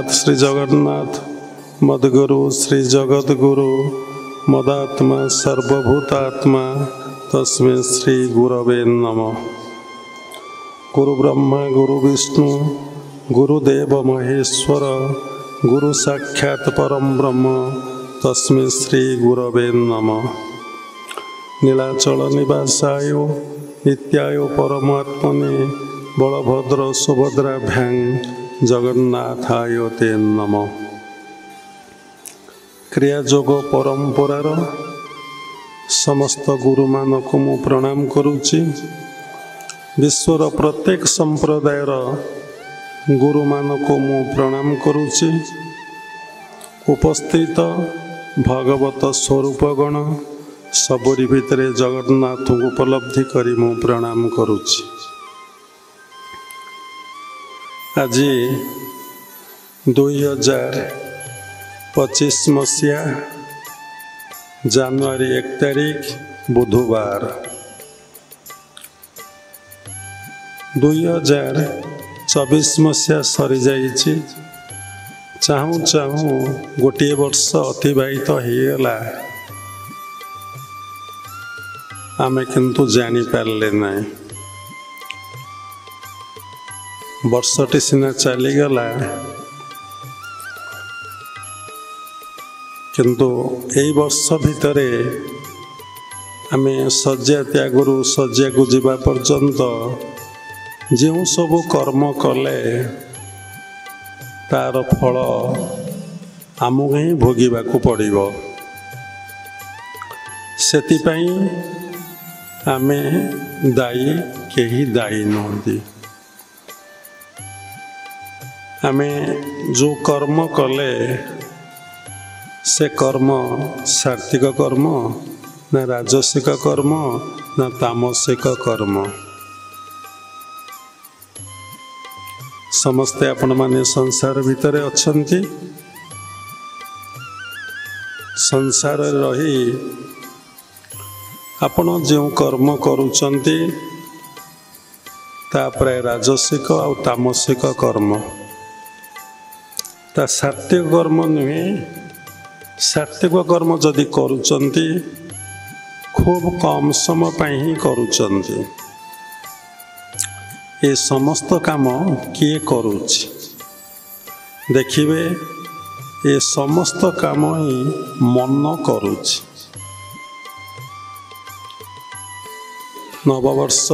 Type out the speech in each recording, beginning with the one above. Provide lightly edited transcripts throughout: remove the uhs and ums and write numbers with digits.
जगन्नाथ श्री जगन्नाथ मद्गुरु श्री जगद्गुरु मदात्मा सर्वभूतात्मा तस्मै श्री गुरवे नमः। गुरु ब्रह्मा गुरु विष्णु गुरुदेव महेश्वर गुरु साक्षात् परम ब्रह्म तस्मै श्री गुरवे नमः। नीलाचल निवासाय नित्याय परमात्मने बलभद्र सुभद्राभ्यां जगन्नाथाय ते नमः। क्रियायोग परंपरार समस्त गुरु मानक मु प्रणाम करुच्ची। विश्वर प्रत्येक संप्रदायर गुरु मानक मु प्रणाम करुच्ची। उपस्थित भगवत स्वरूपगण सबरी भितरे जगन्नाथ को उपलब्धि करी मु प्रणाम करुच्ची। आज 2025 मसीहा जनवरी 1 तारिख बुधवार। 2024 मसीहा सरी जाइए। चाहूँ चाहूँ गोटे वर्ष अतिबाहित हो गला, आमे किंतु जानी पारले नहीं। वर्षटी सीना चलीगला किंतु यही वर्ष भितरे आमे शଯ୍ୟା त्यागरू शଯ୍ୟା को जीवा पर्यंत जो सब कर्म कले तार फल आमको ही भोगिबा को पड़िबो। सेतिपई आमे दायी केही दायी नहंती। आमे जो कर्म कले से कर्म सात्विक कर्म ना राजसिक कर्म ना तामसिक कर्म। समस्ते आपण माने संसार भितरे अछंती। संसार रही आपण जो कर्म करूचंती तापरे राजसिक और तामसिक कर्म। ता सात्विक कर्म नुहे। सात्विक कर्म जदि करूचंती खूब कम समय पाई ही करूचंती। ये समस्त काम किए करूची देखिए, ये समस्त काम ही मन करूची। नववर्ष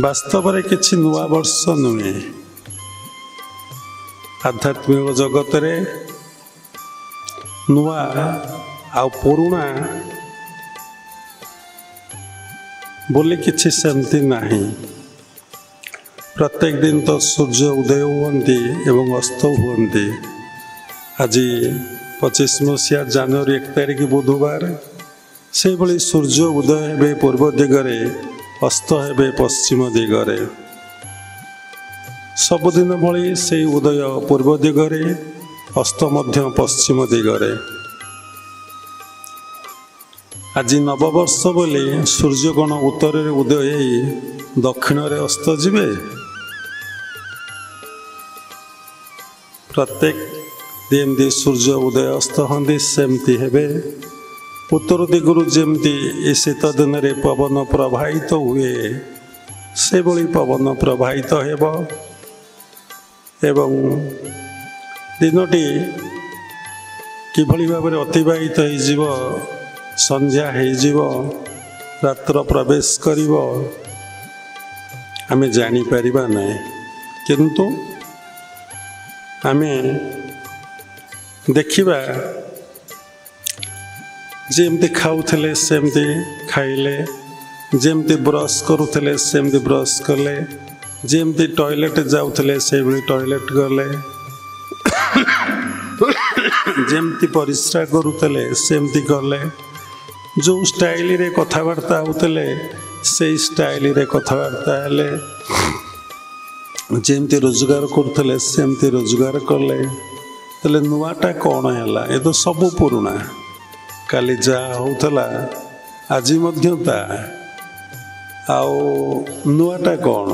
वास्तव में किसी नुआ वर्ष नुहे। आध्यात्मिक जगत रे नुआ आ पुराणा बोली किसी सेमती नहीं। प्रत्येक दिन तो सूर्य उदय हुंती एवं अस्त हुंती। आज 25 मसीहा जनवरी 1 तारिख बुधवार। से भली सूर्य उदय हेबे पूर्व दिगरे अस्त हेबे पश्चिम दिगरे। सबुदिन भली से उदय पूर्व दिगरे अस्त मध्य पश्चिम दिगरे। आज नववर्ष बोली सूर्यगण उत्तर उदय दक्षिण रे अस्त जीवे। प्रत्येक दिन सूर्य उदय अस्त हंदी सेमती हेबे। उत्तर दिगरु जेमती शीत दिन रे पवन प्रवाहित हुए से भली पवन प्रवाहित हेब एवं दिनटी किभली भाव में अतिबाहित हो संध्या हो रात्र प्रवेश करिवो आमे जानी परिबा नहीं। किंतु आमे देखिबा जेमती खाउथले सेमती खाइले, जेमती ब्रश करुथले सेमती ब्रश कले, जेमती टॉयलेट जाउथले से भली टॉयलेट गले, जेमती परिश्रा करुथले सेमती कले। जो स्टाइल रे कथबार्ता होतले से स्टाइल रे कथबार्ता हेले। जेमती रोजगार करुथले सेमती रोजगार कले। तले नुआटा कौन है? ये तो सब पुराणा। काली जा होतला आज मध्यता आओ नुआटा कौन?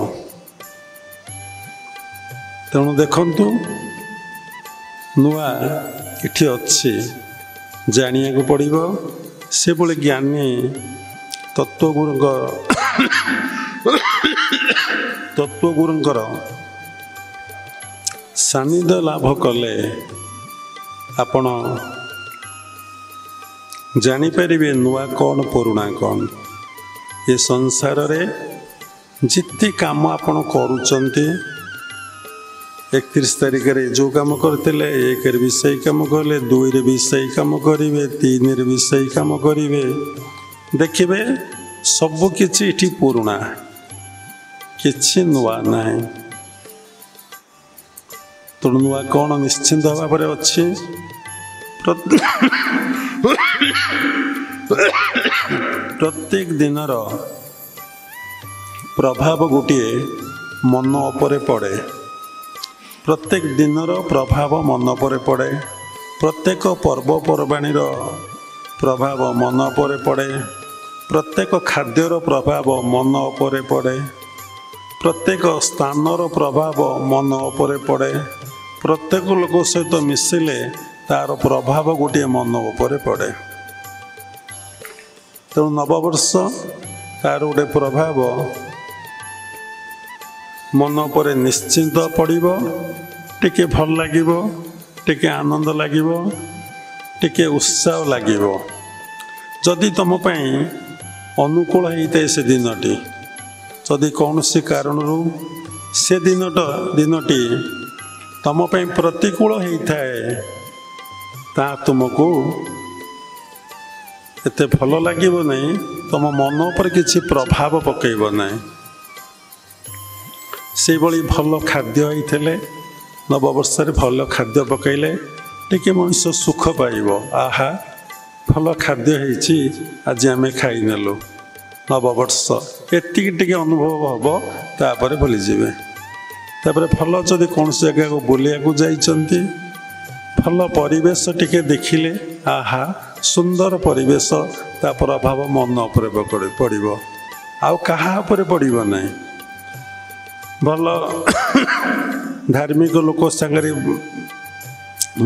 ତେଣୁ ଦେଖନ୍ତୁ ନୂଆ ଏଠି ଅଛି, ଜାଣିବାକୁ ପଡ଼ିବ। ସେଭଳି ଜ୍ଞାନୀ ତତ୍ତ୍ୱଗୁରୁଙ୍କର ସାନ୍ନିଧ୍ୟ ଲାଭ କଲେ ଆପଣ ଜାଣିପାରିବେ ନୂଆ କ'ଣ ପୁରୁଣା କ'ଣ। ଏ ସଂସାରରେ ଯେତେ କାମ ଆପଣ କରୁଛନ୍ତି, 31 ତାରିଖରେ ଯେଉଁ କାମ କରିଥିଲେ 1ରେ ବି ସେଇ କାମ କଲେ, 2ରେ ବି ସେଇ କାମ କରିବେ, 3ରେ ବି ସେଇ କାମ କରିବେ। ଦେଖିବେ ସବୁକିଛି ଏଠି ପୁରୁଣା, କିଛି ନୂଆ ନାହିଁ। ତେଣୁ ନୂଆ କ'ଣ ନିଶ୍ଚିନ୍ତ ଭାବରେ ଅଛି। ପ୍ରତ୍ୟେକ ଦିନର ପ୍ରଭାବ ଗୋଟିଏ ମନ ଉପରେ ପଡ଼େ। ପ୍ରତ୍ୟେକ ଦିନର ପ୍ରଭାବ ମନ ଉପରେ ପଡ଼େ। ପ୍ରତ୍ୟେକ ପର୍ବପର୍ବାଣୀର ପ୍ରଭାବ ମନ ଉପରେ ପଡ଼େ। ପ୍ରତ୍ୟେକ ଖାଦ୍ୟର ପ୍ରଭାବ ମନ ଉପରେ ପଡ଼େ। ପ୍ରତ୍ୟେକ ସ୍ଥାନର ପ୍ରଭାବ ମନ ଉପରେ ପଡ଼େ। ପ୍ରତ୍ୟେକ ଲୋକ ସହିତ ମିଶିଲେ ତା'ର ପ୍ରଭାବ ଗୋଟିଏ ମନ ଉପରେ ପଡ଼େ। ତେଣୁ ନବବର୍ଷ ତା'ର ଗୋଟେ ପ୍ରଭାବ ମନ ଉପରେ ନିଶ୍ଚିନ୍ତ ପଡ଼ିବ। ଟିକେ ଭଲ ଲାଗିବ, ଟିକେ ଆନନ୍ଦ ଲାଗିବ, ଟିକେ ଉତ୍ସାହ ଲାଗିବ। ଯଦି ତୁମ ପାଇଁ ଅନୁକୂଳ ହେଇଥାଏ ସେ ଦିନଟି, ଯଦି କୌଣସି କାରଣରୁ ସେ ଦିନଟି ତୁମ ପାଇଁ ପ୍ରତିକୂଳ ହେଇଥାଏ, ତାହା ତୁମକୁ ଏତେ ଭଲ ଲାଗିବ ନାହିଁ, ତୁମ ମନ ଉପରେ କିଛି ପ୍ରଭାବ ପକାଇବ ନାହିଁ। ସେଇଭଳି ଭଲ ଖାଦ୍ୟ ହେଇଥିଲେ, ନବବର୍ଷରେ ଭଲ ଖାଦ୍ୟ ପକାଇଲେ ଟିକେ ମଣିଷ ସୁଖ ପାଇବ। ଆହା, ଭଲ ଖାଦ୍ୟ ହେଇଛି, ଆଜି ଆମେ ଖାଇନେଲୁ। ନବବର୍ଷ ଏତିକି ଟିକେ ଅନୁଭବ ହେବ, ତାପରେ ଭୁଲିଯିବେ। ତାପରେ ଭଲ ଯଦି କୌଣସି ଜାଗାକୁ ବୁଲିବାକୁ ଯାଇଛନ୍ତି, ଭଲ ପରିବେଶ ଟିକେ ଦେଖିଲେ, ଆହା ସୁନ୍ଦର ପରିବେଶ, ତା ପ୍ରଭାବ ମନ ଉପରେ ପଡ଼ିବ, ଆଉ କାହା ଉପରେ ପଡ଼ିବ ନାହିଁ। ଭଲ ଧାର୍ମିକ ଲୋକ ସାଙ୍ଗରେ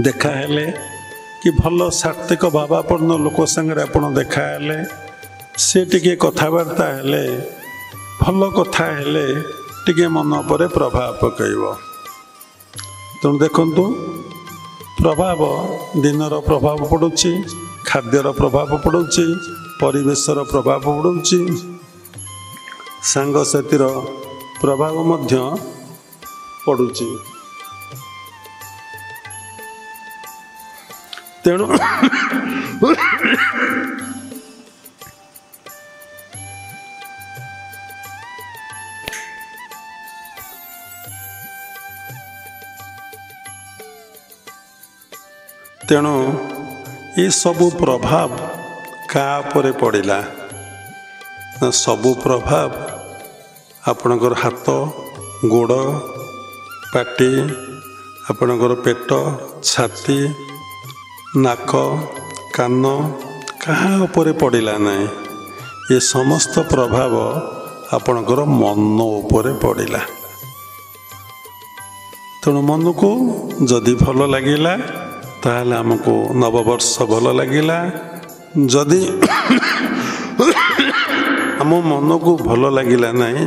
ଦେଖାହେଲେ କି ଭଲ ସାତ୍ତ୍ୱିକ ଭାବାପନ୍ନ ଲୋକ ସାଙ୍ଗରେ ଆପଣ ଦେଖାହେଲେ, ସେ ଟିକେ କଥାବାର୍ତ୍ତା ହେଲେ, ଭଲ କଥା ହେଲେ ଟିକେ ମନ ଉପରେ ପ୍ରଭାବ ପକାଇବ। ତେଣୁ ଦେଖନ୍ତୁ ପ୍ରଭାବ, ଦିନର ପ୍ରଭାବ ପଡ଼ୁଛି, ଖାଦ୍ୟର ପ୍ରଭାବ ପଡ଼ୁଛି, ପରିବେଶର ପ୍ରଭାବ ପଡ଼ୁଛି, ସାଙ୍ଗସାଥିର ପ୍ରଭାବ ମଧ୍ୟ ପଡ଼ୁଛି। ତେଣୁ ଏସବୁ ପ୍ରଭାବ କାହା ଉପରେ ପଡ଼ିଲା? ସବୁ ପ୍ରଭାବ ଆପଣଙ୍କର ହାତ, ଗୋଡ଼, ପାଟି, ଆପଣଙ୍କର ପେଟ, ଛାତି, ନାକ, କାନ, କାହା ଉପରେ ପଡ଼ିଲା ନାହିଁ। ଏ ସମସ୍ତ ପ୍ରଭାବ ଆପଣଙ୍କର ମନ ଉପରେ ପଡ଼ିଲା। ତେଣୁ ମନକୁ ଯଦି ଭଲ ଲାଗିଲା, ତାହେଲେ ଆମକୁ ନବବର୍ଷ ଭଲ ଲାଗିଲା। ଯଦି ଆମ ମନକୁ ଭଲ ଲାଗିଲା ନାହିଁ,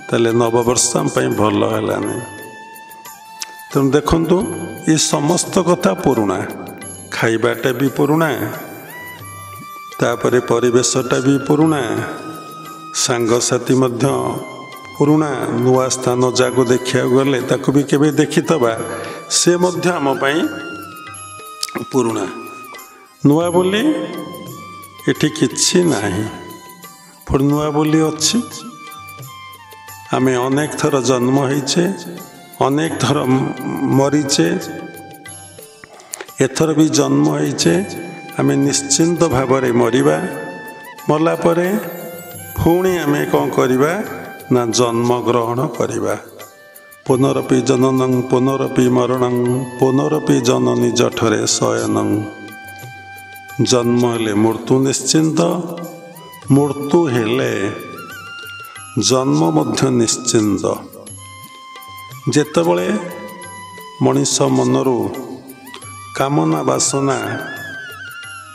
ତାହେଲେ ନବବର୍ଷ ଆମ ପାଇଁ ଭଲ ହେଲା ନାହିଁ। ତେଣୁ ଦେଖନ୍ତୁ, ଏ ସମସ୍ତ କଥା ପୁରୁଣା। ଖାଇବାଟା ବି ପୁରୁଣା, ତାପରେ ପରିବେଶଟା ବି ପୁରୁଣା, ସାଙ୍ଗସାଥି ମଧ୍ୟ ପୁରୁଣା। ନୂଆ ସ୍ଥାନ ଯାକୁ ଦେଖିବାକୁ ଗଲେ ତାକୁ ବି କେବେ ଦେଖିଥିବା, ସେ ମଧ୍ୟ ଆମ ପାଇଁ ପୁରୁଣା। ନୂଆ ବୋଲି ଏଠି କିଛି ନାହିଁ, ପୁଣି ନୂଆ ବୋଲି ଅଛି। ଆମେ ଅନେକ ଥର ଜନ୍ମ ହେଇଛେ, ଅନେକ ଥର ମରିଛେ, ଏଥର ବି ଜନ୍ମ ହେଇଛେ। ଆମେ ନିଶ୍ଚିନ୍ତ ଭାବରେ ମରିବା। ମଲା ପରେ ପୁଣି ଆମେ କ'ଣ କରିବା ନା ଜନ୍ମଗ୍ରହଣ କରିବା। ପୁନରପି ଜନନଂ ପୁନରପି ମରଣଂ ପୁନରପି ଜନନୀ ଜଠରେ ଶୟନଂ। ଜନ୍ମ ହେଲେ ମୃତ୍ୟୁ ନିଶ୍ଚିନ୍ତ, ମୃତ୍ୟୁ ହେଲେ ଜନ୍ମ ମଧ୍ୟ ନିଶ୍ଚିନ୍ତ। ଯେତେବେଳେ ମଣିଷ ମନରୁ କାମନା ବାସନା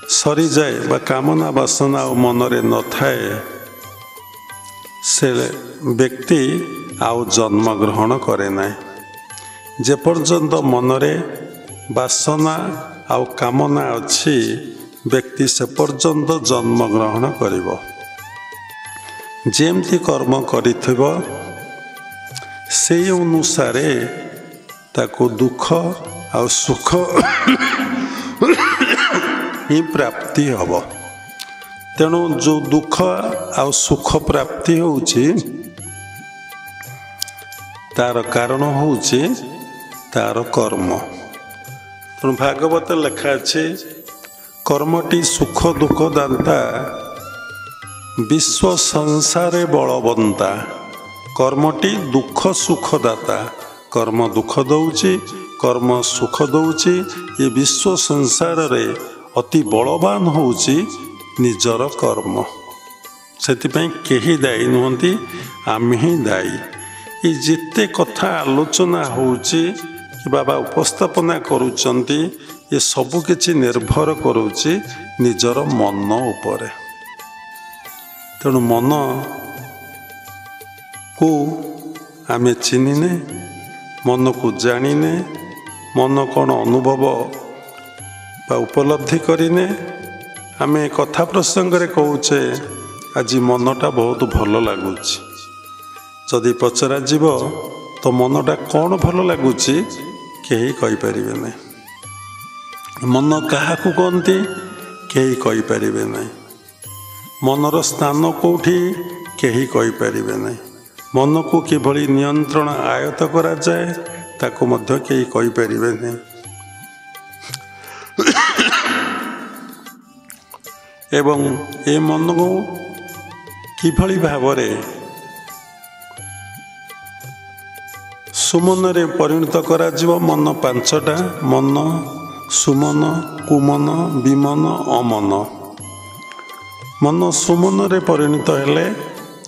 ସରିଯାଏ ବା କାମନା ବାସନା ଆଉ ମନରେ ନଥାଏ, ସେ ବ୍ୟକ୍ତି ଆଉ ଜନ୍ମଗ୍ରହଣ କରେ ନାହିଁ। ଯେପର୍ଯ୍ୟନ୍ତ ମନରେ ବାସନା ଆଉ କାମନା ଅଛି, ବ୍ୟକ୍ତି ସେ ପର୍ଯ୍ୟନ୍ତ ଜନ୍ମଗ୍ରହଣ କରିବ। ଯେମିତି କର୍ମ କରିଥିବ ସେଇ ଅନୁସାରେ ତାକୁ ଦୁଃଖ ଆଉ ସୁଖ ହିଁ ପ୍ରାପ୍ତି ହେବ। ତେଣୁ ଯେଉଁ ଦୁଃଖ ଆଉ ସୁଖ ପ୍ରାପ୍ତି ହେଉଛି ତାର କାରଣ ହେଉଛି ତାର କର୍ମ। ତେଣୁ ଭାଗବତ ଲେଖା ଅଛି, କର୍ମଟି ସୁଖ ଦୁଃଖ ଦାନ୍ତା, ବିଶ୍ୱ ସଂସାରେ ବଳବନ୍ତା। କର୍ମଟି ଦୁଃଖ ସୁଖ ଦାତା। କର୍ମ ଦୁଃଖ ଦେଉଛି, କର୍ମ ସୁଖ ଦେଉଛି। ଏ ବିଶ୍ୱ ସଂସାରରେ ଅତି ବଳବାନ ହେଉଛି ନିଜର କର୍ମ। ସେଥିପାଇଁ କେହି ଦାୟୀ ନୁହନ୍ତି, ଆମେ ହିଁ ଦାୟୀ। ଏ ଯେତେ କଥା ଆଲୋଚନା ହେଉଛି କି ବାବା ଉପସ୍ଥାପନା କରୁଛନ୍ତି, ଏ ସବୁ କିଛି ନିର୍ଭର କରୁଛି ନିଜର ମନ ଉପରେ। ତେଣୁ ମନକୁ ଆମେ ଚିହ୍ନିନେ, ମନକୁ ଜାଣିନେ, ମନ କ'ଣ ଅନୁଭବ ବା ଉପଲବ୍ଧି କରିନେ, ଆମେ କଥା ପ୍ରସଙ୍ଗରେ କହୁଛେ ଆଜି ମନଟା ବହୁତ ଭଲ ଲାଗୁଛି। ଯଦି ପଚରାଯିବ ତ ମନଟା କ'ଣ ଭଲ ଲାଗୁଛି, କେହି କହିପାରିବେ ନାହିଁ। ମନ କାହାକୁ କହନ୍ତି, କେହି କହିପାରିବେ ନାହିଁ। ମନର ସ୍ଥାନ କେଉଁଠି, କେହି କହିପାରିବେ ନାହିଁ। ମନକୁ କିଭଳି ନିୟନ୍ତ୍ରଣ ଆୟତ୍ତ କରାଯାଏ, ତାକୁ ମଧ୍ୟ କେହି କହିପାରିବେ ନାହିଁ। ଏବଂ ଏ ମନକୁ କିଭଳି ଭାବରେ ସୁମନରେ ପରିଣତ କରାଯିବ। ମନ ପାଞ୍ଚଟା, ମନ, ସୁମନ, କୁମନ, ବିମନ, ଅମନ। ମନ ସୁମନରେ ପରିଣତ ହେଲେ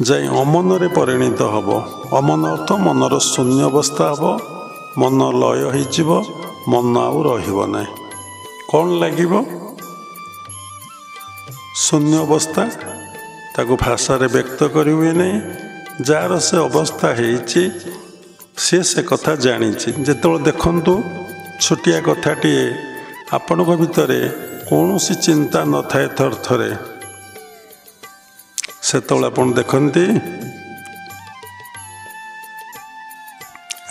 ଯାଇ ଅମନରେ ପରିଣତ ହେବ। ଅମନ ଅର୍ଥ ମନର ଶୂନ୍ୟ ଅବସ୍ଥା ହେବ, ମନ ଲୟ ହୋଇଯିବ, ମନ ଆଉ ରହିବ ନାହିଁ। କ'ଣ ଲାଗିବ? ଶୂନ୍ୟ ଅବସ୍ଥା। ତାକୁ ଭାଷାରେ ବ୍ୟକ୍ତ କରି ହୁଏ ନାହିଁ। ଯାହାର ସେ ଅବସ୍ଥା ହେଇଛି ସେ କଥା ଜାଣିଛି। ଯେତେବେଳେ ଦେଖନ୍ତୁ ଛୋଟିଆ କଥାଟିଏ, ଆପଣଙ୍କ ଭିତରେ କୌଣସି ଚିନ୍ତା ନଥାଏ ଥରେ ସେତେବେଳେ ଆପଣ ଦେଖନ୍ତି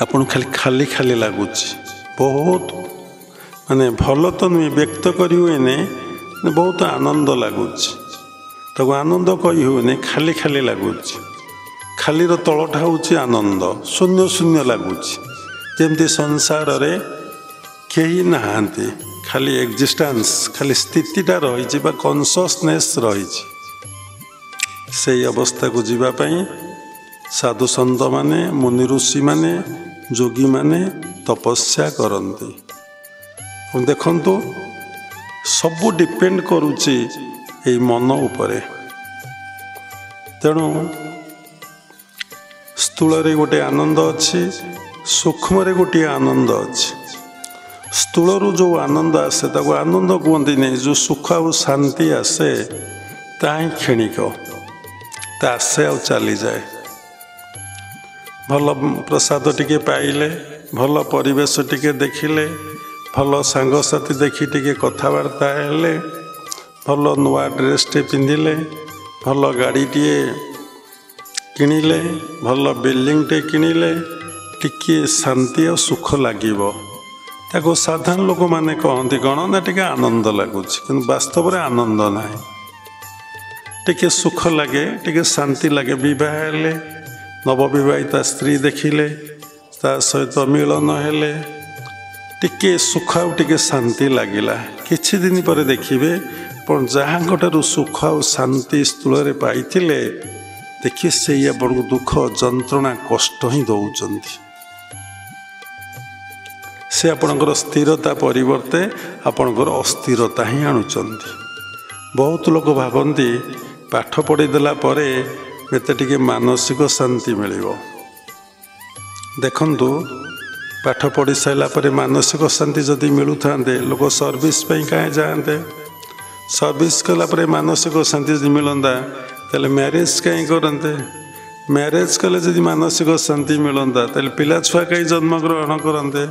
ଆପଣ ଖାଲି ଖାଲି ଲାଗୁଛି। ବହୁତ ମାନେ ଭଲ ତ ନୁହେଁ, ବ୍ୟକ୍ତ କରି ହୁଏନି, ବହୁତ ଆନନ୍ଦ ଲାଗୁଛି। ତାକୁ ଆନନ୍ଦ କହି ହୁଏନି, ଖାଲି ଖାଲି ଲାଗୁଛି। ଖାଲିର ତଳଟା ହେଉଛି ଆନନ୍ଦ। ଶୂନ୍ୟ ଶୂନ୍ୟ ଲାଗୁଛି, ଯେମିତି ସଂସାରରେ କେହି ନାହାନ୍ତି, ଖାଲି ଏକ୍ଜିଷ୍ଟାନ୍ସ, ଖାଲି ସ୍ଥିତିଟା ରହିଛି ବା କନସିୟସନେସ୍ ରହିଛି। ସେଇ ଅବସ୍ଥାକୁ ଯିବା ପାଇଁ ସାଧୁ ସନ୍ଥମାନେ, ମୁନି ଋଷିମାନେ, ଯୋଗୀମାନେ ତପସ୍ୟା କରନ୍ତି। ଦେଖନ୍ତୁ ସବୁ ଡିପେଣ୍ଡ କରୁଛି ଏଇ ମନ ଉପରେ। ତେଣୁ ସ୍ଥୂଳରେ ଗୋଟିଏ ଆନନ୍ଦ ଅଛି, ସୂକ୍ଷ୍ମରେ ଗୋଟିଏ ଆନନ୍ଦ ଅଛି। ସ୍ଥୂଳରୁ ଯେଉଁ ଆନନ୍ଦ ଆସେ ତାକୁ ଆନନ୍ଦ କୁହନ୍ତିନି। ଯେଉଁ ସୁଖ ଆଉ ଶାନ୍ତି ଆସେ ତାହା ହିଁ କ୍ଷଣିକ, ତା ଆସେ ଆଉ ଚାଲିଯାଏ। ଭଲ ପ୍ରସାଦ ଟିକେ ପାଇଲେ, ଭଲ ପରିବେଶ ଟିକେ ଦେଖିଲେ, ଭଲ ସାଙ୍ଗସାଥି ଦେଖି ଟିକେ କଥାବାର୍ତ୍ତା ହେଲେ, ଭଲ ନୂଆ ଡ୍ରେସ୍ଟେ ପିନ୍ଧିଲେ, ଭଲ ଗାଡ଼ିଟିଏ କିଣିଲେ, ଭଲ ବିଲ୍ଡିଂଟେ କିଣିଲେ, ଟିକିଏ ଶାନ୍ତି ଆଉ ସୁଖ ଲାଗିବ। ତାକୁ ସାଧାରଣ ଲୋକମାନେ କହନ୍ତି କ'ଣ ନା ଟିକେ ଆନନ୍ଦ ଲାଗୁଛି, କିନ୍ତୁ ବାସ୍ତବରେ ଆନନ୍ଦ ନାହିଁ। ଟିକେ ସୁଖ ଲାଗେ, ଟିକେ ଶାନ୍ତି ଲାଗେ। ବିବାହ ହେଲେ, ନବବିବାହିତା ସ୍ତ୍ରୀ ଦେଖିଲେ, ତା ସହିତ ମିଳନ ହେଲେ ଟିକେ ସୁଖ ଆଉ ଟିକେ ଶାନ୍ତି ଲାଗିଲା। କିଛି ଦିନ ପରେ ଦେଖିବେ ଆପଣ ଯାହାଙ୍କଠାରୁ ସୁଖ ଆଉ ଶାନ୍ତି ସ୍ଥୂଳରେ ପାଇଥିଲେ, ଦେଖିବେ ସେଇ ଆପଣଙ୍କୁ ଦୁଃଖ, ଯନ୍ତ୍ରଣା, କଷ୍ଟ ହିଁ ଦେଉଛନ୍ତି। ସେ ଆପଣଙ୍କର ସ୍ଥିରତା ପରିବର୍ତ୍ତେ ଆପଣଙ୍କର ଅସ୍ଥିରତା ହିଁ ଆଣୁଛନ୍ତି। ବହୁତ ଲୋକ ଭାବନ୍ତି ପାଠ ପଢ଼ିଦେଲା ପରେ ମୋତେ ଟିକେ ମାନସିକ ଶାନ୍ତି ମିଳିବ। ଦେଖନ୍ତୁ ପାଠ ପଢ଼ି ସାରିଲା ପରେ ମାନସିକ ଶାନ୍ତି ଯଦି ମିଳୁଥାନ୍ତେ ଲୋକ ସର୍ଭିସ୍ ପାଇଁ କାହିଁ ଯାଆନ୍ତେ? ସର୍ଭିସ୍ କଲା ପରେ ମାନସିକ ଶାନ୍ତି ଯଦି ମିଳନ୍ତା ତାହେଲେ ମ୍ୟାରେଜ୍ କାହିଁ କରନ୍ତେ? ମ୍ୟାରେଜ୍ କଲେ ଯଦି ମାନସିକ ଶାନ୍ତି ମିଳନ୍ତା ତାହେଲେ ପିଲାଛୁଆ କାହିଁ ଜନ୍ମଗ୍ରହଣ କରନ୍ତେ?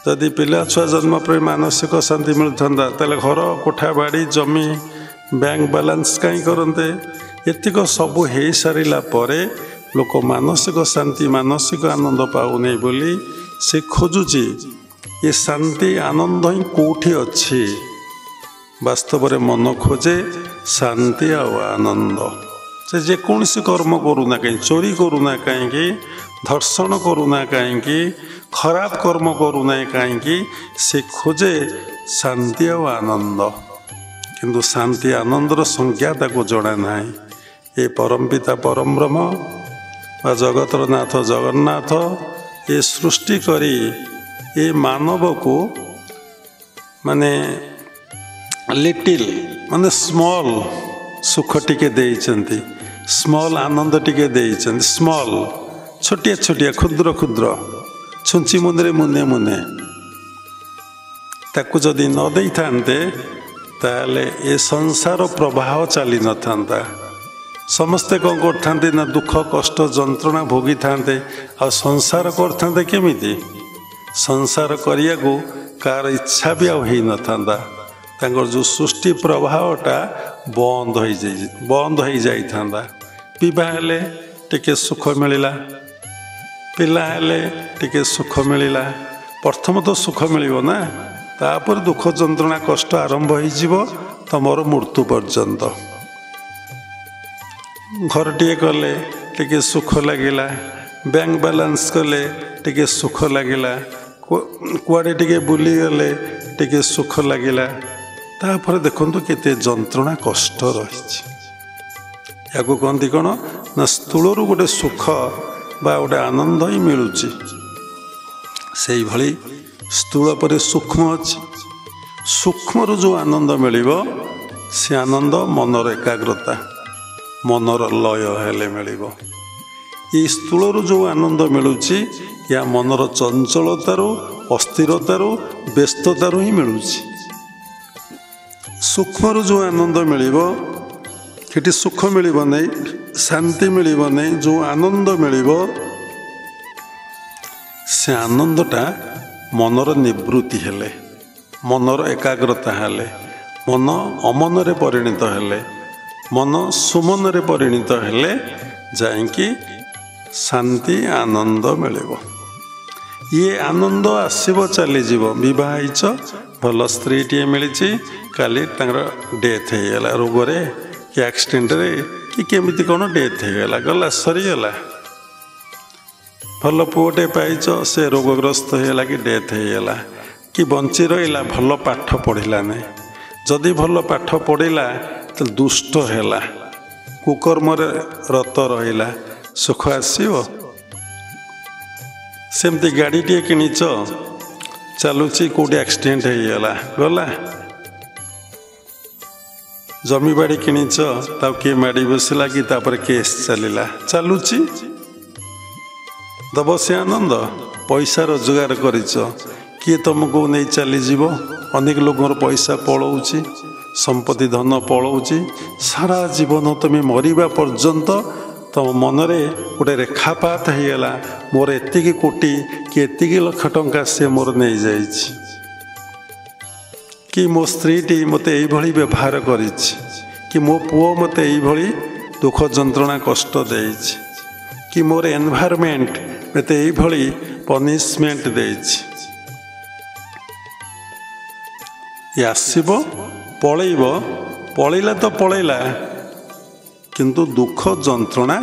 ଯଦି ପିଲାଛୁଆ ଜନ୍ମ ପରେ ମାନସିକ ଶାନ୍ତି ମିଳୁଥାନ୍ତା ତାହେଲେ ଘର କୋଠା ବାଡ଼ି ଜମି ବ୍ୟାଙ୍କ ବାଲାନ୍ସ କାହିଁ କରନ୍ତେ? ଏତିକ ସବୁ ହେଇସାରିଲା ପରେ ଲୋକ ମାନସିକ ଶାନ୍ତି ମାନସିକ ଆନନ୍ଦ ପାଉନି ବୋଲି ସେ ଖୋଜୁଛି ଏ ଶାନ୍ତି ଆନନ୍ଦ ହିଁ କେଉଁଠି ଅଛି? ବାସ୍ତବରେ ମନ ଖୋଜେ ଶାନ୍ତି ଆଉ ଆନନ୍ଦ। ସେ ଯେକୌଣସି କର୍ମ କରୁନା କାହିଁକି, ଚୋରି କରୁନା କାହିଁକି, ଧର୍ଷଣ କରୁନା କାହିଁକି, ଖରାପ କର୍ମ କରୁନାହିଁ କାହିଁକି, ସେ ଖୋଜେ ଶାନ୍ତି ଆଉ ଆନନ୍ଦ। କିନ୍ତୁ ଶାନ୍ତି ଆନନ୍ଦର ସଂଜ୍ଞା ତାକୁ ଜଣା ନାହିଁ। ଏ ପରମପିତା ପରମବ୍ରହ୍ମ ବା ଜଗତର ନାଥ ଜଗନ୍ନାଥ ଏ ସୃଷ୍ଟି କରି ଏ ମାନବକୁ ମାନେ ଲିଟିଲ୍ ମାନେ ସ୍ମଲ୍ ସୁଖ ଟିକେ ଦେଇଛନ୍ତି, ସ୍ମଲ୍ ଆନନ୍ଦ ଟିକେ ଦେଇଛନ୍ତି। ସ୍ମଲ୍ ଛୋଟିଆ ଛୋଟିଆ କ୍ଷୁଦ୍ର କ୍ଷୁଦ୍ର ଛୁଞ୍ଚି ମୁନରେ ମୁନେ ମୁନେ। ତାକୁ ଯଦି ନ ଦେଇଥାନ୍ତେ ତାହେଲେ ଏ ସଂସାର ପ୍ରବାହ ଚାଲିନଥାନ୍ତା। ସମସ୍ତେ କ'ଣ କରିଥାନ୍ତେ ନା ଦୁଃଖ କଷ୍ଟ ଯନ୍ତ୍ରଣା ଭୋଗିଥାନ୍ତେ। ଆଉ ସଂସାର କରିଥାନ୍ତେ କେମିତି? ସଂସାର କରିବାକୁ କାହାର ଇଚ୍ଛା ବି ଆଉ ହେଇନଥାନ୍ତା। ତାଙ୍କର ଯେଉଁ ସୃଷ୍ଟି ପ୍ରବାହଟା ବନ୍ଦ ହେଇଯାଇଥାନ୍ତା। ବିବାହ ହେଲେ ଟିକେ ସୁଖ ମିଳିଲା, ପିଲା ହେଲେ ଟିକେ ସୁଖ ମିଳିଲା। ପ୍ରଥମ ତ ସୁଖ ମିଳିବ ନା, ତାପରେ ଦୁଃଖ ଯନ୍ତ୍ରଣା କଷ୍ଟ ଆରମ୍ଭ ହେଇଯିବ ତମର ମୃତ୍ୟୁ ପର୍ଯ୍ୟନ୍ତ। ଘରଟିଏ କଲେ ଟିକେ ସୁଖ ଲାଗିଲା, ବ୍ୟାଙ୍କ ବାଲାନ୍ସ କଲେ ଟିକେ ସୁଖ ଲାଗିଲା, କୁଆଡ଼େ ଟିକେ ବୁଲିଗଲେ ଟିକେ ସୁଖ ଲାଗିଲା। ତାପରେ ଦେଖନ୍ତୁ କେତେ ଯନ୍ତ୍ରଣା କଷ୍ଟ ରହିଛି। ୟାକୁ କହନ୍ତି କ'ଣ ନା ସ୍ଥୂଳରୁ ଗୋଟେ ସୁଖ ବା ଗୋଟେ ଆନନ୍ଦ ହିଁ ମିଳୁଛି। ସେଇଭଳି ସ୍ଥୂଳ ପରେ ସୂକ୍ଷ୍ମ ଅଛି। ସୂକ୍ଷ୍ମରୁ ଯେଉଁ ଆନନ୍ଦ ମିଳିବ ସେ ଆନନ୍ଦ ମନର ଏକାଗ୍ରତା, ମନର ଲୟ ହେଲେ ମିଳିବ। ଏଇ ସ୍ଥୂଳରୁ ଯେଉଁ ଆନନ୍ଦ ମିଳୁଛି ୟା ମନର ଚଞ୍ଚଳତାରୁ, ଅସ୍ଥିରତାରୁ, ବ୍ୟସ୍ତତାରୁ ହିଁ ମିଳୁଛି। ସୂକ୍ଷ୍ମରୁ ଯେଉଁ ଆନନ୍ଦ ମିଳିବ ସେଠି ସୁଖ ମିଳିବ ନାହିଁ, ଶାନ୍ତି ମିଳିବ ନାହିଁ। ଯେଉଁ ଆନନ୍ଦ ମିଳିବ ସେ ଆନନ୍ଦଟା ମନର ନିବୃତ୍ତି ହେଲେ, ମନର ଏକାଗ୍ରତା ହେଲେ, ମନ ଅମନରେ ପରିଣତ ହେଲେ, ମନ ସୁମନରେ ପରିଣତ ହେଲେ ଯାଇକି ଶାନ୍ତି ଆନନ୍ଦ ମିଳିବ। ଇଏ ଆନନ୍ଦ ଆସିବ ଚାଲିଯିବ। ବିବାହ ହେଇଛ, ଭଲ ସ୍ତ୍ରୀଟିଏ ମିଳିଛି, କାଲି ତାଙ୍କର ଡେଥ୍ ହେଇଗଲା, ରୋଗରେ କି ଆକ୍ସିଡେଣ୍ଟରେ କି କେମିତି କ'ଣ ଡେଥ୍ ହେଇଗଲା, ଗଲା ସରିଗଲା। ଭଲ ପୁଅଟେ ପାଇଛ, ସେ ରୋଗଗ୍ରସ୍ତ ହେଇଗଲା କି ଡେଥ୍ ହେଇଗଲା, କି ବଞ୍ଚି ରହିଲା, ଭଲ ପାଠ ପଢ଼ିଲା ନାହିଁ। ଯଦି ଭଲ ପାଠ ପଢ଼ିଲା ତ ଦୁଷ୍ଟ ହେଲା, କୁକର୍ମରେ ରତ ରହିଲା, ସୁଖ ଆସିବ? ସେମିତି ଗାଡ଼ିଟିଏ କିଣିଛ, ଚାଲୁଛି, କେଉଁଠି ଆକ୍ସିଡେଣ୍ଟ ହେଇଗଲା, ଗଲା। ଜମିବାଡ଼ି କିଣିଛ, ତାକୁ କିଏ ମାଡ଼ି ବସିଲା କି ତାପରେ କେସ୍ ଚାଲିଲା, ଚାଲୁଛି। ଦବ ସେ ଆନନ୍ଦ? ପଇସା ରୋଜଗାର କରିଛ, କିଏ ତୁମକୁ ନେଇ ଚାଲିଯିବ? ଅନେକ ଲୋକଙ୍କର ପଇସା ପଳାଉଛି, ସମ୍ପତ୍ତି ଧନ ପଳାଉଛି। ସାରା ଜୀବନ ତୁମେ ମରିବା ପର୍ଯ୍ୟନ୍ତ ତମ ମନରେ ଗୋଟେ ରେଖାପାତ ହେଇଗଲା, ମୋର ଏତିକି କୋଟି କି ଏତିକି ଲକ୍ଷ ଟଙ୍କା ସେ ମୋର ନେଇଯାଇଛି, କି ମୋ ସ୍ତ୍ରୀଟି ମୋତେ ଏଇଭଳି ବ୍ୟବହାର କରିଛି, କି ମୋ ପୁଅ ମୋତେ ଏଇଭଳି ଦୁଃଖ ଯନ୍ତ୍ରଣା କଷ୍ଟ ଦେଇଛି, କି ମୋର ଏନଭାରମେଣ୍ଟ ମୋତେ ଏଇଭଳି ପନିସମେଣ୍ଟ ଦେଇଛି। ଇଏ ଆସିବ, ପଳେଇବ, ପଳେଇଲା ତ ପଳେଇଲା, କିନ୍ତୁ ଦୁଃଖ ଯନ୍ତ୍ରଣା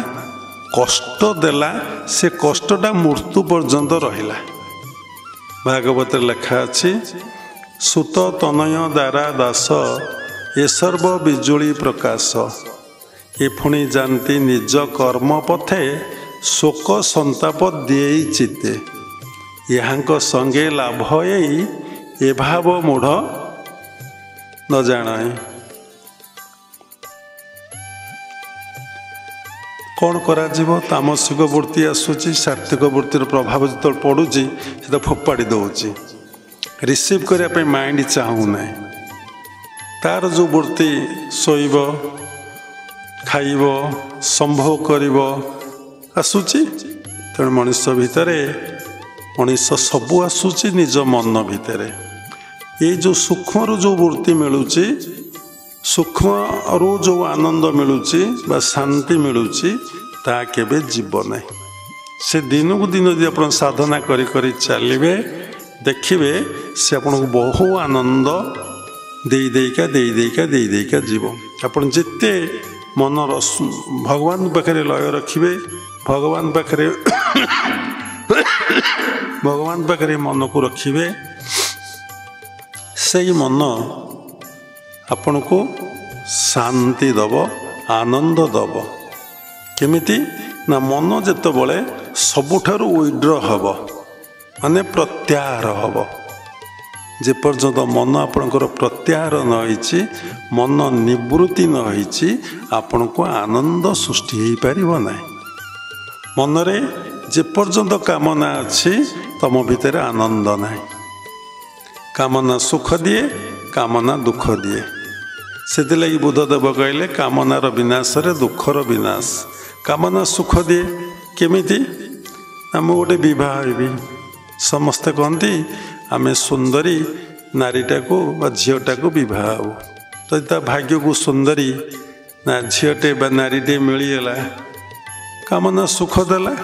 କଷ୍ଟ ଦେଲା, ସେ କଷ୍ଟଟା ମୃତ୍ୟୁ ପର୍ଯ୍ୟନ୍ତ ରହିଲା। ଭାଗବତରେ ଲେଖା ଅଛି, ସୁତ ତନୟ ଦାରା ଦାସ ଏ ସର୍ବ ବିଜୁଳି ପ୍ରକାଶ, ଏ ପୁଣି ଜାନ୍ତି ନିଜ କର୍ମ ପଥେ ଶୋକ ସନ୍ତାପ ଦେଇ ଚିତେ, ଏହାଙ୍କ ସଙ୍ଗେ ଲାଭ ଏଇ ଏ ଭାବ ମୂଢ଼ ନ ଜାଣେ। କ'ଣ କରାଯିବ? ତାମସିକ ବୃତ୍ତି ଆସୁଛି, ସାତ୍ଵିକ ବୃତ୍ତିର ପ୍ରଭାବ ଯେତେବେଳେ ପଡ଼ୁଛି ସେଟା ଫୋପାଡ଼ି ଦେଉଛି, ରିସିଭ୍ କରିବା ପାଇଁ ମାଇଣ୍ଡ ଚାହୁଁନାହିଁ। ତାର ଯେଉଁ ବୃତ୍ତି ଶୋଇବ, ଖାଇବ, ସମ୍ଭୋଗ କରିବ ଆସୁଛି। ତେଣୁ ମଣିଷ ଭିତରେ ମଣିଷ ସବୁ ଆସୁଛି ନିଜ ମନ ଭିତରେ। ଏଇ ଯେଉଁ ସୂକ୍ଷ୍ମରୁ ଯେଉଁ ବୃତ୍ତି ମିଳୁଛି, ସୂକ୍ଷ୍ମରୁ ଯେଉଁ ଆନନ୍ଦ ମିଳୁଛି ବା ଶାନ୍ତି ମିଳୁଛି, ତାହା କେବେ ଯିବ ନାହିଁ। ସେ ଦିନକୁ ଦିନ ଯଦି ଆପଣ ସାଧନା କରି କରି ଚାଲିବେ, ଦେଖିବେ ସେ ଆପଣଙ୍କୁ ବହୁ ଆନନ୍ଦ ଦେଇ ଦେଇକା ଯିବ। ଆପଣ ଯେତେ ମନର ଭଗବାନ ପାଖରେ ଲୟ ରଖିବେ, ଭଗବାନ ପାଖରେ ମନକୁ ରଖିବେ, ସେଇ ମନ ଆପଣଙ୍କୁ ଶାନ୍ତି ଦେବ, ଆନନ୍ଦ ଦେବ। କେମିତି ନା, ମନ ଯେତେବେଳେ ସବୁଠାରୁ ୱିଡ୍ର ହେବ, ମାନେ ପ୍ରତ୍ୟାହାର ହେବ। ଯେପର୍ଯ୍ୟନ୍ତ ମନ ଆପଣଙ୍କର ପ୍ରତ୍ୟାହାର ନ ହେଇଛି, ମନ ନିବୃତ୍ତି ନ ହେଇଛି, ଆପଣଙ୍କୁ ଆନନ୍ଦ ସୃଷ୍ଟି ହେଇପାରିବ ନାହିଁ। ମନରେ ଯେପର୍ଯ୍ୟନ୍ତ କାମନା ଅଛି, ତମ ଭିତରେ ଆନନ୍ଦ ନାହିଁ। କାମନା ସୁଖ ଦିଏ, କାମନା ଦୁଃଖ ଦିଏ। ସେଥିଲାଗି ବୁଦ୍ଧଦେବ କହିଲେ, କାମନାର ବିନାଶରେ ଦୁଃଖର ବିନାଶ। କାମନା ସୁଖ ଦିଏ। କେମିତି ନା, ମୁଁ ଗୋଟେ ବିବାହ ହେବି, ସମସ୍ତେ କହନ୍ତି ଆମେ ସୁନ୍ଦରୀ ନାରୀଟାକୁ ବା ଝିଅଟାକୁ ବିବାହ ହେବୁ। ଯଦି ତା ଭାଗ୍ୟକୁ ସୁନ୍ଦରୀ ନା ଝିଅଟେ ବା ନାରୀଟେ ମିଳିଗଲା, କାମନା ସୁଖ ଦେଲା।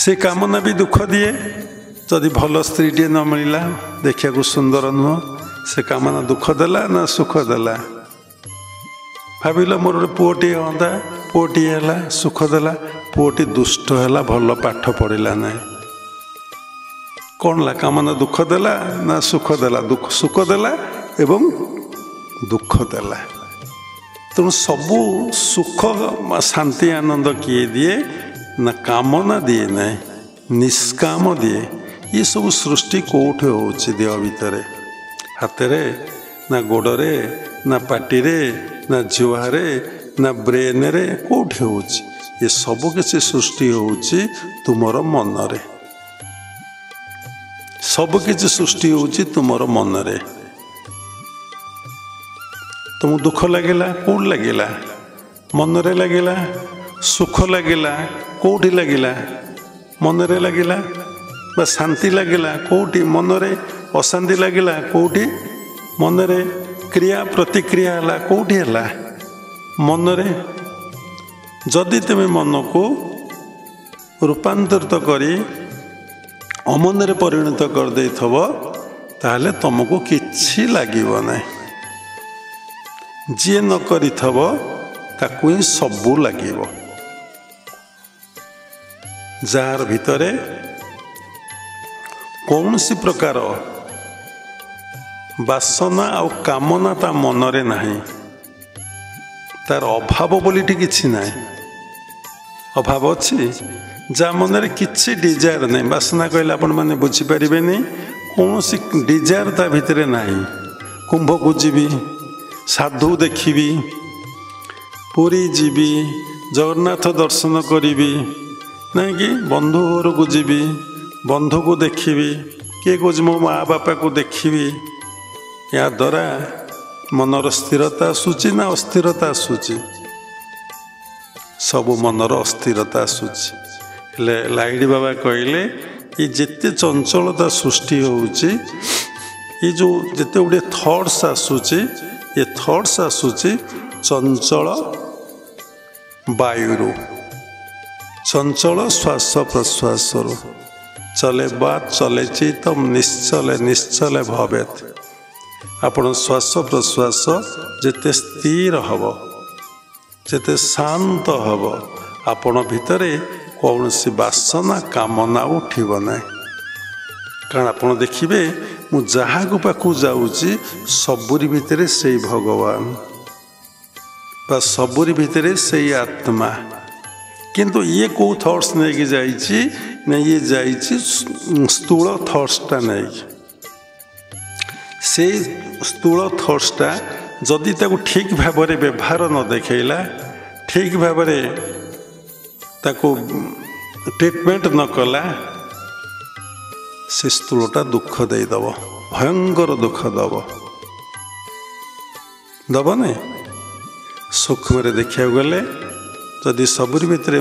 ସେ କାମନା ବି ଦୁଃଖ ଦିଏ। ଯଦି ଭଲ ସ୍ତ୍ରୀଟିଏ ନ ମିଳିଲା, ଦେଖିବାକୁ ସୁନ୍ଦର ନୁହଁ, ସେ କାମନା ଦୁଃଖ ଦେଲା ନା ସୁଖ ଦେଲା? ଭାବିଲ ମୋର ଗୋଟେ ପୁଅଟିଏ ହୁଅନ୍ତା, ପୁଅଟିଏ ହେଲା, ସୁଖ ଦେଲା। ପୁଅଟି ଦୁଷ୍ଟ ହେଲା, ଭଲ ପାଠ ପଢ଼ିଲା ନାହିଁ। କ'ଣ ହେଲା? କାମନା ଦୁଃଖ ଦେଲା ନା ସୁଖ ଦେଲା? ସୁଖ ଦେଲା ଏବଂ ଦୁଃଖ ଦେଲା। ତେଣୁ ସବୁ ସୁଖ ଶାନ୍ତି ଆନନ୍ଦ କିଏ ଦିଏ ନା କାମନା ଦିଏ ନାହିଁ, ନିଷ୍କାମ ଦିଏ। ଏସବୁ ସୃଷ୍ଟି କେଉଁଠି ହେଉଛି? ଦେହ ଭିତରେ, ହାତରେ ନା ଗୋଡ଼ରେ ନା ପାଟିରେ ନା ଜିହ୍ୱାରେ ନା ବ୍ରେନରେ, କେଉଁଠି ହେଉଛି? ଏ ସବୁ କିଛି ସୃଷ୍ଟି ହେଉଛି ତୁମର ମନରେ। ସବୁକିଛି ସୃଷ୍ଟି ହେଉଛି ତୁମର ମନରେ। ତୁମକୁ ଦୁଃଖ ଲାଗିଲା, କେଉଁଠି ଲାଗିଲା? ମନରେ ଲାଗିଲା। ସୁଖ ଲାଗିଲା, କେଉଁଠି ଲାଗିଲା? ମନରେ ଲାଗିଲା। ବା ଶାନ୍ତି ଲାଗିଲା, କେଉଁଠି? ମନରେ। ଅଶାନ୍ତି ଲାଗିଲା, କେଉଁଠି? ମନରେ। କ୍ରିୟା ପ୍ରତିକ୍ରିୟା ହେଲା, କେଉଁଠି ହେଲା? ମନରେ। ଯଦି ତୁମେ ମନକୁ ରୂପାନ୍ତରିତ କରି ଅମନରେ ପରିଣତ କରିଦେଇଥିବ, ତାହେଲେ ତୁମକୁ କିଛି ଲାଗିବ ନାହିଁ। ଯିଏ ନ କରିଥିବ ତାକୁ ହିଁ ସବୁ ଲାଗିବ। ଯାହାର ଭିତରେ କୌଣସି ପ୍ରକାର ବାସନା ଆଉ କାମନା ତା ମନରେ ନାହିଁ, ତାର ଅଭାବ ବୋଲିଟି କିଛି ନାହିଁ। ଅଭାବ ଅଛି? ଯାହା ମନରେ କିଛି ଡିଜାୟାର ନାହିଁ, ବାସନା କହିଲେ ଆପଣମାନେ ବୁଝିପାରିବେନି, କୌଣସି ଡିଜାୟାର ତା ଭିତରେ ନାହିଁ। କୁମ୍ଭକୁ ଯିବି, ସାଧୁ ଦେଖିବି, ପୁରୀ ଯିବି, ଜଗନ୍ନାଥ ଦର୍ଶନ କରିବି, ନାଇଁକି ବନ୍ଧୁ ଘରକୁ ଯିବି, ବନ୍ଧୁକୁ ଦେଖିବି, କିଏ କହୁଛି ମୋ ମା ବାପାକୁ ଦେଖିବି। ଏହା ଦ୍ୱାରା ମନର ସ୍ଥିରତା ଆସୁଛି ନା ଅସ୍ଥିରତା ଆସୁଛି? ସବୁ ମନର ଅସ୍ଥିରତା ଆସୁଛି। ହେଲେ ଲାହିଡ଼ି ବାବା କହିଲେ, ଏ ଯେତେ ଚଞ୍ଚଳତା ସୃଷ୍ଟି ହେଉଛି, ଏ ଯେଉଁ ଯେତେ ଗୁଡ଼ିଏ ଥଟ୍ସ ଆସୁଛି, ଏ ଥଟ୍ସ ଆସୁଛି ଚଞ୍ଚଳ ବାୟୁରୁ, ଚଞ୍ଚଳ ଶ୍ୱାସ ପ୍ରଶ୍ୱାସରୁ। ଚଲେ ବାତ ଚଲେ ଚିତ୍ତମ ନିଶ୍ଚଲେ ନିଶ୍ଚଲେ ଭବେତ୍। ଆପଣ ଶ୍ୱାସ ପ୍ରଶ୍ୱାସ ଯେତେ ସ୍ଥିର ହେବ, ଯେତେ ଶାନ୍ତ ହେବ, ଆପଣ ଭିତରେ କୌଣସି ବାସନା କାମନା ଉଠିବ ନାହିଁ। କାରଣ ଆପଣ ଦେଖିବେ, ମୁଁ ଯାହାକୁ ପାଖକୁ ଯାଉଛି ସବୁରି ଭିତରେ ସେଇ ଭଗବାନ ବା ସବୁରି ଭିତରେ ସେଇ ଆତ୍ମା। କିନ୍ତୁ ଇଏ କେଉଁ ଥଟ୍ସ ନେଇକି ଯାଇଛି ନା, ଇଏ ଯାଇଛି ସ୍ଥୂଳ ଥଟ୍ସଟା ନେଇକି। ସେଇ ସ୍ଥୂଳ ଥଟ୍ସଟା ଯଦି ତାକୁ ଠିକ୍ ଭାବରେ ବ୍ୟବହାର ନ ଦେଖେଇଲା, ଠିକ୍ ଭାବରେ ତାକୁ ଟ୍ରିଟମେଣ୍ଟ ନ କଲା ସେ ସ୍ଥୂଳଟା ଦୁଃଖ ଦେଇଦେବ, ଭୟଙ୍କର ଦୁଃଖ ଦେବ ନାଇଁ। ସୂକ୍ଷ୍ମରେ ଦେଖିବାକୁ ଗଲେ ଯଦି ସବୁରି ଭିତରେ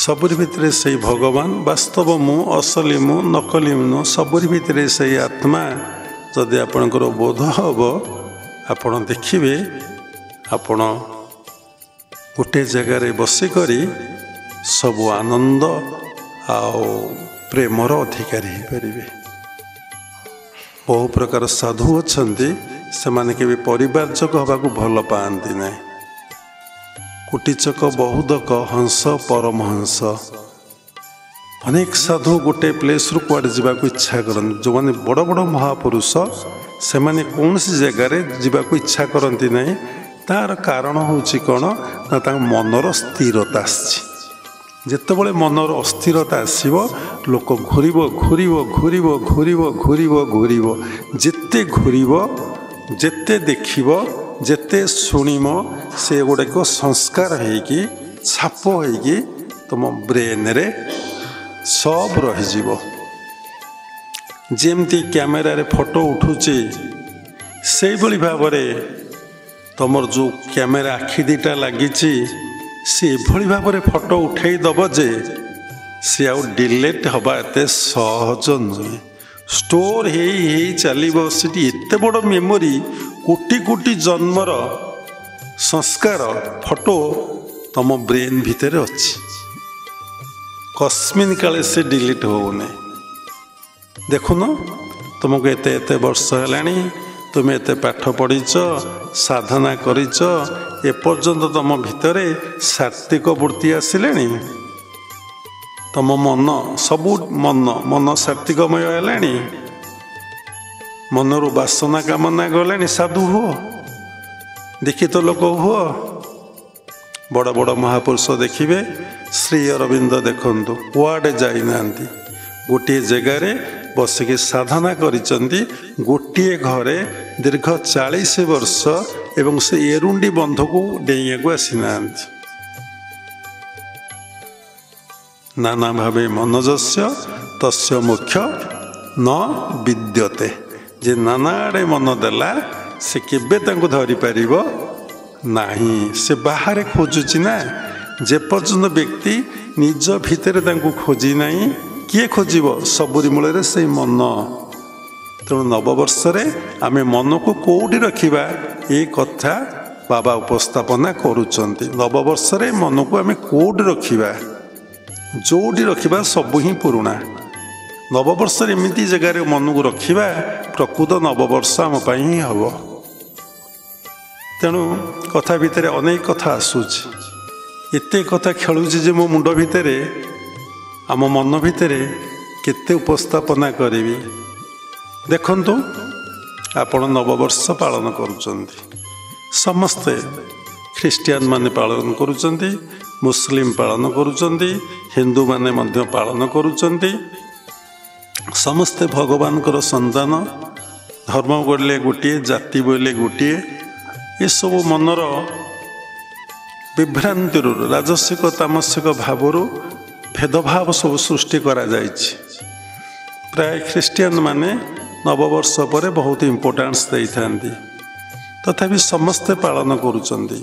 ସବୁରି ଭିତରେ ସେଇ ଭଗବାନ ବାସ୍ତବ ମୁଁ, ଅସଲି ମୁଁ, ନକଲି ମୁଁ, ସବୁରି ଭିତରେ ସେଇ ଆତ୍ମା ଯଦି ଆପଣଙ୍କର ବୋଧ ହେବ, ଆପଣ ଦେଖିବେ ଆପଣ ଗୋଟେ ଜାଗାରେ ବସିକରି ସବୁ ଆନନ୍ଦ ଆଉ ପ୍ରେମର ଅଧିକାରୀ ହେଇପାରିବେ। ବହୁ ପ୍ରକାର ସାଧୁ ଅଛନ୍ତି, ସେମାନେ କେବେ ପରିବାରଜକ ହେବାକୁ ଭଲ ପାଆନ୍ତି ନାହିଁ। କୁଟିଚକ ବହୁଦକ ହଂସ ପରମହଂସ। ଅନେକ ସାଧୁ ଗୋଟେ ପ୍ଲେସ୍ରୁ କୁଆଡ଼େ ଯିବାକୁ ଇଚ୍ଛା କରନ୍ତି। ଯେଉଁମାନେ ବଡ଼ ବଡ଼ ମହାପୁରୁଷ ସେମାନେ କୌଣସି ଜାଗାରେ ଯିବାକୁ ଇଚ୍ଛା କରନ୍ତି ନାହିଁ। ତା'ର କାରଣ ହେଉଛି କ'ଣ ନା ତାଙ୍କ ମନର ସ୍ଥିରତା ଆସିଛି। ଯେତେବେଳେ ମନର ଅସ୍ଥିରତା ଆସିବ ଲୋକ ଘୂରିବ ଘୂରିବ ଘୂରିବ ଘୂରିବ ଘୂରିବ ଘୂରିବ ଯେତେ ଘୂରିବ, ଯେତେ ଦେଖିବ, ଯେତେ ଶୁଣିବ, ସେଗୁଡ଼ାକ ସଂସ୍କାର ହେଇକି ଛାପ ହେଇକି ତୁମ ବ୍ରେନ୍ରେ ସବୁ ରହିଯିବ। ଯେମିତି କ୍ୟାମେରାରେ ଫଟୋ ଉଠୁଛି ସେଇଭଳି ଭାବରେ ତୁମର ଯେଉଁ କ୍ୟାମେରା ଆଖି ଦୁଇଟା ଲାଗିଛି ସେ ଏଭଳି ଭାବରେ ଫଟୋ ଉଠେଇ ଦେବ ଯେ ସେ ଆଉ ଡିଲେଟ୍ ହେବା ଏତେ ସହଜ ନୁହେଁ। ଷ୍ଟୋର ହେଇ ହେଇ ଚାଲିବ। ସେଠି ଏତେ ବଡ଼ ମେମୋରି, କୋଟି କୋଟି ଜନ୍ମର ସଂସ୍କାର ଫଟୋ ତୁମ ବ୍ରେନ୍ ଭିତରେ ଅଛି। କସ୍ମିନ କାଳେ ସେ ଡିଲିଟ୍ ହେଉନି। ଦେଖୁନ, ତୁମକୁ ଏତେ ଏତେ ବର୍ଷ ହେଲାଣି, ତୁମେ ଏତେ ପାଠ ପଢ଼ିଛ, ସାଧନା କରିଛ, ଏପର୍ଯ୍ୟନ୍ତ ତୁମ ଭିତରେ ସାତ୍ତ୍ୱିକ ବୃତ୍ତି ଆସିଲେଣି? ତୁମ ମନ ସବୁ ମନ ସାତ୍ତ୍ୱିକମୟ ହେଲାଣି? ମନରୁ ବାସନା କାମନା ଗଲାଣି? ସାଧୁ ହୁଅ, ଦୀକ୍ଷିତ ଲୋକ ହୁଅ। ବଡ଼ ବଡ଼ ମହାପୁରୁଷ ଦେଖିବେ, ଶ୍ରୀ ଅରବିନ୍ଦ ଦେଖନ୍ତୁ କୁଆଡ଼େ ଯାଇନାହାନ୍ତି, ଗୋଟିଏ ଜାଗାରେ ବସିକି ସାଧନା କରିଛନ୍ତି, ଗୋଟିଏ ଘରେ ଦୀର୍ଘ 40 ବର୍ଷ, ଏବଂ ସେ ଏରୁଣ୍ଡି ବନ୍ଧକୁ ଡେଇଁବାକୁ ଆସିନାହାନ୍ତି। ନାନା ଭାବେ ମନୋଜସ୍ୟ ତସ୍ୟ ମୁଖ୍ୟ ନ ବିଦ୍ୟତେ। ଯେ ନାନା ଆଡ଼େ ମନ ଦେଲା ସେ କେବେ ତାଙ୍କୁ ଧରିପାରିବ ନାହିଁ। ସେ ବାହାରେ ଖୋଜୁଛି ନା। ଯେପର୍ଯ୍ୟନ୍ତ ବ୍ୟକ୍ତି ନିଜ ଭିତରେ ତାଙ୍କୁ ଖୋଜି ନାହିଁ, କିଏ ଖୋଜିବ? ସବୁରି ମୂଳରେ ସେଇ ମନ। ତେଣୁ ନବବର୍ଷରେ ଆମେ ମନକୁ କେଉଁଠି ରଖିବା ଏ କଥା ବାବା ଉପସ୍ଥାପନା କରୁଛନ୍ତି। ନବବର୍ଷରେ ମନକୁ ଆମେ କେଉଁଠି ରଖିବା? ଯେଉଁଠି ରଖିବା ସବୁ ହିଁ ପୁରୁଣା। ନବବର୍ଷରେ ଏମିତି ଜାଗାରେ ମନକୁ ରଖିବା ପ୍ରକୃତ ନବବର୍ଷ ଆମ ପାଇଁ ହିଁ ହେବ। ତେଣୁ କଥା ଭିତରେ ଅନେକ କଥା ଆସୁଛି, ଏତେ କଥା ଖେଳୁଛି ଯେ ମୋ ମୁଣ୍ଡ ଭିତରେ, ଆମ ମନ ଭିତରେ କେତେ ଉପସ୍ଥାପନା କରିବି। ଦେଖନ୍ତୁ, ଆପଣ ନବବର୍ଷ ପାଳନ କରୁଛନ୍ତି, ସମସ୍ତେ ଖ୍ରୀଷ୍ଟିଆନ ମାନେ ପାଳନ କରୁଛନ୍ତି, ମୁସଲିମ ପାଳନ କରୁଛନ୍ତି, ହିନ୍ଦୁମାନେ ମଧ୍ୟ ପାଳନ କରୁଛନ୍ତି। ସମସ୍ତେ ଭଗବାନଙ୍କର ସନ୍ତାନ। ଧର୍ମ ବୋଇଲେ ଗୋଟିଏ, ଜାତି ବୋଇଲେ ଗୋଟିଏ। ଏସବୁ ମନର ବିଭ୍ରାନ୍ତିରୁ, ରାଜସିକ ତାମସିକ ଭାବରୁ ଭେଦଭାବ ସବୁ ସୃଷ୍ଟି କରାଯାଇଛି। ପ୍ରାୟ ଖ୍ରୀଷ୍ଟିଆନ ମାନେ ନବବର୍ଷ ପରେ ବହୁତ ଇମ୍ପୋର୍ଟାନ୍ସ ଦେଇଥାନ୍ତି, ତଥାପି ସମସ୍ତେ ପାଳନ କରୁଛନ୍ତି।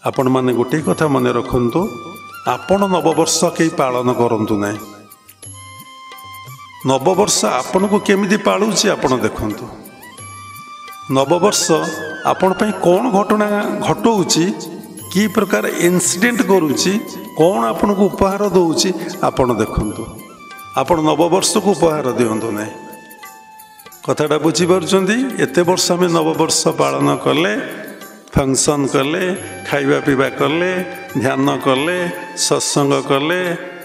ଆପଣମାନେ ଗୋଟିଏ କଥା ମନେ ରଖନ୍ତୁ, ଆପଣ ନବବର୍ଷ କେହି ପାଳନ କରନ୍ତୁ ନାହିଁ। ନବବର୍ଷ ଆପଣଙ୍କୁ କେମିତି ପାଳୁଛି ଆପଣ ଦେଖନ୍ତୁ। ନବବର୍ଷ ଆପଣ ପାଇଁ କ'ଣ ଘଟଣା ଘଟଉଛି, କି ପ୍ରକାର ଇନସିଡେଣ୍ଟ କରୁଛି, କ'ଣ ଆପଣଙ୍କୁ ଉପହାର ଦେଉଛି ଆପଣ ଦେଖନ୍ତୁ। ଆପଣ ନବବର୍ଷକୁ ଉପହାର ଦିଅନ୍ତୁ ନାହିଁ। କଥାଟା ବୁଝିପାରୁଛନ୍ତି? ଏତେ ବର୍ଷ ଆମେ ନବବର୍ଷ ପାଳନ କଲେ, ଫଙ୍କସନ୍ କଲେ, ଖାଇବା ପିଇବା କଲେ, ଧ୍ୟାନ କଲେ, ସତ୍ସଙ୍ଗ କଲେ,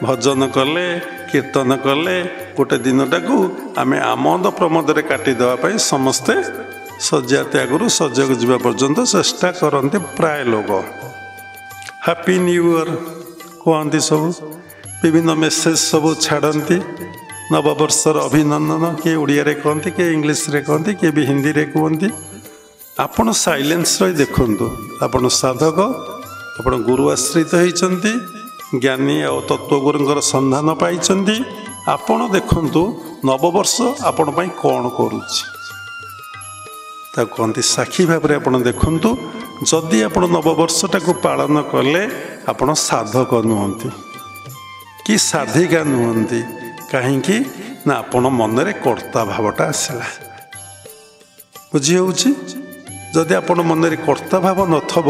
ଭଜନ କଲେ, କୀର୍ତ୍ତନ କଲେ। ଗୋଟେ ଦିନଟାକୁ ଆମେ ଆମୋଦ ପ୍ରମୋଦରେ କାଟିଦେବା ପାଇଁ ସମସ୍ତେ ଶଯ୍ୟା ତ୍ୟାଗରୁ ଶଯ୍ୟାକୁ ଯିବା ପର୍ଯ୍ୟନ୍ତ ଚେଷ୍ଟା କରନ୍ତି ପ୍ରାୟ ଲୋକ। ହାପି ନ୍ୟୁ ଇୟର କୁହନ୍ତି, ସବୁ ବିଭିନ୍ନ ମେସେଜ ସବୁ ଛାଡ଼ନ୍ତି। ନବବର୍ଷର ଅଭିନନ୍ଦନ କିଏ ଓଡ଼ିଆରେ କହନ୍ତି, କିଏ ଇଂଲିଶରେ କହନ୍ତି, କିଏ ବି ହିନ୍ଦୀରେ କୁହନ୍ତି। ଆପଣ ସାଇଲେନ୍ସ ରହି ଦେଖନ୍ତୁ। ଆପଣ ସାଧକ, ଆପଣ ଗୁରୁ ଆଶ୍ରିତ ହେଇଛନ୍ତି, ଜ୍ଞାନୀ ଆଉ ତତ୍ତ୍ୱଗୁରୁଙ୍କର ସନ୍ଧାନ ପାଇଛନ୍ତି। ଆପଣ ଦେଖନ୍ତୁ ନବବର୍ଷ ଆପଣ ପାଇଁ କ'ଣ କରୁଛି। ତାକୁ କହନ୍ତି ସାକ୍ଷୀ ଭାବରେ ଆପଣ ଦେଖନ୍ତୁ। ଯଦି ଆପଣ ନବବର୍ଷଟାକୁ ପାଳନ କଲେ ଆପଣ ସାଧକ ନୁହନ୍ତି କି ସାଧିକା ନୁହନ୍ତି। କାହିଁକି ନା ଆପଣ ମନରେ କର୍ତ୍ତା ଭାବଟା ଆସିଲା। ବୁଝି ହେଉଛି? ଯଦି ଆପଣ ମନରେ କର୍ତ୍ତା ଭାବ ନଥିବ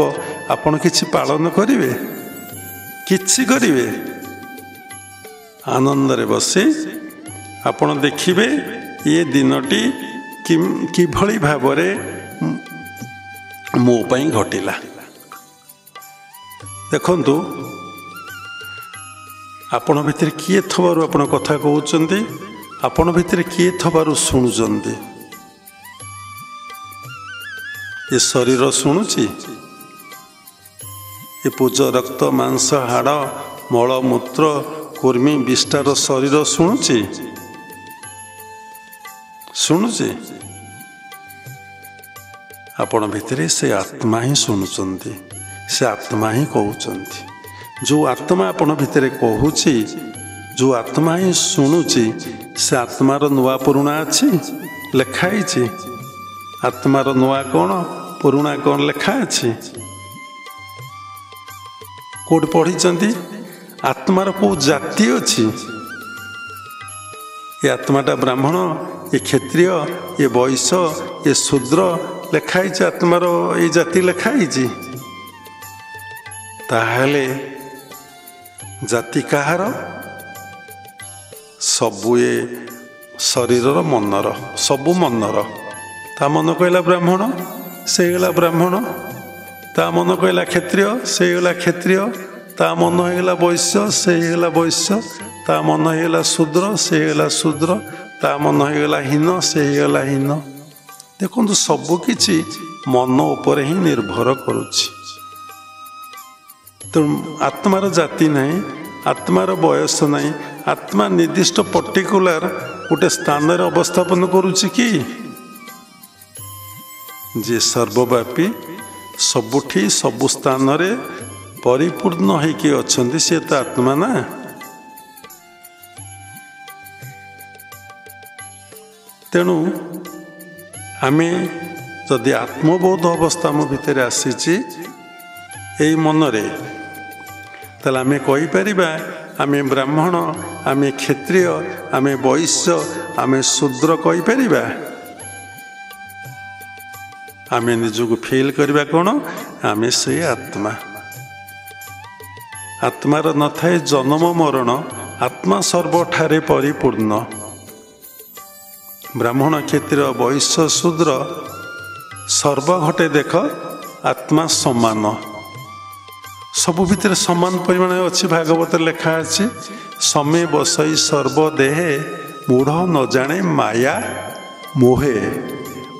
ଆପଣ କିଛି ପାଳନ କରିବେ? କିଛି କରିବେ? ଆନନ୍ଦରେ ବସି ଆପଣ ଦେଖିବେ ଏ ଦିନଟି କିଭଳି ଭାବରେ ମୋ ପାଇଁ ଘଟିଲା। ଦେଖନ୍ତୁ ଆପଣ ଭିତରେ କିଏ ଥିବାରୁ ଆପଣ କଥା କହୁଛନ୍ତି, ଆପଣ ଭିତରେ କିଏ ଥିବାରୁ ଶୁଣୁଛନ୍ତି। ଏ ଶରୀର ଶୁଣୁଛି? ଏ ପୂଜ ରକ୍ତ ମାଂସ ହାଡ଼ ମଳମୂତ୍ର କୁର୍ମୀ ବିଷ୍ଠାର ଶରୀର ଶୁଣୁଛି? ଶୁଣୁଛି? ଆପଣ ଭିତରେ ସେ ଆତ୍ମା ହିଁ ଶୁଣୁଛନ୍ତି, ସେ ଆତ୍ମା ହିଁ କହୁଛନ୍ତି। ଯେଉଁ ଆତ୍ମା ଆପଣ ଭିତରେ କହୁଛି, ଯେଉଁ ଆତ୍ମା ହିଁ ଶୁଣୁଛି, ସେ ଆତ୍ମାର ନୂଆ ପୁରୁଣା ଅଛି? ଲେଖା ହେଇଛି? ଆତ୍ମାର ନୂଆ କ'ଣ ପୁରୁଣା କ'ଣ ଲେଖା ଅଛି? କେଉଁଠି ପଢ଼ିଛନ୍ତି? ଆତ୍ମାର କେଉଁ ଜାତି ଅଛି? ଏ ଆତ୍ମାଟା ବ୍ରାହ୍ମଣ, ଏ କ୍ଷତ୍ରିୟ, ଏ ବୈଶ୍ୟ, ଏ ଶୂଦ୍ର ଲେଖା ହେଇଛି? ଆତ୍ମାର ଏଇ ଜାତି ଲେଖା ହେଇଛି? ତାହେଲେ ଜାତି କାହାର? ସବୁ ଏ ଶରୀରର ମନର, ସବୁ ମନର। ତା ମନ କହିଲା ବ୍ରାହ୍ମଣ, ସେ ହେଇଗଲା ବ୍ରାହ୍ମଣ। ତା ମନ କହିଲା କ୍ଷତ୍ରିୟ, ସେ ହେଇଗଲା କ୍ଷତ୍ରିୟ। ତା ମନ ହେଇଗଲା ବୈଶ୍ୟ, ସେ ହେଇଗଲା ବୈଶ୍ୟ। ତା ମନ ହେଇଗଲା ଶୂଦ୍ର, ସେ ହେଇଗଲା ଶୂଦ୍ର। ତା ମନ ହେଇଗଲା ହୀନ, ସେ ହେଇଗଲା ହୀନ। ଦେଖନ୍ତୁ ସବୁକିଛି ମନ ଉପରେ ହିଁ ନିର୍ଭର କରୁଛି। ତେଣୁ ଆତ୍ମାର ଜାତି ନାହିଁ, ଆତ୍ମାର ବୟସ ନାହିଁ। ଆତ୍ମା ନିର୍ଦ୍ଦିଷ୍ଟ ପର୍ଟିକୁଲାର ଗୋଟେ ସ୍ଥାନରେ ଅବସ୍ଥାପନ କରୁଛି କି? ଯିଏ ସର୍ବବ୍ୟାପୀ, ସବୁଠି ସବୁ ସ୍ଥାନରେ ପରିପୂର୍ଣ୍ଣ ହେଇକି ଅଛନ୍ତି, ସେ ତ ଆତ୍ମା ନା। ତେଣୁ ଆମେ ଯଦି ଆତ୍ମବୋଧ ଅବସ୍ଥା ଆମ ଭିତରେ ଆସିଛି ଏଇ ମନରେ, ତାହେଲେ ଆମେ କହିପାରିବା ଆମେ ବ୍ରାହ୍ମଣ, ଆମେ କ୍ଷତ୍ରିୟ, ଆମେ ବୈଶ୍ୟ, ଆମେ ଶୂଦ୍ର କହିପାରିବା? ଆମେ ନିଜକୁ ଫିଲ୍ କରିବା କ'ଣ? ଆମେ ସେଇ ଆତ୍ମା। ଆତ୍ମାର ନଥାଏ ଜନ୍ମ ମରଣ, ଆତ୍ମା ସର୍ବଠାରେ ପରିପୂର୍ଣ୍ଣ। ବ୍ରାହ୍ମଣ କ୍ଷତ୍ରିୟ ବୈଶ୍ୟ ଶୂଦ୍ର ସର୍ବଘଟେ ଦେଖ ଆତ୍ମା ସମାନ। ସବୁ ଭିତରେ ସମାନ ପରିମାଣରେ ଅଛି। ଭାଗବତରେ ଲେଖା ଅଛି ସମେ ବସଇ ସର୍ବଦେହେ ମୂଢ଼ ନ ଜାଣେ ମାୟା ମୋହେ।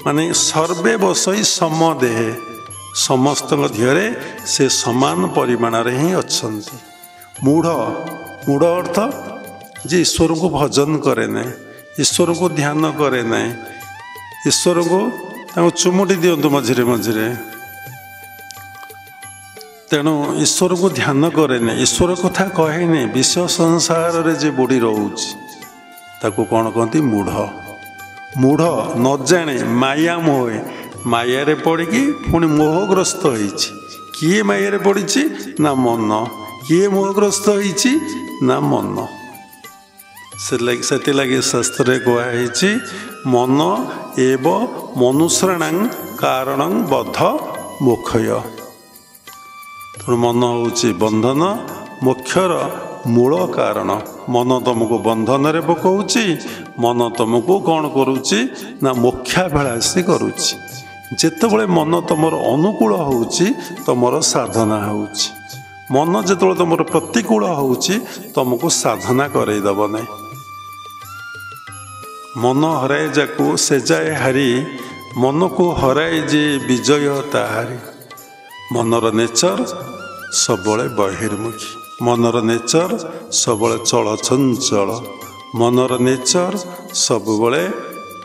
ମାନେ ସର୍ବେ ବସଇ ସମଦେହେ, ସମସ୍ତଙ୍କ ଦେହରେ ସେ ସମାନ ପରିମାଣରେ ହିଁ ଅଛନ୍ତି। ମୂଢ଼, ମୂଢ଼ ଅର୍ଥ ଯେ ଈଶ୍ୱରଙ୍କୁ ଭଜନ କରେ ନାହିଁ, ଈଶ୍ୱରଙ୍କୁ ଧ୍ୟାନ କରେ ନାହିଁ, ଈଶ୍ୱରଙ୍କୁ ତାଙ୍କୁ ଚୁମୁଟି ଦିଅନ୍ତୁ ମଝିରେ ମଝିରେ। ତେଣୁ ଈଶ୍ୱରକୁ ଧ୍ୟାନ କରେନି, ଈଶ୍ୱର କଥା କହେନି, ବିଶ୍ୱ ସଂସାରରେ ଯେ ବୁଡ଼ି ରହୁଛି ତାକୁ କ'ଣ କହନ୍ତି? ମୂଢ଼। ମୂଢ଼ ନ ଜାଣେ ମାୟା ମୋହେ, ମାୟାରେ ପଡ଼ିକି ପୁଣି ମୋହଗ୍ରସ୍ତ ହେଇଛି। କିଏ ମାୟାରେ ପଡ଼ିଛି? ନା ମନ। କିଏ ମୋହଗ୍ରସ୍ତ ହେଇଛି? ନା ମନ। ସେଥିଲାଗି ଶାସ୍ତ୍ରରେ କୁହାହେଇଛି ମନ ଏବ ମନୁଷ୍ୟାଣାଂ କାରଣଂ ବଦ୍ଧ ମୋକ୍ଷୟ। ତେଣୁ ମନ ହେଉଛି ବନ୍ଧନ ମୋକ୍ଷର ମୂଳ କାରଣ। ମନ ତମକୁ ବନ୍ଧନରେ ପକାଉଛି, ମନ ତମକୁ କ'ଣ କରୁଛି? ନା ମୋକ୍ଷାଭିଳାଷୀ କରୁଛି। ଯେତେବେଳେ ମନ ତମର ଅନୁକୂଳ ହେଉଛି ତମର ସାଧନା ହେଉଛି। ମନ ଯେତେବେଳେ ତମର ପ୍ରତିକୂଳ ହେଉଛି ତମକୁ ସାଧନା କରେଇଦେବ ନାହିଁ। ମନ ହରାଏ ଯାକୁ ସେ ଯାଏ ହାରି, ମନକୁ ହରାଏ ଯେ ବିଜୟ ତାହାରି। ମନର ନେଚର ସବୁବେଳେ ବହିର୍ମୁଖୀ, ମନର ନେଚର ସବୁବେଳେ ଚଳଚଞ୍ଚଳ, ମନର ନେଚର ସବୁବେଳେ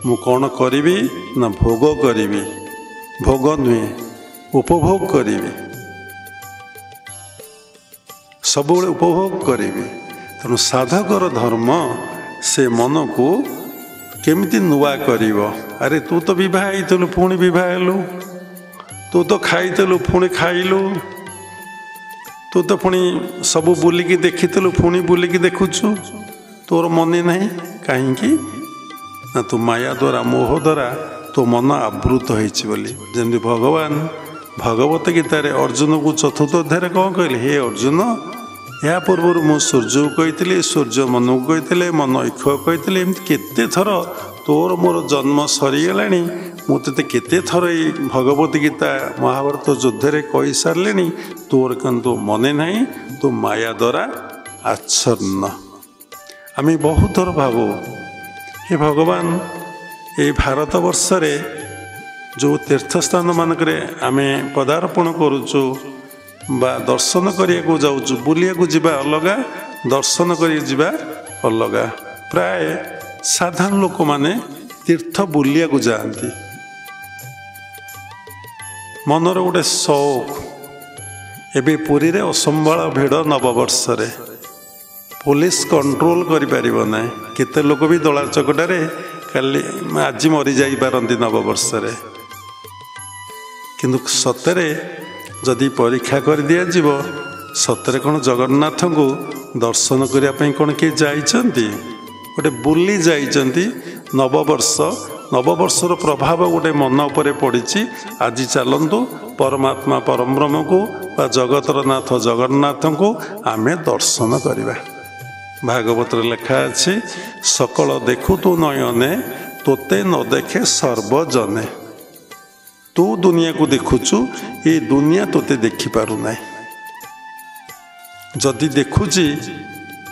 ମୁଁ କ'ଣ କରିବି? ନା ଭୋଗ କରିବି। ଭୋଗ ନୁହେଁ, ଉପଭୋଗ କରିବି, ସବୁବେଳେ ଉପଭୋଗ କରିବି। ତେଣୁ ସାଧକର ଧର୍ମ ସେ ମନକୁ କେମିତି ନୂଆ କରିବ। ଆରେ ତୁ ତ ବିବାହ ହେଇଥିଲୁ, ପୁଣି ବିବାହ ହେଲୁ, ତୁ ତ ଖାଇଥିଲୁ, ପୁଣି ଖାଇଲୁ, ତୁ ତ ପୁଣି ସବୁ ବୁଲିକି ଦେଖିଥିଲୁ, ପୁଣି ବୁଲିକି ଦେଖୁଛୁ, ତୋର ମନେ ନାହିଁ କାହିଁକି? ନା ତୁ ମାୟା ଦ୍ୱାରା, ମୋହ ଦ୍ୱାରା ତୋ ମନ ଆବୃତ ହେଇଛି ବୋଲି। ଯେମିତି ଭଗବାନ ଭଗବତ ଗୀତାରେ ଅର୍ଜୁନକୁ ଚତୁର୍ଥ ଅଧ୍ୟାୟରେ କ'ଣ କହିଲେ? ହେ ଅର୍ଜୁନ, ଏହା ପୂର୍ବରୁ ମୁଁ ସୂର୍ଯ୍ୟକୁ କହିଥିଲି, ସୂର୍ଯ୍ୟ ମନକୁ କହିଥିଲେ, ମନ ଇକ୍ଷକୁ କହିଥିଲେ। ଏମିତି କେତେ ଥର ତୋର ମୋର ଜନ୍ମ ସରିଗଲାଣି, ମୁଁ ତୋତେ କେତେ ଥର ଏଇ ଭଗବତ ଗୀତା ମହାଭାରତ ଯୁଦ୍ଧରେ କହିସାରିଲିଣି, ତୋର କିନ୍ତୁ ମନେ ନାହିଁ, ତୁ ମାୟା ଦ୍ୱାରା ଆଚ୍ଛନ୍ନ। ଆମେ ବହୁତ ଥର ଭାବୁ, ହେ ଭଗବାନ, ଏଇ ଭାରତ ବର୍ଷରେ ଯେଉଁ ତୀର୍ଥସ୍ଥାନ ମାନଙ୍କରେ ଆମେ ପଦାର୍ପଣ କରୁଛୁ ବା ଦର୍ଶନ କରିବାକୁ ଯାଉଛୁ, ବୁଲିବାକୁ ଯିବା ଅଲଗା, ଦର୍ଶନ କରି ଯିବା ଅଲଗା। ପ୍ରାୟ ସାଧାରଣ ଲୋକମାନେ ତୀର୍ଥ ବୁଲିବାକୁ ଯାଆନ୍ତି, ମନର ଗୋଟେ ସଉକ। ଏବେ ପୁରୀରେ ଅସମ୍ଭାଳ ଭିଡ଼ ନବବର୍ଷରେ, ପୋଲିସ କଣ୍ଟ୍ରୋଲ କରିପାରିବ ନାହିଁ। କେତେ ଲୋକ ବି ଦଳା ଚକଟାରେ କାଲି ଆଜି ମରିଯାଇପାରନ୍ତି ନବବର୍ଷରେ। କିନ୍ତୁ ସତରେ ଯଦି ପରୀକ୍ଷା କରିଦିଆଯିବ, ସତରେ କ'ଣ ଜଗନ୍ନାଥଙ୍କୁ ଦର୍ଶନ କରିବା ପାଇଁ କ'ଣ କିଏ ଯାଇଛନ୍ତି? ଗୋଟେ ବୁଲି ଯାଇଛନ୍ତି। ନବବର୍ଷର ପ୍ରଭାବ ଗୋଟେ ମନ ଉପରେ ପଡ଼ିଛି। ଆଜି ଚାଲନ୍ତୁ ପରମାତ୍ମା ପରବ୍ରହ୍ମକୁ ବା ଜଗତର ନାଥ ଜଗନ୍ନାଥଙ୍କୁ ଆମେ ଦର୍ଶନ କରିବା। ଭାଗବତରେ ଲେଖା ଅଛି, ସକଳ ଦେଖୁ ତୁ ନୟନେ, ତୋତେ ନ ଦେଖେ ସର୍ବଜନେ। ତୁ ଦୁନିଆକୁ ଦେଖୁଛୁ, ଏ ଦୁନିଆ ତୋତେ ଦେଖିପାରୁନାହିଁ। ଯଦି ଦେଖୁଛି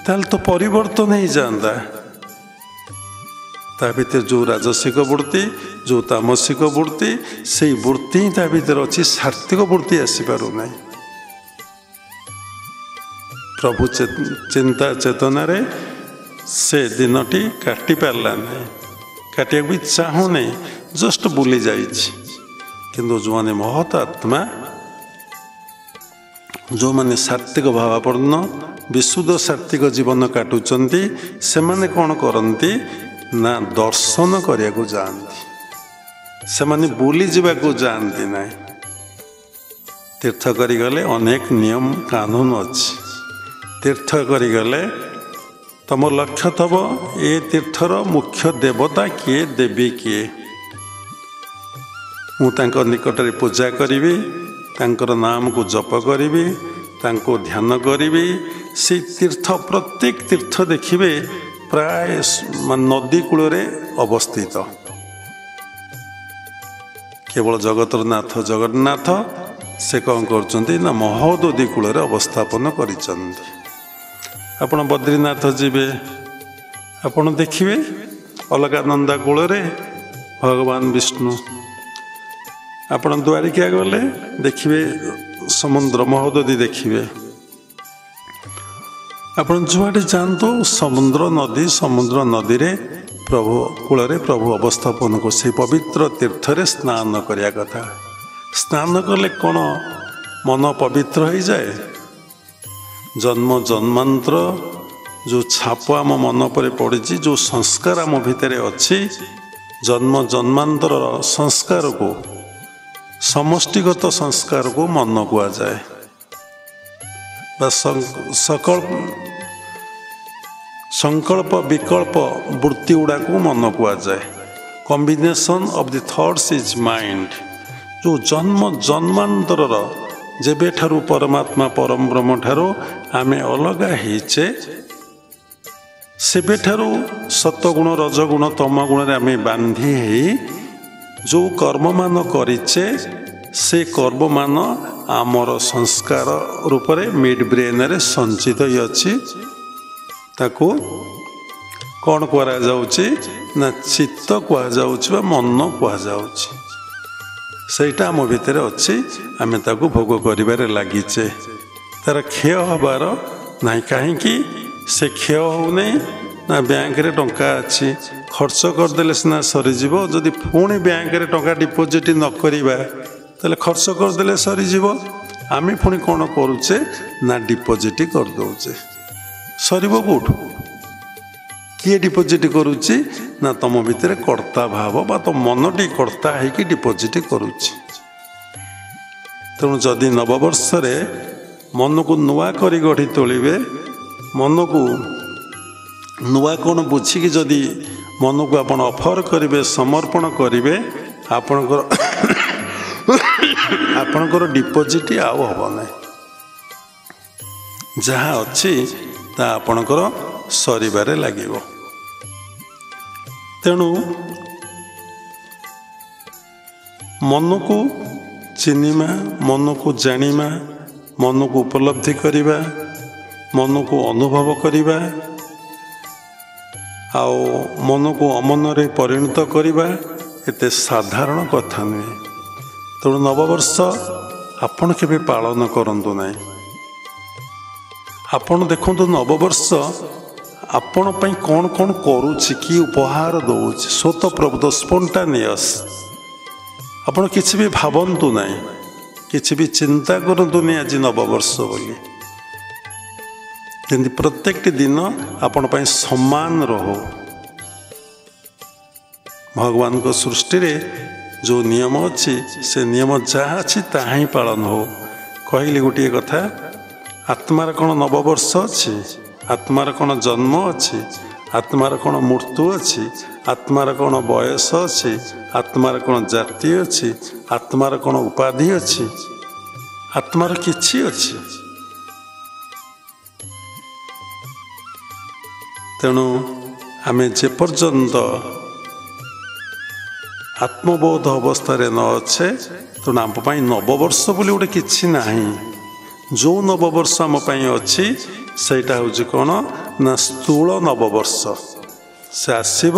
ତାହେଲେ ତ ପରିବର୍ତ୍ତନ ହେଇଯାଆନ୍ତା। ତା ଭିତରେ ଯେଉଁ ରାଜସିକ ବୃତ୍ତି, ଯେଉଁ ତାମସିକ ବୃତ୍ତି, ସେଇ ବୃତ୍ତି ହିଁ ତା ଭିତରେ ଅଛି, ସାତ୍ତ୍ୱିକ ବୃତ୍ତି ଆସିପାରୁନାହିଁ। ପ୍ରଭୁ ଚିନ୍ତା ଚେତନାରେ ସେ ଦିନଟି କାଟି ପାରିଲା ନାହିଁ, କାଟିବାକୁ ବି ଚାହୁଁନାହିଁ, ଜଷ୍ଟ ବୁଲି ଯାଇଛି। କିନ୍ତୁ ଯେଉଁମାନେ ମହତ ଆତ୍ମା, ଯେଉଁମାନେ ସାତ୍ତ୍ୱିକ ଭାବାପନ୍ନ ବିଶୁଦ୍ଧ ସାତ୍ତ୍ୱିକ ଜୀବନ କାଟୁଛନ୍ତି, ସେମାନେ କ'ଣ କରନ୍ତି ନା ଦର୍ଶନ କରିବାକୁ ଯାଆନ୍ତି। ସେମାନେ ବୁଲି ଯିବାକୁ ଯାଆନ୍ତି ନାହିଁ। ତୀର୍ଥ କରିଗଲେ ଅନେକ ନିୟମ କାନୁନ ଅଛି। ତୀର୍ଥ କରିଗଲେ ତମ ଲକ୍ଷ୍ୟ ଥବ ଏ ତୀର୍ଥର ମୁଖ୍ୟ ଦେବତା କିଏ, ଦେବୀ କିଏ, ମୁଁ ତାଙ୍କ ନିକଟରେ ପୂଜା କରିବି, ତାଙ୍କର ନାମକୁ ଜପ କରିବି, ତାଙ୍କୁ ଧ୍ୟାନ କରିବି। ସେଇ ତୀର୍ଥ, ପ୍ରତ୍ୟେକ ତୀର୍ଥ ଦେଖିବେ ପ୍ରାୟ ନଦୀ କୂଳରେ ଅବସ୍ଥିତ। କେବଳ ଜଗତର ନାଥ ଜଗନ୍ନାଥ ସେ କ'ଣ କରୁଛନ୍ତି ନା ମହୋଦଧି କୂଳରେ ଅବସ୍ଥାପନ କରିଛନ୍ତି। ଆପଣ ବଦ୍ରୀନାଥ ଯିବେ, ଆପଣ ଦେଖିବେ ଅଲକାନନ୍ଦା କୂଳରେ ଭଗବାନ ବିଷ୍ଣୁ। ଆପଣ ଦ୍ୱାରିକା ଗଲେ ଦେଖିବେ ସମୁଦ୍ର ମହୋଦଧି ଦେଖିବେ। ଆପଣ ଯୁଆଡ଼େ ଯାଆନ୍ତୁ ସମୁଦ୍ର ନଦୀରେ ପ୍ରଭୁ କୂଳରେ ପ୍ରଭୁ ଅବସ୍ଥାପନକୁ, ସେଇ ପବିତ୍ର ତୀର୍ଥରେ ସ୍ନାନ କରିବା କଥା। ସ୍ନାନ କଲେ କ'ଣ ମନ ପବିତ୍ର ହେଇଯାଏ? ଜନ୍ମ ଜନ୍ମାନ୍ତର ଯେଉଁ ଛାପ ଆମ ମନ ଉପରେ ପଡ଼ିଛି, ଯେଉଁ ସଂସ୍କାର ଆମ ଭିତରେ ଅଛି, ଜନ୍ମ ଜନ୍ମାନ୍ତରର ସଂସ୍କାରକୁ, ସମଷ୍ଟିଗତ ସଂସ୍କାରକୁ ମନ କୁହାଯାଏ ବା ସଂକଳ୍ପ ବିକଳ୍ପ ବୃତ୍ତି ଗୁଡ଼ାକୁ ମନ କୁହାଯାଏ। Combination of the thoughts is mind. ଯେଉଁ ଜନ୍ମ ଜନ୍ମାନ୍ତରର ଯେବେଠାରୁ ପରମାତ୍ମା ପରବ୍ରହ୍ମ ଠାରୁ ଆମେ ଅଲଗା ହେଇଛେ, ସେବେଠାରୁ ସତଗୁଣ ରଜଗୁଣ ତମଗୁଣରେ ଆମେ ବାନ୍ଧି ହେଇ ଯେଉଁ କର୍ମମାନ କରିଛେ, ସେ କର୍ମମାନ ଆମର ସଂସ୍କାର ରୂପରେ ମିଡ୍ ବ୍ରେନ୍ରେ ସଞ୍ଚିତ ଅଛି। ତାକୁ କ'ଣ କରାଯାଉଛି ନା ଚିତ୍ତ କୁହାଯାଉଛି ବା ମନ କୁହାଯାଉଛି। ସେଇଟା ଆମ ଭିତରେ ଅଛି, ଆମେ ତାକୁ ଭୋଗ କରିବାରେ ଲାଗିଛେ। ତାର କ୍ଷୟ ହେବାର ନାହିଁ। କାହିଁକି ସେ କ୍ଷୟ ହେଉନାହିଁ? ନା ବ୍ୟାଙ୍କରେ ଟଙ୍କା ଅଛି, ଖର୍ଚ୍ଚ କରିଦେଲେ ସିନା ସରିଯିବ। ଯଦି ପୁଣି ବ୍ୟାଙ୍କରେ ଟଙ୍କା ଡିପୋଜିଟ୍ ନ କରିବା ତାହେଲେ ଖର୍ଚ୍ଚ କରିଦେଲେ ସରିଯିବ। ଆମେ ପୁଣି କ'ଣ କରୁଛେ ନା ଡିପୋଜିଟ୍ କରିଦେଉଛେ। ସରିବ କେଉଁଠୁ? କିଏ ଡିପୋଜିଟ୍ କରୁଛି ନା ତୁମ ଭିତରେ କର୍ତ୍ତା ଭାବ ବା ତୁମ ମନଟି କର୍ତ୍ତା ହେଇକି ଡିପୋଜିଟ୍ କରୁଛି। ତେଣୁ ଯଦି ନବବର୍ଷରେ ମନକୁ ନୂଆ କରି ଗଢ଼ି ତୋଳିବେ, ମନକୁ ନୂଆ କ'ଣ ବୁଝିକି ଯଦି ମନକୁ ଆପଣ ଅଫର କରିବେ, ସମର୍ପଣ କରିବେ, ଆପଣଙ୍କର ଡିପୋଜିଟ୍ ଆଉ ହେବ ନାହିଁ। ଯାହା ଅଛି ତାହା ଆପଣଙ୍କର ସରିବାରେ ଲାଗିବ। ତେଣୁ ମନକୁ ଚିହ୍ନିବା, ମନକୁ ଜାଣିବା, ମନକୁ ଉପଲବ୍ଧି କରିବା, ମନକୁ ଅନୁଭବ କରିବା, ଆଉ ମନକୁ ଅମନରେ ପରିଣତ କରିବା ଏତେ ସାଧାରଣ କଥା ନୁହେଁ। ତେଣୁ ନବବର୍ଷ ଆପଣ କେବେ ପାଳନ କରନ୍ତୁ ନାହିଁ। ଆପଣ ଦେଖନ୍ତୁ ନବବର୍ଷ ଆପଣ ପାଇଁ କ'ଣ କ'ଣ କରୁଛି, କି ଉପହାର ଦେଉଛି। ସ୍ୱତଃପ୍ରବୃତ୍ତ ସ୍ପଣ୍ଟାନିୟସ୍। ଆପଣ କିଛି ବି ଭାବନ୍ତୁ ନାହିଁ, କିଛି ବି ଚିନ୍ତା କରନ୍ତୁନି ଆଜି ନବବର୍ଷ ବୋଲି। ଯେମିତି ପ୍ରତ୍ୟେକଟି ଦିନ ଆପଣ ପାଇଁ ସମାନ ରହୁ। ଭଗବାନଙ୍କ ସୃଷ୍ଟିରେ ଯେଉଁ ନିୟମ ଅଛି, ସେ ନିୟମ ଯାହା ଅଛି ତାହା ହିଁ ପାଳନ ହଉ। କହିଲି ଗୋଟିଏ କଥା, ଆତ୍ମାର କ'ଣ ନବବର୍ଷ ଅଛି? ଆତ୍ମାର କ'ଣ ଜନ୍ମ ଅଛି? ଆତ୍ମାର କ'ଣ ମୃତ୍ୟୁ ଅଛି? ଆତ୍ମାର କ'ଣ ବୟସ ଅଛି? ଆତ୍ମାର କ'ଣ ଜାତି ଅଛି? ଆତ୍ମାର କ'ଣ ଉପାଧି ଅଛି? ଆତ୍ମାର କିଛି ଅଛି? ତେଣୁ ଆମେ ଯେପର୍ଯ୍ୟନ୍ତ ଆତ୍ମବୋଧ ଅବସ୍ଥାରେ ନ ଅଛେ, ତେଣୁ ଆମ ପାଇଁ ନବବର୍ଷ ବୋଲି ଗୋଟେ କିଛି ନାହିଁ। ଯେଉଁ ନବବର୍ଷ ଆମ ପାଇଁ ଅଛି ସେଇଟା ହେଉଛି କ'ଣ ନା ସ୍ଥୂଳ ନବବର୍ଷ। ସେ ଆସିବ,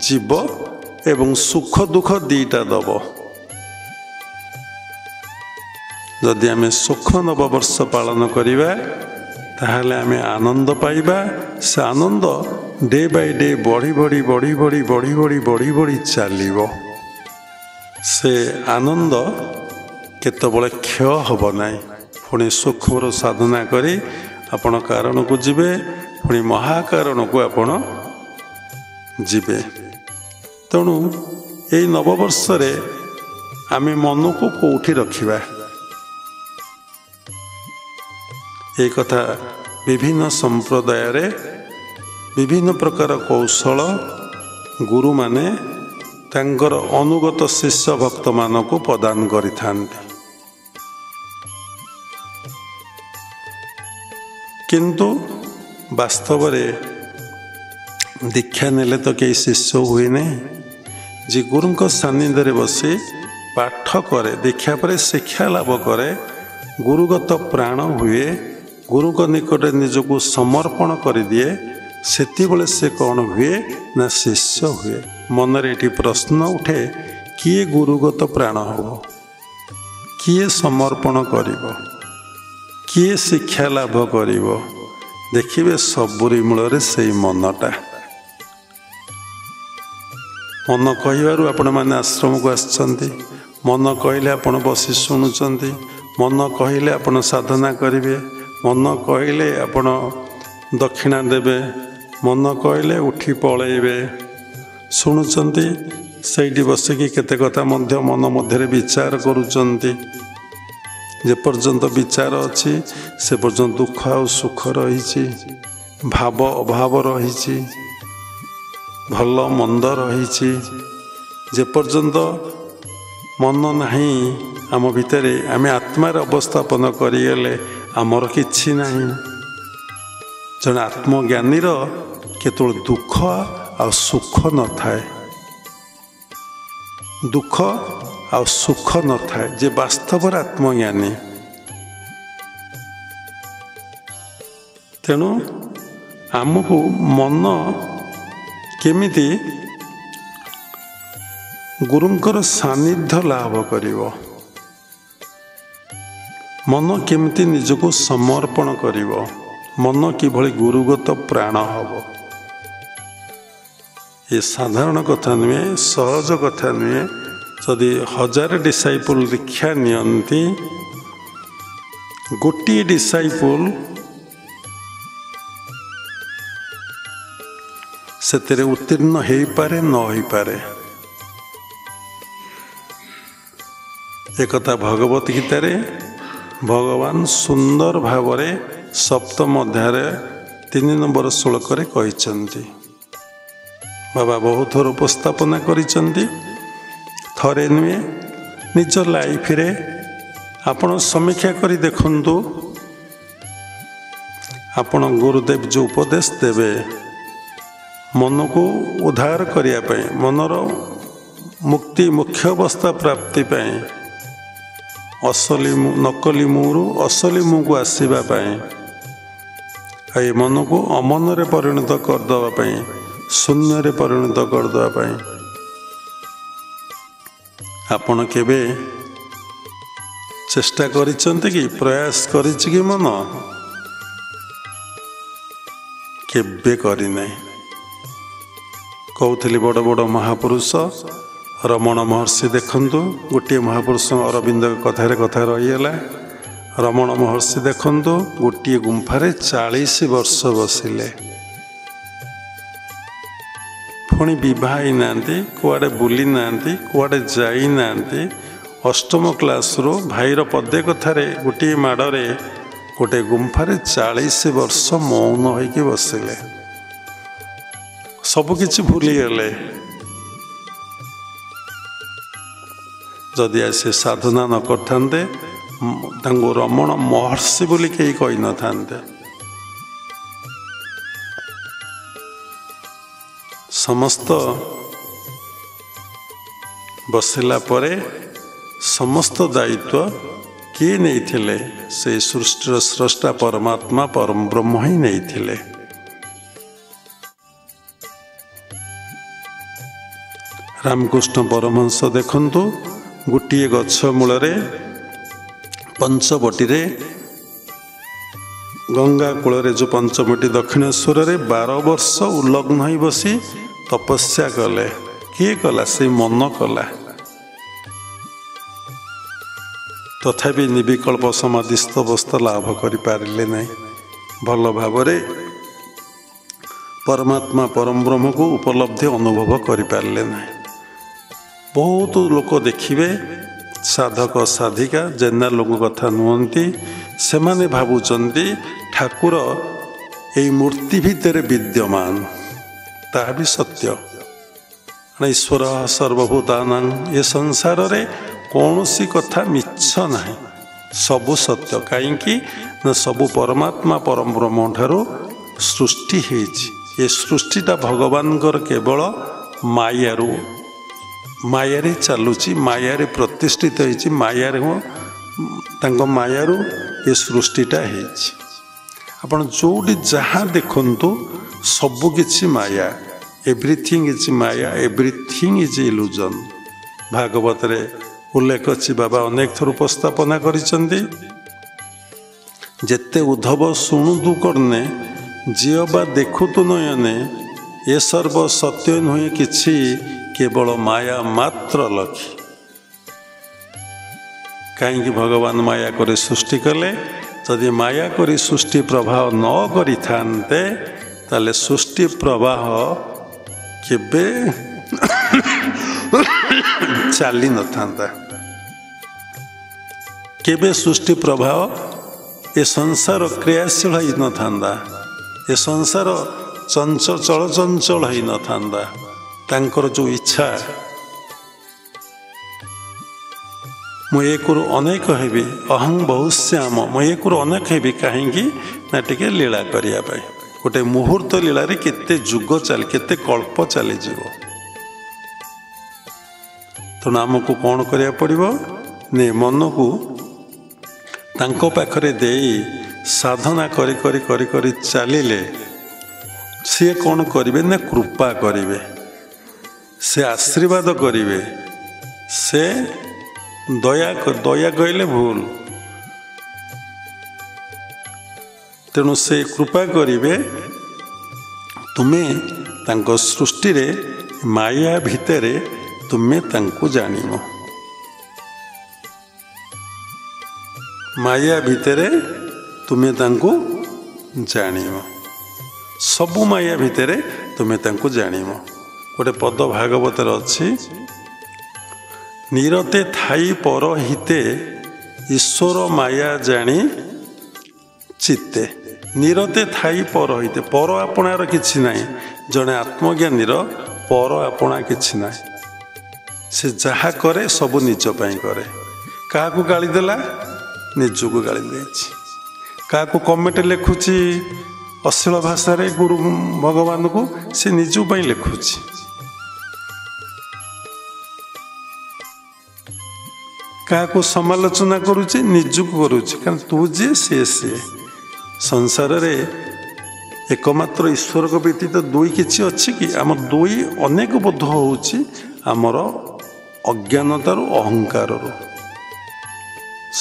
ଯିବ ଏବଂ ସୁଖ ଦୁଃଖ ଦୁଇଟା ଦେବ। ଯଦି ଆମେ ସୁଖ ନବବର୍ଷ ପାଳନ କରିବା ତାହେଲେ ଆମେ ଆନନ୍ଦ ପାଇବା। ସେ ଆନନ୍ଦ ଡେ ବାଇ ଡେ ବଢ଼ି ବଢ଼ି ବଢ଼ି ବଢ଼ି ବଢ଼ି ବଢ଼ି ବଢ଼ି ବଢ଼ି ଚାଲିବ। ସେ ଆନନ୍ଦ କେତେବେଳେ କ୍ଷୟ ହେବ ନାହିଁ। ପୁଣି ସୁଖର ସାଧନା କରି ଆପଣ କାରଣକୁ ଯିବେ, ପୁଣି ମହାକାରଣକୁ ଆପଣ ଯିବେ। ତେଣୁ ଏଇ ନବବର୍ଷରେ ଆମେ ମନକୁ କେଉଁଠି ରଖିବା? এই କଥା ବିଭିନ୍ନ ସମ୍ପ୍ରଦାୟରେ ବିଭିନ୍ନ ପ୍ରକାର କୌଶଳ ଗୁରୁମାନେ ତାଙ୍କର ଅନୁଗତ ଶିଷ୍ୟ ଭକ୍ତମାନଙ୍କୁ ପ୍ରଦାନ କରିଥାନ୍ତି। କିନ୍ତୁ ବାସ୍ତବରେ ଦୀକ୍ଷା ନେଲେ ତ କେହି ଶିଷ୍ୟ ହୁଏ ନାହିଁ। ଯେ ଗୁରୁଙ୍କ ସାନ୍ନିଧ୍ୟରେ ବସି ପାଠ କରେ, ଦୀକ୍ଷା ପରେ ଶିକ୍ଷା ଲାଭ କରେ, ଗୁରୁଗତ ପ୍ରାଣ ହୁଏ, ଗୁରୁଙ୍କ ନିକଟରେ ନିଜକୁ ସମର୍ପଣ କରିଦିଏ, ସେତେବେଳେ ସେ କ'ଣ ହୁଏ ନା ଶିଷ୍ୟ ହୁଏ। ମନରେ ଏଠି ପ୍ରଶ୍ନ ଉଠେ, କିଏ ଗୁରୁଗତ ପ୍ରାଣ ହେବ? କିଏ ସମର୍ପଣ କରିବ? କିଏ ଶିକ୍ଷା ଲାଭ କରିବ? ଦେଖିବେ ସବୁରି ମୂଳରେ ସେଇ ମନଟା। ମନ କହିବାରୁ ଆପଣମାନେ ଆଶ୍ରମକୁ ଆସିଛନ୍ତି। ମନ କହିଲେ ଆପଣ ବସି ଶୁଣୁଛନ୍ତି। ମନ କହିଲେ ଆପଣ ସାଧନା କରିବେ। ମନ କହିଲେ ଆପଣ ଦକ୍ଷିଣା ଦେବେ। ମନ କହିଲେ ଉଠି ପଳେଇବେ। ଶୁଣୁଛନ୍ତି, ସେଇଠି ବସିକି କେତେ କଥା ମଧ୍ୟ ମନ ମଧ୍ୟରେ ବିଚାର କରୁଛନ୍ତି। ଯେପର୍ଯ୍ୟନ୍ତ ବିଚାର ଅଛି ସେ ପର୍ଯ୍ୟନ୍ତ ଦୁଃଖ ଆଉ ସୁଖ ରହିଛି, ଭାବ ଅଭାବ ରହିଛି, ଭଲ ମନ୍ଦ ରହିଛି। ଯେପର୍ଯ୍ୟନ୍ତ ମନ ନାହିଁ ଆମ ଭିତରେ, ଆମେ ଆତ୍ମାରେ ଅବସ୍ଥାପନ କରିଗଲେ ଆମର କିଛି ନାହିଁ। ଜଣେ ଆତ୍ମଜ୍ଞାନୀର କେତେବେଳେ ଦୁଃଖ ଆଉ ସୁଖ ନଥାଏ। ଦୁଃଖ ଆଉ ସୁଖ ନଥାଏ ଯେ ବାସ୍ତବରେ ଆତ୍ମଜ୍ଞାନୀ। ତେଣୁ ଆମକୁ ମନ କେମିତି ଗୁରୁଙ୍କର ସାନ୍ନିଧ୍ୟ ଲାଭ କରିବ, ମନ କେମିତି ନିଜକୁ ସମର୍ପଣ କରିବ, ମନ କିଭଳି ଗୁରୁଗତ ପ୍ରାଣ ହେବ, ये साधारण कथा नुहे, सहज कथा नुहे। जदि 1000 डिसाइपल दीक्षा नियंती, गोटे डिसाइपल से उत्तीर्ण हो पारे न हो पारे। एक भगवत गीतार भगवान सुंदर भावरे सप्तम अध्याय 3 नंबर श्लोक कहते। बाबा बहुत थर उपस्थापना करिसेंती। थरे नुहे, निज लाइफ रे आपण समीक्षा करी देखंतु। आपण गुरुदेव जो उपदेश देवे मन को उद्धार करिया पय, मनर मुक्ति मुख्य अवस्था प्राप्ति पाए, असली नकली मुरु असली मुँह को आसवा ये मन को अमन रे परिणत करदे, शून्य रे परिणत करदे। आपण केबे चेष्टा करिसेंती कि प्रयास करिछि कि मन केबे करि नै। कहूली बड़ बड़ महापुरुष रमण महर्षि देखंतु। गोटे महापुरुष अरविंद कथार कथा रहीगला। रमण महर्षि देखंतु गोटे गुंफारे 40 वर्ष बसिले, पुणी विवाह नांती, कुआडे बुली नांती, कुआडे जाई नांती। अष्टम क्लास रो भाईर पदे कथारे गोटे माड़े गोटे गुंफारे 40 वर्ष मौन होइकी बसिले, सबकिछि भूली गले। जदि से साधना न करते रमण महर्षि बोली कहीं कही न था। समस्त बसिला परे समस्त दायित्व किए नहीं थिले? से सृष्टिर स्रष्टा परमात्मा परम ब्रह्म ही नहीं थिले। रामकृष्ण परमहंस देखंतु गोटे गछ मूल पंचवटी गंगा कूल जो पंचवटी दक्षिणेश्वर 12 वर्ष उल्लग्न हो बसी तपस्या कले। किए कला? से मन कला। तथापि निर्विकल्प समाधिस्थ अवस्था लाभ करें नहीं। भल भाव परमात्मा परम ब्रह्म को उपलब्धि अनुभव करें नहीं। बहुत लोक देखिए साधक साधिका जेनराल लोक कथा नुहति, से माने भावुचंती ठाकुर यही मूर्ति भितर विद्यमान। ता भी सत्य। ईश्वर सर्वभूतानां ये संसार रे कौन सी कथा मिछ नहीं, सबु सत्य। कहीं ना सबु परमात्मा परम ब्रह्म ठारू सृष्टि होइछि। ये सृष्टिटा भगवान केवल मायारू मायारे चलुची, मायारे प्रतिष्ठित होइछि। मायारे मायारू ये सृष्टिटा होइछि। आपण जोटी जहाँ देखंतु सबु किछि माया। Everything is maya, everything is illusion. Bhagavat रे उल्लेख अछि। बाबा अनेक थर उपस्थापना करिसेंती। जेते उद्धव शुणुतु करने, जियबा देखुतु नयने, ये सर्व सत्य नुहे किछि, केवल माया मात्र लखी। कहीं भगवान माया करे सृष्टि कले। जदि माया करी सृष्टि प्रवाह न करि थान्ते ताले सृष्टि प्रवाह केबे चली न थान्ता। केबे सृष्टि प्रवाह ये संसार क्रियाशील ही न थान्ता। ये संसार चंचल चलचंचल ही न थान्ता। तांकर जो इच्छा मु एक अनेक हेबी, अहं बहुश्याम, मु एक अनेक हेबी। कहीं ना टिके लीला करिया पाई। गोटे मुहूर्त लीला रे केते जुग चली, केते कल्प चली जीवो। तेणु आमको कौन करिया पड़िबो? ने मन को तांको पाखरे देई साधना करी करी करी करी चलिले सी कौन करिवे ना कृपा करिवे, से आशीर्वाद करिवे, से दया दया कहले भूल। तेणु से कृपा करिवे। तुम्हें ତାଙ୍କ ସୃଷ୍ଟିରେ ମାୟା ଭିତରେ ତୁମେ ତାଙ୍କୁ ଜାଣିବ। ମାୟା ଭିତରେ ତୁମେ ତାଙ୍କୁ ଜାଣିବ। ସବୁ ମାୟା ଭିତରେ ତୁମେ ତାଙ୍କୁ ଜାଣିବ। ଗୋଟେ ପଦ ଭାଗବତରେ ଅଛି, ନିରତେ ଥାଇ ପରହିତେ ଈଶ୍ୱର ମାୟା ଜାଣି ଚିତ୍ତେ। ନିରତେ ଥାଇ ପରହିତେ, ପର ଆପଣାର କିଛି ନାହିଁ। ଜଣେ ଆତ୍ମଜ୍ଞାନୀର ପର ଆପଣା କିଛି ନାହିଁ। ସେ ଯାହା କରେ ସବୁ ନିଜ ପାଇଁ କରେ। କାହାକୁ ଗାଳି ଦେଲା, ନିଜକୁ ଗାଳି ଦେଇଛି। କାହାକୁ କମେଣ୍ଟ ଲେଖୁଛି ଅଶ୍ଳୀଳ ଭାଷାରେ ଗୁରୁ ଭଗବାନଙ୍କୁ, ସେ ନିଜ ପାଇଁ ଲେଖୁଛି। କାହାକୁ ସମାଲୋଚନା କରୁଛି, ନିଜକୁ କରୁଛି। କାରଣ ତୁ ଯିଏ ସିଏ। ସଂସାରରେ ଏକମାତ୍ର ଈଶ୍ୱରଙ୍କ ବ୍ୟତୀତ ଦୁଇ କିଛି ଅଛି କି? ଆମ ଦୁଇ ଅନେକ ବୋଧ ହେଉଛି ଆମର ଅଜ୍ଞାନତାରୁ, ଅହଙ୍କାରରୁ।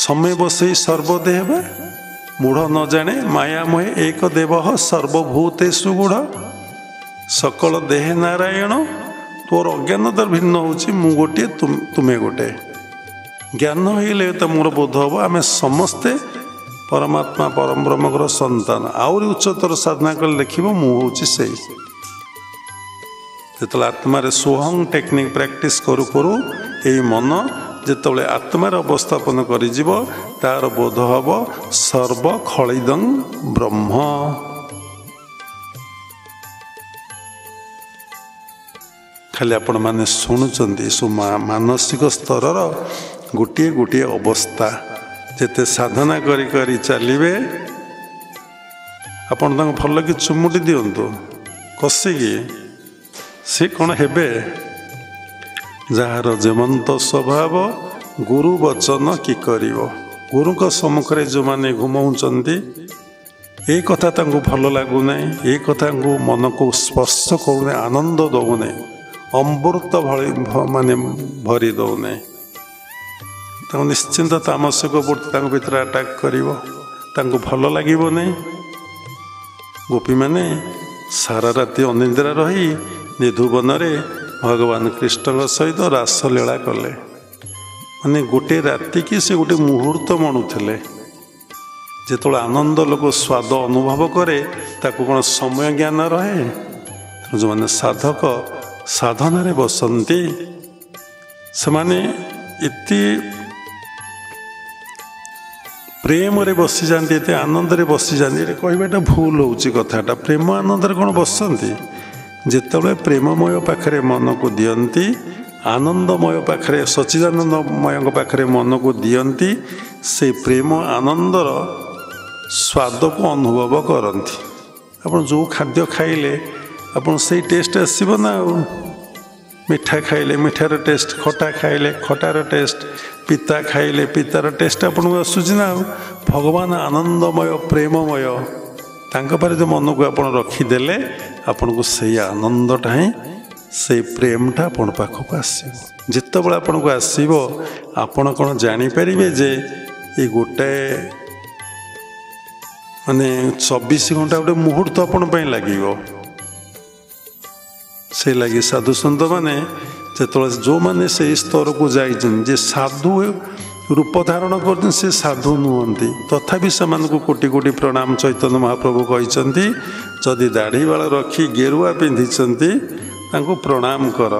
ସମୟ ବସେଇ ସର୍ବଦେହ ବା ମୂଢ଼ ନ ଜାଣେ ମାୟାମୟ ଏକ ଦେବ ସର୍ବଭୂତେଷୁ ଗୂଢ଼ ସକଳ ଦେହେ ନାରାୟଣ। ତୋର ଅଜ୍ଞାନତାର ଭିନ୍ନ ହେଉଛି ମୁଁ ଗୋଟିଏ, ତୁମେ ଗୋଟେ। ଜ୍ଞାନ ହେଇଗଲେ ତମର ବୋଧ ହେବ ଆମେ ସମସ୍ତେ ପରମାତ୍ମା ପରମ ବ୍ରହ୍ମଙ୍କର ସନ୍ତାନ। ଆହୁରି ଉଚ୍ଚତର ସାଧନା କଲେ ଦେଖିବ ମୁଁ ହେଉଛି ସେଇ। ଯେତେବେଳେ ଆତ୍ମାରେ ସ୍ୱହଂ ଟେକ୍ନିକ୍ ପ୍ରାକ୍ଟିସ୍ କରୁ କରୁ ଏଇ ମନ ଯେତେବେଳେ ଆତ୍ମାରେ ଅବସ୍ଥାପନ କରିଯିବ, ତାର ବୋଧ ହେବ ସର୍ବ ଖଳିଦଂ ବ୍ରହ୍ମ। ଖାଲି ଆପଣମାନେ ଶୁଣୁଛନ୍ତି, ମାନସିକ ସ୍ତରର ଗୋଟିଏ ଗୋଟିଏ ଅବସ୍ଥା। ଯେତେ ସାଧନା କରି କରି ଚାଲିବେ, ଆପଣ ତାଙ୍କୁ ଭଲ କି ଚୁମୁଟି ଦିଅନ୍ତୁ କଷିକି, ସେ କ'ଣ ହେବେ? ଯାହାର ଯେମନ୍ତ ସ୍ୱଭାବ ଗୁରୁ ବଚନ କି କରିବ। ଗୁରୁଙ୍କ ସମ୍ମୁଖରେ ଯେଉଁମାନେ ଘୁମଉଛନ୍ତି, ଏ କଥା ତାଙ୍କୁ ଭଲ ଲାଗୁନାହିଁ, ଏ କଥା ତାଙ୍କୁ ମନକୁ ସ୍ପର୍ଶ କରୁନାହିଁ, ଆନନ୍ଦ ଦେଉନାହିଁ, ଅମୃତ ଭଳି ମାନେ ଭରି ଦେଉନାହିଁ, ତାଙ୍କୁ ନିଶ୍ଚିନ୍ତ ତାମସିକ ବୃତ୍ତି ତାଙ୍କ ଭିତରେ ଆଟାକ୍ କରିବ, ତାଙ୍କୁ ଭଲ ଲାଗିବ ନାହିଁ। ଗୋପୀମାନେ ସାରା ରାତି ଅନିଦ୍ରା ରହି ନିଧୁବନରେ ଭଗବାନ କୃଷ୍ଣଙ୍କ ସହିତ ରାସଲୀଳା କଲେ। ମାନେ ଗୋଟେ ରାତିକି ସେ ଗୋଟେ ମୁହୂର୍ତ୍ତ ମଣୁଥିଲେ। ଯେତେବେଳେ ଆନନ୍ଦ ଲୋକ ସ୍ୱାଦ ଅନୁଭବ କରେ, ତାକୁ କ'ଣ ସମୟ ଜ୍ଞାନ ରହେ? ଯେଉଁମାନେ ସାଧକ ସାଧନାରେ ବସନ୍ତି, ସେମାନେ ଏତେ ପ୍ରେମରେ ବସିଯାନ୍ତି, ଏତେ ଆନନ୍ଦରେ ବସିଯାନ୍ତି। ଏଇଟା କହିବାଟା ଭୁଲ ହେଉଛି କଥାଟା। ପ୍ରେମ ଆନନ୍ଦରେ କ'ଣ ବସନ୍ତି? ଯେତେବେଳେ ପ୍ରେମମୟ ପାଖରେ ମନକୁ ଦିଅନ୍ତି, ଆନନ୍ଦମୟ ପାଖରେ, ସଚ୍ଚିଦାନନ୍ଦମୟଙ୍କ ପାଖରେ ମନକୁ ଦିଅନ୍ତି, ସେ ପ୍ରେମ ଆନନ୍ଦର ସ୍ୱାଦକୁ ଅନୁଭବ କରନ୍ତି। ଆପଣ ଯେଉଁ ଖାଦ୍ୟ ଖାଇଲେ ଆପଣ ସେଇ ଟେଷ୍ଟ ଆସିବ ନା। ଆଉ ମିଠା ଖାଇଲେ ମିଠାର ଟେଷ୍ଟ, ଖଟା ଖାଇଲେ ଖଟାର ଟେଷ୍ଟ, ପିତା ଖାଇଲେ ପିତାର ଟେଷ୍ଟ ଆପଣଙ୍କୁ ଆସୁଛି ନା। ଆଉ ଭଗବାନ ଆନନ୍ଦମୟ, ପ୍ରେମମୟ, ତାଙ୍କ ପାଖରେ ଯେଉଁ ମନକୁ ଆପଣ ରଖିଦେଲେ, ଆପଣଙ୍କୁ ସେଇ ଆନନ୍ଦଟା ହିଁ, ସେଇ ପ୍ରେମଟା ଆପଣ ପାଖକୁ ଆସିବ। ଯେତେବେଳେ ଆପଣଙ୍କୁ ଆସିବ, ଆପଣ କ'ଣ ଜାଣିପାରିବେ ଯେ ଏଇ ଗୋଟାଏ ମାନେ 24 ଘଣ୍ଟା ଗୋଟେ ମୁହୂର୍ତ୍ତ ଆପଣ ପାଇଁ ଲାଗିବ। ସେଇ ଲାଗି ସାଧୁସନ୍ଥମାନେ ଯେତେବେଳେ ଯେଉଁମାନେ ସେଇ ସ୍ତରକୁ ଯାଇଛନ୍ତି, ଯେ ସାଧୁ ରୂପ ଧାରଣ କରୁଛନ୍ତି, ସେ ସାଧୁ ନୁହନ୍ତି, ତଥାପି ସେମାନଙ୍କୁ କୋଟି କୋଟି ପ୍ରଣାମ। ଚୈତନ୍ୟ ମହାପ୍ରଭୁ କହିଛନ୍ତି, ଯଦି ଦାଢ଼ି ବାଳ ରଖି ଗେରୁଆ ପିନ୍ଧିଛନ୍ତି ତାଙ୍କୁ ପ୍ରଣାମ କର।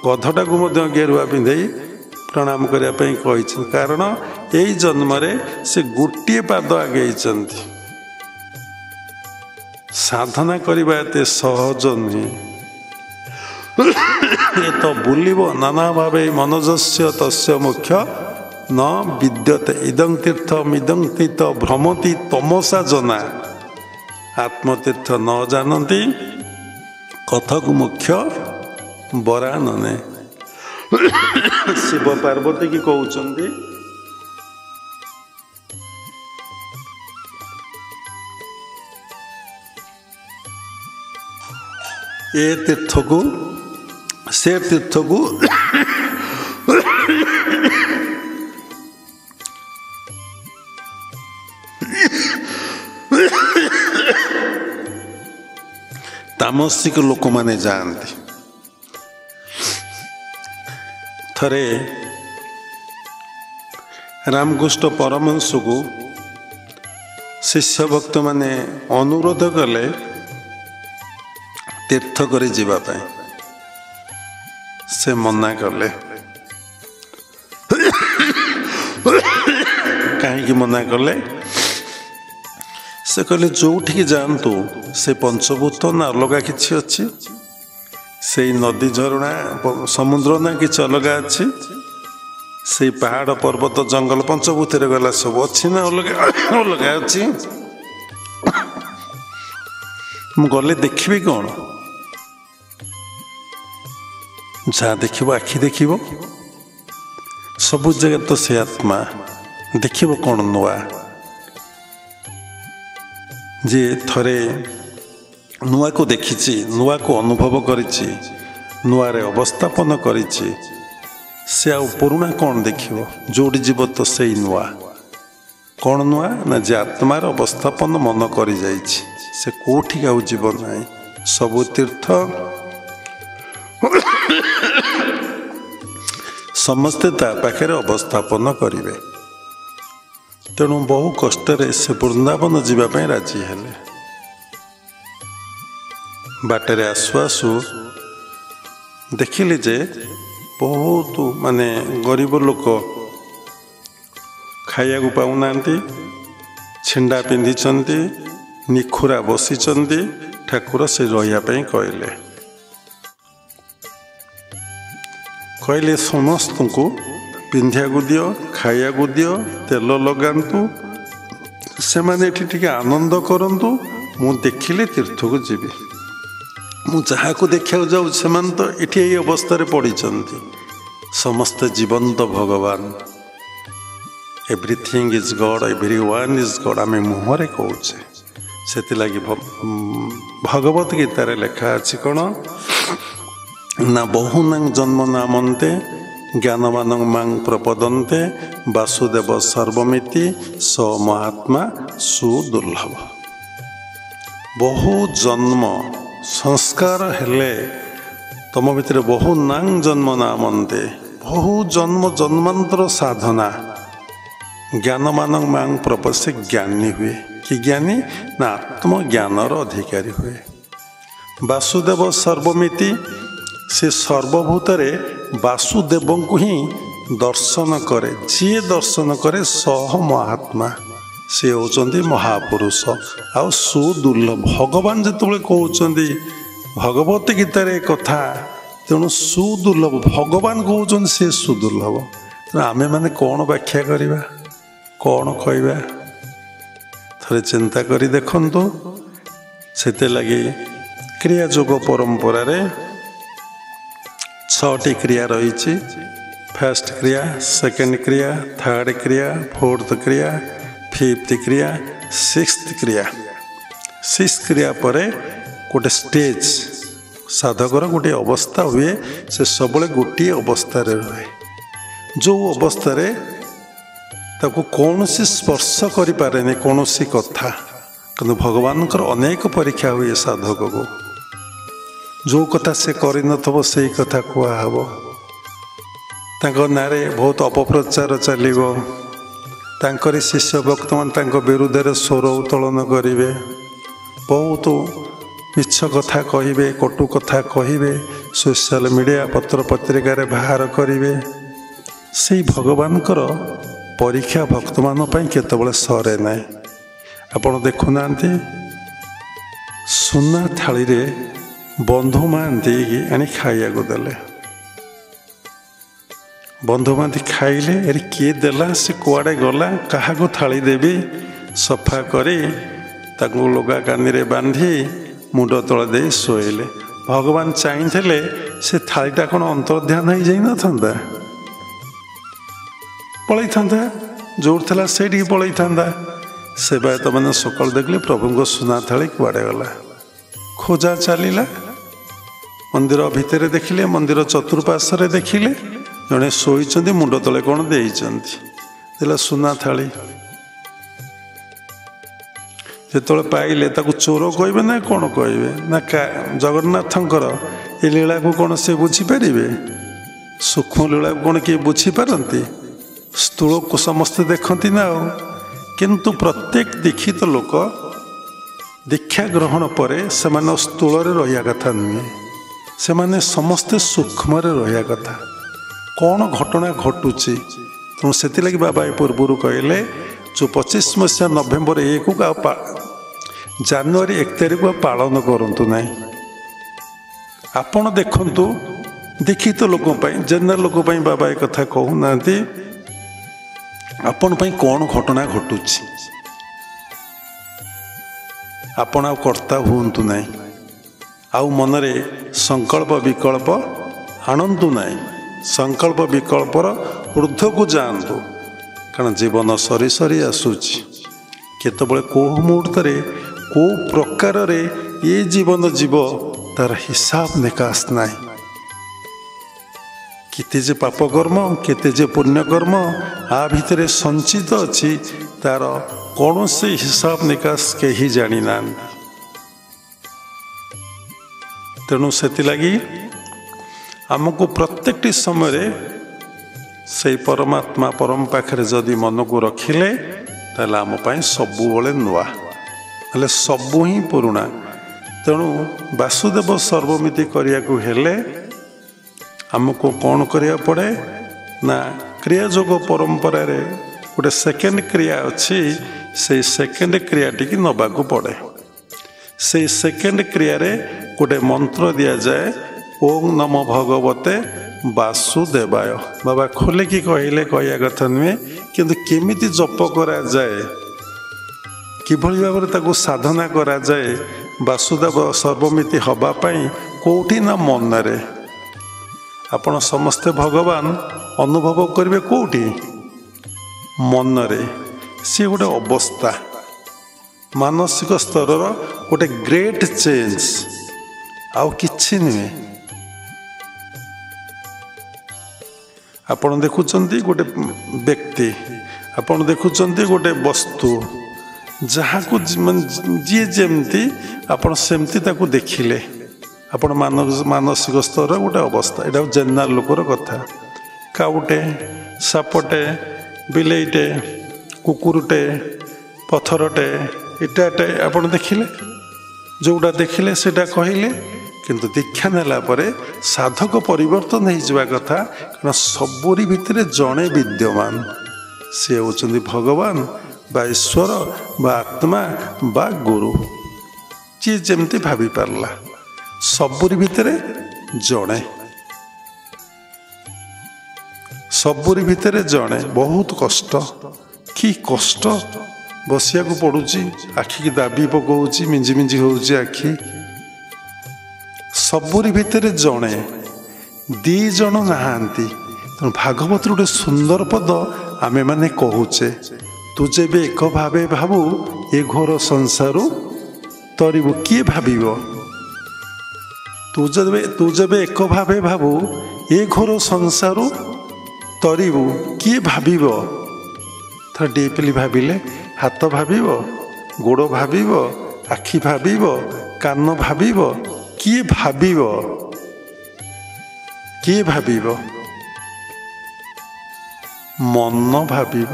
ଗଧଟାକୁ ମଧ୍ୟ ଗେରୁଆ ପିନ୍ଧେଇ ପ୍ରଣାମ କରିବା ପାଇଁ କହିଛନ୍ତି। କାରଣ ଏଇ ଜନ୍ମରେ ସେ ଗୋଟିଏ ପାଦ ଆଗେଇଛନ୍ତି। ସାଧନା କରିବା ଏତେ ସହଜ ନୁହେଁ। ଏ ତ ବୁଲିବ ନାନା ଭାବେ ମନୋଜସ୍ୟ ତସ୍ୟ ମୁଖ୍ୟ ନ ବିଦ୍ୟତେ ଇଦଂ ତୀର୍ଥ ମିଦଂ ତୀର୍ଥ ଭ୍ରମତି ତମସା ଜନା। ଆତ୍ମତୀର୍ଥ ନ ଜାଣନ୍ତି କଥକୁ ମୁଖ୍ୟ ବରାନନେ। ଶିବ ପାର୍ବତୀ କି କହୁଛନ୍ତି, ଏ ତୀର୍ଥକୁ ସେ ତୀର୍ଥକୁ ତାମସିକ ଲୋକମାନେ ଯାଆନ୍ତି। ଥରେ ରାମକୃଷ୍ଣ ପରମହଂସକୁ ଶିଷ୍ୟ ଭକ୍ତମାନେ ଅନୁରୋଧ କଲେ ତୀର୍ଥ କରି ଯିବା ପାଇଁ। ସେ ମନା କଲେ। କାହିଁକି ମନା କଲେ? ସେ କହିଲେ ଯୋଉଠିକି ଯାଆନ୍ତୁ ସେ ପଞ୍ଚଭୂତ ନା ଅଲଗା କିଛି ଅଛି? ସେଇ ନଦୀ ଝରଣା ସମୁଦ୍ର ନା କିଛି ଅଲଗା ଅଛି? ସେଇ ପାହାଡ଼ ପର୍ବତ ଜଙ୍ଗଲ ପଞ୍ଚଭୂତରେ ଗଲା ସବୁ ଅଛି ନା ଅଲଗା ଅଲଗା ଅଛି? ମୁଁ ଗଲେ ଦେଖିବି କ'ଣ? ଯାହା ଦେଖିବ ଆଖି ଦେଖିବ, ସବୁ ଜାଗା ତ ସେ ଆତ୍ମା, ଦେଖିବ କ'ଣ ନୂଆ? ଯିଏ ଥରେ ନୂଆକୁ ଦେଖିଛି, ନୂଆକୁ ଅନୁଭବ କରିଛି, ନୂଆରେ ଅବସ୍ଥାପନ କରିଛି, ସେ ଆଉ ପୁରୁଣା କ'ଣ ଦେଖିବ? ଯୋଉଠି ଯିବ ତ ସେଇ ନୂଆ। କ'ଣ ନୂଆ? ନା ଯେ ଆତ୍ମାର ଅବସ୍ଥାପନ ମନ କରିଯାଇଛି, ସେ କୋଉଠିକି ଆଉ ଯିବ ନାହିଁ। ସବୁ ତୀର୍ଥ ସମସ୍ତେ ତା ପାଖରେ ଅବସ୍ଥାପନ କରିବେ। ତେଣୁ ବହୁ କଷ୍ଟରେ ସେ ବୃନ୍ଦାବନ ଯିବା ପାଇଁ ରାଜି ହେଲେ। ବାଟରେ ଆସୁ ଆସୁ ଦେଖିଲେ ଯେ ବହୁତ ଗରିବ ଲୋକ ଖାଇବାକୁ ପାଉନାହାନ୍ତି, ଛିଣ୍ଡା ପିନ୍ଧିଛନ୍ତି, ନିଖୁରା ବସିଛନ୍ତି। ଠାକୁର ସେ ରହିବା ପାଇଁ କହିଲେ ସମସ୍ତଙ୍କୁ ପିନ୍ଧିବାକୁ ଦିଅ, ଖାଇବାକୁ ଦିଅ, ତେଲ ଲଗାନ୍ତୁ, ସେମାନେ ଏଠି ଟିକେ ଆନନ୍ଦ କରନ୍ତୁ, ମୁଁ ଦେଖିଲେ ତୀର୍ଥକୁ ଯିବି। ମୁଁ ଯାହାକୁ ଦେଖିବାକୁ ଯାଉଛି ସେମାନେ ତ ଏଠି ଏଇ ଅବସ୍ଥାରେ ପଡ଼ିଛନ୍ତି। ସମସ୍ତେ ଜୀବନ୍ତ ଭଗବାନ, everything is god, everyone is god, ଆମେ ମୁହଁରେ କହୁଛେ। ସେଥିଲାଗି ଭଗବତ ଗୀତାରେ ଲେଖା ଅଛି କ'ଣ ନା ବହୁନାଂ ଜନ୍ମ ନାମନ୍ତେ ଜ୍ଞାନବାନଂ ମାଂ ପ୍ରପଦନ୍ତେ ବାସୁଦେବ ସର୍ବମିତି ସ ମହାତ୍ମା ସୁଦୁର୍ଲଭ। ବହୁ ଜନ୍ମ ସଂସ୍କାର ହେଲେ ତମ ଭିତରେ ବହୁ ନାଂ ଜନ୍ମ ନାମନ୍ତେ, ବହୁ ଜନ୍ମ ଜନ୍ମାନ୍ତର ସାଧନା ଜ୍ଞାନବାନଂ ମାଂ ପ୍ରପଦ, ସେ ଜ୍ଞାନୀ ହୁଏ। କି ଜ୍ଞାନୀ? ନା ଆତ୍ମଜ୍ଞାନର ଅଧିକାରୀ ହୁଏ। ବାସୁଦେବ ସର୍ବମିତି, ସେ ସର୍ବଭୂତରେ ବାସୁଦେବଙ୍କୁ ହିଁ ଦର୍ଶନ କରେ। ଯିଏ ଦର୍ଶନ କରେ ସହ ମହାତ୍ମା, ସେ ହେଉଛନ୍ତି ମହାପୁରୁଷ ଆଉ ସୁଦୁର୍ଲଭ। ଭଗବାନ ଯେତେବେଳେ କହୁଛନ୍ତି ଭଗବତ ଗୀତାରେ କଥା, ତେଣୁ ସୁଦୁର୍ଲଭ ଭଗବାନ କହୁଛନ୍ତି ସେ ସୁଦୁର୍ଲଭ। ତେଣୁ ଆମେମାନେ କ'ଣ ବ୍ୟାଖ୍ୟା କରିବା, କ'ଣ କହିବା? ଥରେ ଚିନ୍ତା କରି ଦେଖନ୍ତୁ। ସେଥିଲାଗି କ୍ରିୟା ଯୋଗ ପରମ୍ପରାରେ 6ଟି କ୍ରିୟା ରହିଛି। ଫାର୍ଷ୍ଟ କ୍ରିୟା, ସେକେଣ୍ଡ କ୍ରିୟା, ଥାର୍ଡ କ୍ରିୟା, ଫୋର୍ଥ କ୍ରିୟା, ଫିଫ୍ଥ କ୍ରିୟା, ସିକ୍ସଥ କ୍ରିୟା। 6 କ୍ରିୟା ପରେ ଗୋଟେ ଷ୍ଟେଜ, ସାଧକର ଗୋଟିଏ ଅବସ୍ଥା ହୁଏ। ସେ ସବୁବେଳେ ଗୋଟିଏ ଅବସ୍ଥାରେ ରୁହେ, ଯେଉଁ ଅବସ୍ଥାରେ ତାକୁ କୌଣସି ସ୍ପର୍ଶ କରିପାରେନି କୌଣସି କଥା। କିନ୍ତୁ ଭଗବାନଙ୍କର ଅନେକ ପରୀକ୍ଷା ହୁଏ ସାଧକକୁ। ଯେଉଁ କଥା ସେ କରିନଥିବ ସେଇ କଥା କୁହାହେବ। ତାଙ୍କ ନାଁରେ ବହୁତ ଅପପ୍ରଚାର ଚାଲିବ। ତାଙ୍କରି ଶିଷ୍ୟ ଭକ୍ତମାନେ ତାଙ୍କ ବିରୁଦ୍ଧରେ ସ୍ୱର ଉତ୍ତୋଳନ କରିବେ, ବହୁତ ମିଛ କଥା କହିବେ, କଟୁ କଥା କହିବେ, ସୋସିଆଲ ମିଡ଼ିଆ ପତ୍ର ପତ୍ରିକାରେ ବାହାର କରିବେ। ସେଇ ଭଗବାନଙ୍କର ପରୀକ୍ଷା ଭକ୍ତମାନଙ୍କ ପାଇଁ କେତେବେଳେ ସରେ ନାହିଁ। ଆପଣ ଦେଖୁନାହାନ୍ତି, ସୁନା ଥାଳିରେ ବନ୍ଧୁ ମହାନ୍ତି ଆଣି ଖାଇବାକୁ ଦେଲେ। ବନ୍ଧୁ ମହାନ୍ତି ଖାଇଲେ, ଆରେ କିଏ ଦେଲା, ସେ କୁଆଡ଼େ ଗଲା, କାହାକୁ ଥାଳି ଦେବି? ସଫା କରି ତାକୁ ଲୁଗା କାନିରେ ବାନ୍ଧି ମୁଣ୍ଡ ତଳେ ଦେଇ ଶୋଇଲେ। ଭଗବାନ ଚାହିଁଥିଲେ ସେ ଥାଳିଟା କ'ଣ ଅନ୍ତର୍ଧ୍ୟାନ ହେଇଯାଇନଥାନ୍ତା? ପଳେଇଥାନ୍ତା, ଯୋଉଠି ଥିଲା ସେଇଠିକି ପଳେଇଥାନ୍ତା। ସେବାୟତମାନେ ସକାଳୁ ଦେଖିଲେ ପ୍ରଭୁଙ୍କ ସୁନା ଥାଳି କୁଆଡ଼େ ଗଲା। ଖୋଜା ଚାଲିଲା। ମନ୍ଦିର ଭିତରେ ଦେଖିଲେ, ମନ୍ଦିର ଚତୁଃପାର୍ଶ୍ୱରେ ଦେଖିଲେ, ଜଣେ ଶୋଇଛନ୍ତି, ମୁଣ୍ଡ ତଳେ କ'ଣ ଦେଇଛନ୍ତି, ଦେଲା ସୁନା ଥାଳି। ଯେତେବେଳେ ପାଇଲେ ତାକୁ ଚୋର କହିବେ ନା କ'ଣ କହିବେ? ନା ଜଗନ୍ନାଥଙ୍କର ଏ ଲୀଳାକୁ କ'ଣ ସେ ବୁଝିପାରିବେ? ସୂକ୍ଷ୍ମ ଲୀଳାକୁ କ'ଣ କିଏ ବୁଝିପାରନ୍ତି? ସ୍ଥୂଳକୁ ସମସ୍ତେ ଦେଖନ୍ତି ନା ଆଉ। କିନ୍ତୁ ପ୍ରତ୍ୟେକ ଦୀକ୍ଷିତ ଲୋକ ଦୀକ୍ଷା ଗ୍ରହଣ ପରେ ସେମାନେ ସ୍ଥୂଳରେ ରହିବା କଥା ନୁହେଁ, ସେମାନେ ସମସ୍ତେ ସୂକ୍ଷ୍ମରେ ରହିବା କଥା। କ'ଣ ଘଟଣା ଘଟୁଛି, ତେଣୁ ସେଥିଲାଗି ବାବା ଏ ପୂର୍ବରୁ କହିଲେ ଯେଉଁ 25 ମସିହା ନଭେମ୍ବର 1କୁ ଆଉ ଜାନୁଆରୀ 1 ତାରିଖକୁ ଆଉ ପାଳନ କରନ୍ତୁ ନାହିଁ। ଆପଣ ଦେଖନ୍ତୁ, ଦୀକ୍ଷିତ ଲୋକଙ୍କ ପାଇଁ, ଜେନେରାଲ ଲୋକ ପାଇଁ ବାବା ଏ କଥା କହୁନାହାନ୍ତି। ଆପଣ ପାଇଁ କ'ଣ ଘଟଣା ଘଟୁଛି, ଆପଣ ଆଉ କର୍ତ୍ତା ହୁଅନ୍ତୁ ନାହିଁ, ଆଉ ମନରେ ସଂକଳ୍ପ ବିକଳ୍ପ ଆଣନ୍ତୁ ନାହିଁ। ସଂକଳ୍ପ ବିକଳ୍ପର ঊର୍ଦ୍ଧ୍ୱକୁ ଯାଆନ୍ତୁ, କାରଣ ଜୀବନ ସରି ସରି ଆସୁଛି। କେତେବେଳେ କେଉଁ ମୁହୂର୍ତ୍ତରେ କେଉଁ ପ୍ରକାରରେ ଏ ଜୀବନ ଯିବ ତାର ହିସାବ ନିକାଶ ନାହିଁ। କେତେ ଯେ ପାପକର୍ମ, କେତେ ଯେ ପୁଣ୍ୟକର୍ମ ଆ ଭିତରେ ସଞ୍ଚିତ ଅଛି, ତାର କୌଣସି ହିସାବ ନିକାଶ କେହି ଜାଣିନାହାନ୍ତି। ତେଣୁ ସେଥିଲାଗି ଆମକୁ ପ୍ରତ୍ୟେକଟି ସମୟରେ ସେଇ ପରମାତ୍ମା ପରମ ପାଖରେ ଯଦି ମନକୁ ରଖିଲେ, ତାହେଲେ ଆମ ପାଇଁ ସବୁବେଳେ ନୂଆ, ହେଲେ ସବୁ ହିଁ ପୁରୁଣା। ତେଣୁ ବାସୁଦେବ ସର୍ବମିତି କରିବାକୁ ହେଲେ ଆମକୁ କ'ଣ କରିବାକୁ ପଡ଼େ ନା, କ୍ରିୟାଯୋଗ ପରମ୍ପରାରେ ଗୋଟେ ସେକେଣ୍ଡ କ୍ରିୟା ଅଛି, ସେଇ ସେକେଣ୍ଡ କ୍ରିୟାଟିକି ନେବାକୁ ପଡ଼େ। ସେଇ ସେକେଣ୍ଡ କ୍ରିୟାରେ ଗୋଟେ ମନ୍ତ୍ର ଦିଆଯାଏ, ଓಂ ନମୋ ଭଗବତେ ବାସୁଦେବାୟ। ବାବା ଖୋଲିକି କହିଲେ, କହିବା କଥା ନୁହେଁ, କିନ୍ତୁ କେମିତି ଜପ କରାଯାଏ, କିଭଳି ଭାବରେ ତାକୁ ସାଧନା କରାଯାଏ ବାସୁଦେବ ସର୍ବମିତି ହେବା ପାଇଁ, କେଉଁଠି ନା ମନରେ। ଆପଣ ସମସ୍ତେ ଭଗବାନ ଅନୁଭବ କରିବେ କେଉଁଠି? ମନରେ। ସିଏ ଗୋଟେ ଅବସ୍ଥା, ମାନସିକ ସ୍ତରର ଗୋଟେ ଗ୍ରେଟ୍ ଚେଞ୍ଜ, ଆଉ କିଛି ନୁହେଁ। ଆପଣ ଦେଖୁଛନ୍ତି ଗୋଟେ ବ୍ୟକ୍ତି, ଆପଣ ଦେଖୁଛନ୍ତି ଗୋଟେ ବସ୍ତୁ, ଯାହାକୁ ଯିଏ ଯେମିତି ଆପଣ ସେମିତି ତାକୁ ଦେଖିଲେ, ଆପଣ ମାନସିକ ସ୍ତର ଗୋଟେ ଅବସ୍ଥା। ଏଇଟା ଜେନେରାଲ ଲୋକର କଥା। କାଉଟେ, ସାପଟେ, ବିଲେଇଟେ, କୁକୁରଟେ, ପଥରଟେ, ଇଟାଟେ ଆପଣ ଦେଖିଲେ, ଯେଉଁଟା ଦେଖିଲେ ସେଇଟା କହିଲେ। କିନ୍ତୁ ଦୀକ୍ଷା ନେଲା ପରେ ସାଧକ ପରିବର୍ତ୍ତନ ହେଇଯିବା କଥା, କାରଣ ସବୁରି ଭିତରେ ଜଣେ ବିଦ୍ୟମାନ, ସେ ହେଉଛନ୍ତି ଭଗବାନ ବା ଈଶ୍ୱର ବା ଆତ୍ମା ବା ଗୁରୁ, ଯିଏ ଯେମିତି ଭାବି ପାରିଲା। ସବୁରି ଭିତରେ ଜଣେ, ସବୁରି ଭିତରେ ଜଣେ। ବହୁତ କଷ୍ଟ, କି କଷ୍ଟ ବସିବାକୁ ପଡ଼ୁଛି, ଆଖିକି ଦାବି ପକାଉଛି, ମିଞ୍ଜି ମିଞ୍ଜି ହେଉଛି ଆଖି। ସବୁରି ଭିତରେ ଜଣେ, ଦି ଜଣ ନାହାନ୍ତି। ତେଣୁ ଭାଗବତର ଗୋଟେ ସୁନ୍ଦର ପଦ ଆମେମାନେ କହୁଛେ, ତୁ ଯେବେ ଏକ ଭାବେ ଭାବୁ ଏ ଘୋର ସଂସାରୁ ତରିବୁ। କିଏ ଭାବିବ? ତୁ ଯେବେ ଏକ ଭାବେ ଭାବୁ ଏ ଘୋର ସଂସାରୁ ତରିବୁ, କିଏ ଭାବିବ? ଥରେ ଡିପଲି ଭାବିଲେ, ହାତ ଭାବିବ, ଗୋଡ଼ ଭାବିବ, ଆଖି ଭାବିବ, କାନ ଭାବିବ, କିଏ ଭାବିବ? କିଏ ଭାବିବ? ମନ ଭାବିବ।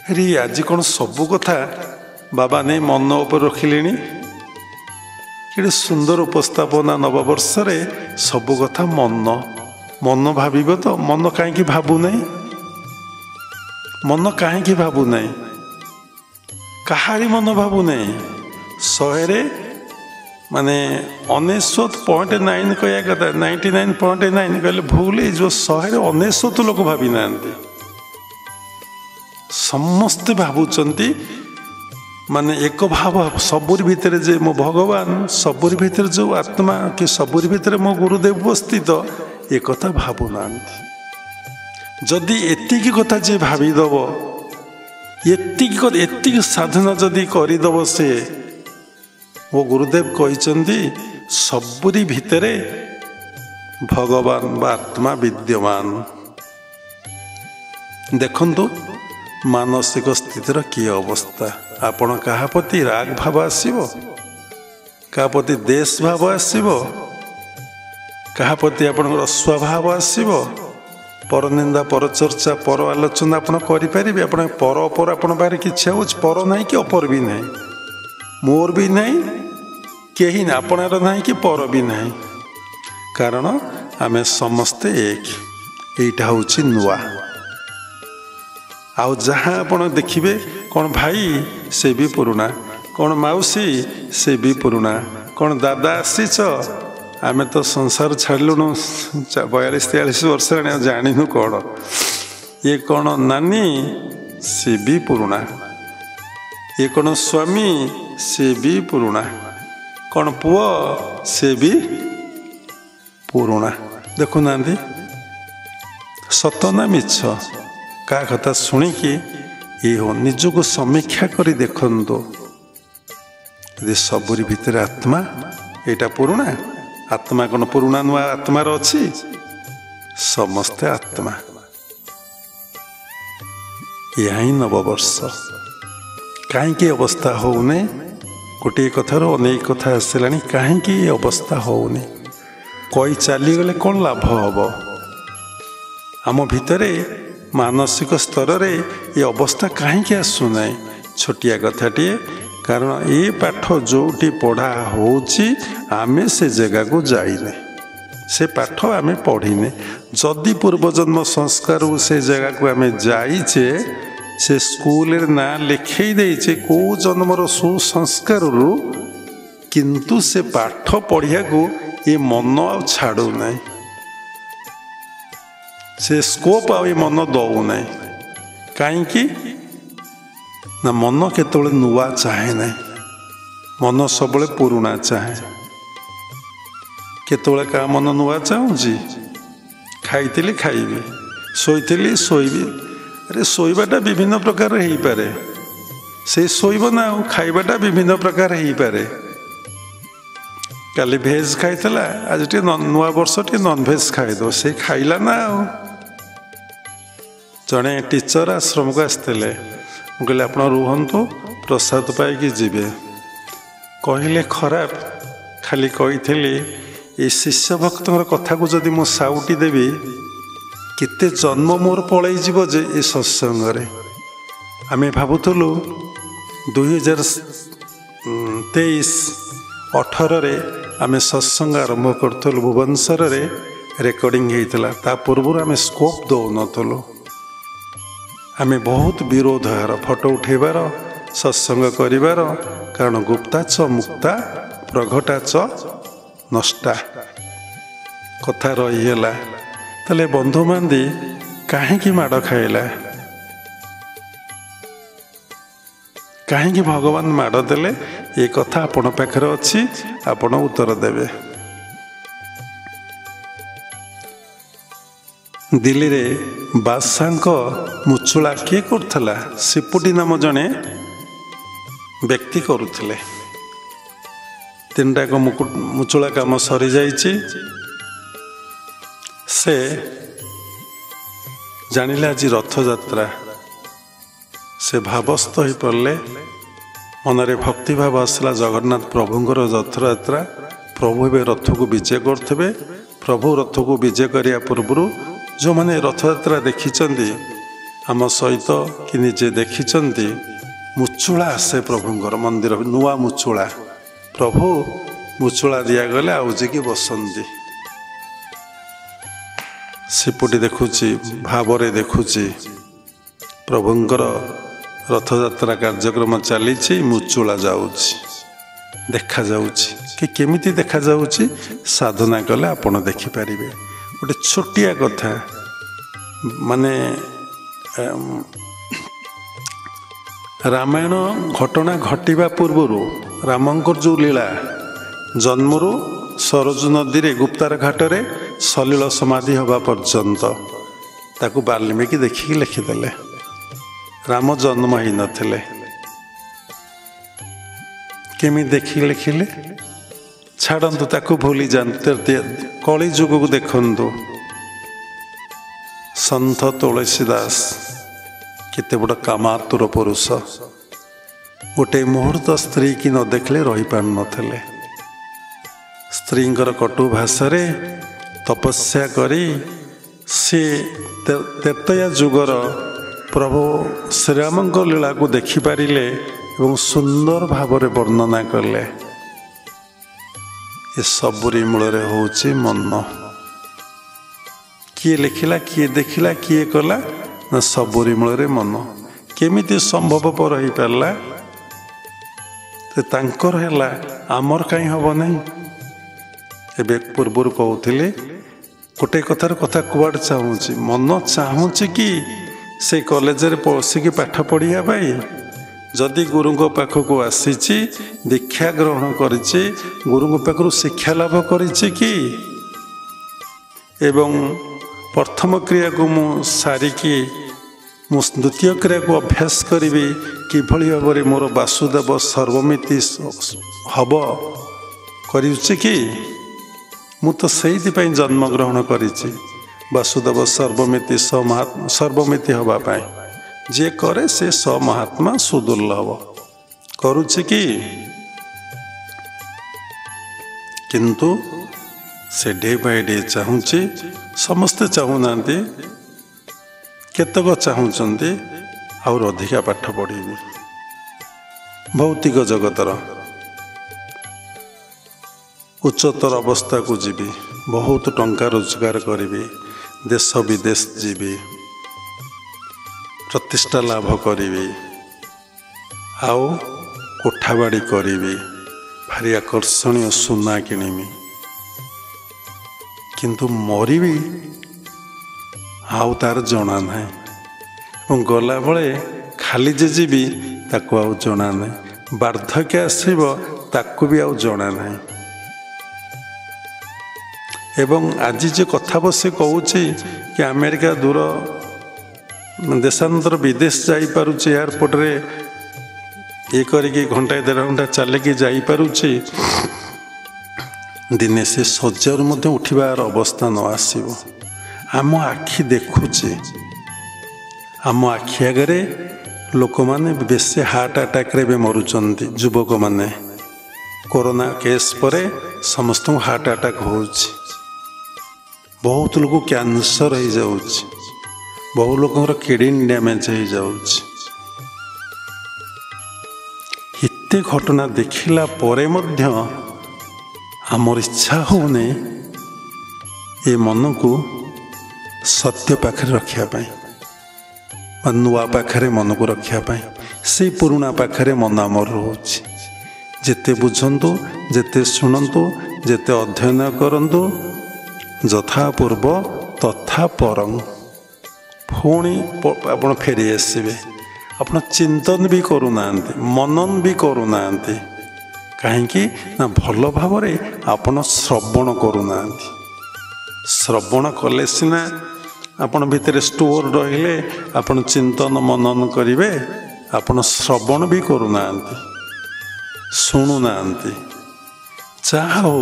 ଆରେ ଆଜି କ'ଣ ସବୁ କଥା ବାବା ନେଇ ମନ ଉପରେ ରଖିଲେଣି? କେଡ଼େ ସୁନ୍ଦର ଉପସ୍ଥାପନା ନବବର୍ଷରେ, ସବୁ କଥା ମନ ଭାବିବ ତ। ମନ କାହିଁକି ଭାବୁନାହିଁ? ମନ କାହିଁକି ଭାବୁନାହିଁ? କାହାରି ମନ ଭାବୁନାହିଁ। 100ରେ ମାନେ 99.9 କହିବା କଥା, 99.9 କହିଲେ ଭୁଲ ହେଇଯିବ। 100ରେ 99 ଲୋକ ଭାବି ନାହାନ୍ତି। ସମସ୍ତେ ଭାବୁଛନ୍ତି, ମାନେ ଏକ ଭାବ, ସବୁରି ଭିତରେ ଯେ ମୋ ଭଗବାନ, ସବୁରି ଭିତରେ ଯେଉଁ ଆତ୍ମା, କି ସବୁରି ଭିତରେ ମୋ ଗୁରୁଦେବ ଉପସ୍ଥିତ, ଏ କଥା ଭାବୁନାହାନ୍ତି। ଯଦି ଏତିକି କଥା ଯିଏ ଭାବିଦେବ, ଏତିକି ସାଧନା ଯଦି କରିଦେବ, ସେ ମୋ ଗୁରୁଦେବ କହିଛନ୍ତି ସବୁରି ଭିତରେ ଭଗବାନ ବା ଆତ୍ମା ବିଦ୍ୟମାନ। ଦେଖନ୍ତୁ ମାନସିକ ସ୍ଥିତିର କି ଅବସ୍ଥା। ଆପଣ କାହା ପ୍ରତି ରାଗ ଭାବ ଆସିବ, କାହା ପ୍ରତି ଦେଶ ଭାବ ଆସିବ, କାହା ପ୍ରତି ଆପଣଙ୍କର ସ୍ୱଭାବ ଆସିବ, ପରନିନ୍ଦା ପରଚର୍ଚ୍ଚା ପର ଆଲୋଚନା ଆପଣ କରିପାରିବେ? ଆପଣ ପର ଅପର ଆପଣଙ୍କ ପାଖରେ କିଛି ହେଉଛି? ପର ନାହିଁ କି ଅପର ବି ନାହିଁ, ମୋର ବି ନାହିଁ, କେହି ନାହିଁ, ଆପଣଙ୍କର ନାହିଁ କି ପର ବି ନାହିଁ। କାରଣ ଆମେ ସମସ୍ତେ ଏକ। ଏଇଟା ହେଉଛି ନୂଆ। ଆଉ ଯାହା ଆପଣ ଦେଖିବେ, କ'ଣ ଭାଇ ସେ ବି ପୁରୁଣା, କ'ଣ ମାଉସୀ ସେ ବି ପୁରୁଣା, କ'ଣ ଦାଦା ଆସିଛ, ଆମେ ତ ସଂସାର ଛାଡ଼ିଲୁଣୁ 42-43 ବର୍ଷ ହେଲାଣି, ଆଉ ଜାଣିନୁ କ'ଣ। ଇଏ କ'ଣ ନାନୀ ସେ ବି ପୁରୁଣା, ଇଏ କ'ଣ ସ୍ୱାମୀ ସେ ବି ପୁରୁଣା, କ'ଣ ପୁଅ ସେ ବି ପୁରୁଣା। ଦେଖୁନାହାନ୍ତି ସତ ନା ମିଛ? କାହା କଥା ଶୁଣିକି ନିଜକୁ ସମୀକ୍ଷା କରି ଦେଖନ୍ତୁ। ଯଦି ସବୁରି ଭିତରେ ଆତ୍ମା, ଏଇଟା ପୁରୁଣା ଆତ୍ମା, କ'ଣ ପୁରୁଣା ନୂଆ ଆତ୍ମାର ଅଛି? ସମସ୍ତେ ଆତ୍ମା। ଏହା ହିଁ ନବବର୍ଷ। କାହିଁକି ଅବସ୍ଥା ହେଉନି? ଗୋଟିଏ କଥାରୁ ଅନେକ କଥା ଆସିଲାଣି। କାହିଁକି ଏ ଅବସ୍ଥା ହେଉନି? କହି ଚାଲିଗଲେ କ'ଣ ଲାଭ ହେବ? ଆମ ଭିତରେ ମାନସିକ ସ୍ତରରେ ଏ ଅବସ୍ଥା କାହିଁକି ଆସୁନାହିଁ? ଛୋଟିଆ କଥାଟିଏ, କାରଣ ଏ ପାଠ ଯେଉଁଠି ପଢ଼ା ହେଉଛି ଆମେ ସେ ଜାଗାକୁ ଯାଇନେ, ସେ ପାଠ ଆମେ ପଢ଼ିନେ। ଯଦି ପୂର୍ବଜନ୍ମ ସଂସ୍କାରରୁ ସେ ଜାଗାକୁ ଆମେ ଯାଇଛେ, ସେ ସ୍କୁଲରେ ନାଁ ଲେଖେଇ ଦେଇଛେ କେଉଁ ଜନ୍ମର ସୁସଂସ୍କାରରୁ, କିନ୍ତୁ ସେ ପାଠ ପଢ଼ିବାକୁ ଏ ମନ ଆଉ ଛାଡ଼ୁନାହିଁ, ସେ ସ୍କୋପ ଆଉ ଏ ମନ ଦେଉନାହିଁ। କାହିଁକି ନା ମନ କେତେବେଳେ ନୂଆ ଚାହେଁ ନାହିଁ, ମନ ସବୁବେଳେ ପୁରୁଣା ଚାହେଁ। କେତେବେଳେ କାହା ମନ ନୂଆ ଚାହୁଁଛି? ଖାଇଥିଲି ଖାଇବି, ଶୋଇଥିଲି ଶୋଇବି। ଆରେ ଶୋଇବାଟା ବିଭିନ୍ନ ପ୍ରକାର ହେଇପାରେ, ସେଇ ଶୋଇବ ନା ଆଉ। ଖାଇବାଟା ବିଭିନ୍ନ ପ୍ରକାର ହେଇପାରେ। କାଲି ଭେଜ୍ ଖାଇଥିଲା, ଆଜି ଟିକେ ନୂଆ ବର୍ଷ ଟିକେ ନନଭେଜ୍ ଖାଇଦେବ, ସେ ଖାଇଲା ନା ଆଉ। ଜଣେ ଟିଚର ଆଶ୍ରମକୁ ଆସିଥିଲେ। ମୁଁ କହିଲି ଆପଣ ରୁହନ୍ତୁ, ପ୍ରସାଦ ପାଇକି ଯିବେ। କହିଲେ ଖରାପ, ଖାଲି କହିଥିଲି ଏ ଶିଷ୍ୟ ଭକ୍ତଙ୍କର କଥାକୁ ଯଦି ମୁଁ ସାଉଟି ଦେବି, କେତେ ଜନ୍ମ ମୋର ପଳେଇଯିବ ଯେ ଏ ସତ୍ସଙ୍ଗରେ। ଆମେ ଭାବୁଥିଲୁ 2023-18ରେ ଆମେ ସତ୍ସଙ୍ଗ ଆରମ୍ଭ କରୁଥିଲୁ। ଭୁବନେଶ୍ୱରରେ ରେକର୍ଡ଼ିଂ ହେଇଥିଲା। ତା ପୂର୍ବରୁ ଆମେ ସ୍କୋପ୍ ଦେଉନଥିଲୁ। ଆମେ ବହୁତ ବିରୋଧ ଏହାର, ଫଟୋ ଉଠାଇବାର, ସତ୍ସଙ୍ଗ କରିବାର। କାରଣ ଗୁପ୍ତା ଚ ମୁକ୍ତା ପ୍ରଘଟା ଚ ନଷ୍ଟା କଥା ରହିଗଲା। ତାହେଲେ ବନ୍ଧୁବାନ୍ଧି କାହିଁକି ମାଡ଼ ଖାଇଲା? କାହିଁକି ଭଗବାନ ମାଡ଼ ଦେଲେ? ଏ କଥା ଆପଣ ପାଖରେ ଅଛି, ଆପଣ ଉତ୍ତର ଦେବେ। ଦିଲ୍ଲୀରେ ବାଦଶାହଙ୍କ ମୁଚୁଳା କିଏ କରୁଥିଲା? ସିପୁଟି ନାମ ଜଣେ ବ୍ୟକ୍ତି କରୁଥିଲେ। 3ଟା ମୁଚୁଳା କାମ ସରିଯାଇଛି। ସେ ଜାଣିଲେ ଆଜି ରଥଯାତ୍ରା। ସେ ଭାବସ୍ଥ ହୋଇପଡ଼ିଲେ। ମନରେ ଭକ୍ତିଭାବ ଆସିଲା, ଜଗନ୍ନାଥ ପ୍ରଭୁଙ୍କର ରଥଯାତ୍ରା। ପ୍ରଭୁ ଏବେ ରଥକୁ ବିଜେ କରୁଥିବେ। ପ୍ରଭୁ ରଥକୁ ବିଜେ କରିବା ପୂର୍ବରୁ ଯେଉଁମାନେ ରଥଯାତ୍ରା ଦେଖିଛନ୍ତି ଆମ ସହିତ କି ନିଜେ ଦେଖିଛନ୍ତି, ମୁଚୁଳା ଆସେ ପ୍ରଭୁଙ୍କର ମନ୍ଦିର, ନୂଆ ମୁଚୁଳା। ପ୍ରଭୁ ମୁଚୁଳା ଦିଆଗଲେ ଆଉଜିକି ବସନ୍ତି। ସିପୁଟି ଦେଖୁଛି, ଭାବରେ ଦେଖୁଛି ପ୍ରଭୁଙ୍କର ରଥଯାତ୍ରା କାର୍ଯ୍ୟକ୍ରମ ଚାଲିଛି, ମୁଚୁଳା ଯାଉଛି, ଦେଖାଯାଉଛି। କି କେମିତି ଦେଖାଯାଉଛି? ସାଧନା କଲେ ଆପଣ ଦେଖିପାରିବେ। ଗୋଟେ ଛୋଟିଆ କଥା, ମାନେ ରାମାୟଣ ଘଟଣା ଘଟିବା ପୂର୍ବରୁ ରାମଙ୍କର ଯେଉଁ ଲୀଳା, ଜନ୍ମରୁ ସରଜୁ ନଦୀରେ ଗୁପ୍ତାର ଘାଟରେ ସଲିଳ ସମାଧି ହେବା ପର୍ଯ୍ୟନ୍ତ, ତାକୁ ବାଲ୍ମୀକି ଦେଖିକି ଲେଖିଦେଲେ। ରାମ ଜନ୍ମ ହେଇନଥିଲେ। କେମିତି ଦେଖିକି ଲେଖିଲେ? ଛାଡ଼ନ୍ତୁ, ତାକୁ ଭୁଲି ଯାଆନ୍ତୁ। କଳି ଯୁଗକୁ ଦେଖନ୍ତୁ। ସନ୍ଥ ତୁଳସୀ ଦାସ କେତେ ବଡ଼ କାମାତୁର ପୁରୁଷ। गोटे मुहूर्त स्त्री की न देखले रही पार नथिले। स्त्रींकर कटु भाषा तपस्या करी से त्रेतया जुगर प्रभु श्रीराम लीला को देखिपारे एवं सुंदर भाव वर्णना कले। ये सबुरी मूल होची मन। किए लिखिला, किए देखिला, किए कला ना सबुरी मूल मन। केमिति संभवपर हो पारला तांकर हैला आमर कहीं हम नहीं। एबे पूर्वर कहूली गोटे कथार कथा कुआड़ चाहूँगी मन चाहूँगी कि से कॉलेज रे पसिकी पाठ पढ़िया पाई जदि गुरु पाखक आसी दीक्षा ग्रहण करिछि गुरु पाखु शिक्षा लाभ करिछि कि एवं प्रथम क्रिया को मु सारिकी मु द्वितीय क्रिया को अभ्यास करी किभली भाव में मोर वासुदेव सर्वमिति हब करुच्ची कि मु तो से जन्म ग्रहण करिछि वासुदेव सर्वमिति सर्वमिति हवापाई जे करे से स महात्मा सुदुर्लभ करुच्ची कि किंतु से डे बाय डे चाहूँगी समस्ते चाहूना केतक चाहूँगी और अधिका पाठ पढ़ी भौतिक जगतर उच्चतर अवस्था को जीवी बहुत टंका रोजगार करी देश विदेश जीवी प्रतिष्ठा लाभ करी आउ कोठाबाड़ी करी भारी आकर्षणीय सुना किणीमी किंतु मरबी आउ तार जना ना गला बड़े खाली जे जीवी ताकू आउ जना ना वार्धक्य आसब ताकू भी आउ जना ना एवं आज जो कथा बसे कहूँ कि अमेरिका दूर देशांतर विदेश जापारुचे एयरपोर्ट रे ये करके घंटा 1.5 घंटा चलिकी जापारुचे दिने से शज्जार मध्य उठिबार अवस्था न आसीब आम आखि देखुचे आम आखि आगे लोक मैंने बेसी हार्ट अटैक रे भी मरुचंती युवक मैंने कोरोना केस पर समस्त हार्ट अटैक हो बहुत लोग कैंसर हो जाउछ बहु लोकर किडनी डैमेज हो जाउछ इत्ते घटना देखिला परे मध्य आमर इच्छा होने ये मन को सत्य पाखे रखापी नुआ पाखे मन को रखापी से पुराणा पाखे मन आमर रोचे जेते बुझंतु जेते शुणु जेते अध्ययन करंतु यथा पूर्व तथा परं पुणी आप फेरी आसबे आप चिंतन भी करूना मनन भी करूना कहीं ना भल भाव आपण श्रवण करूना श्रवण कले सीना आपण भितर स्टोर रहिले आपण चिंतन मनन करेंगे आपण श्रवण भी करूना शुणुना जहा हो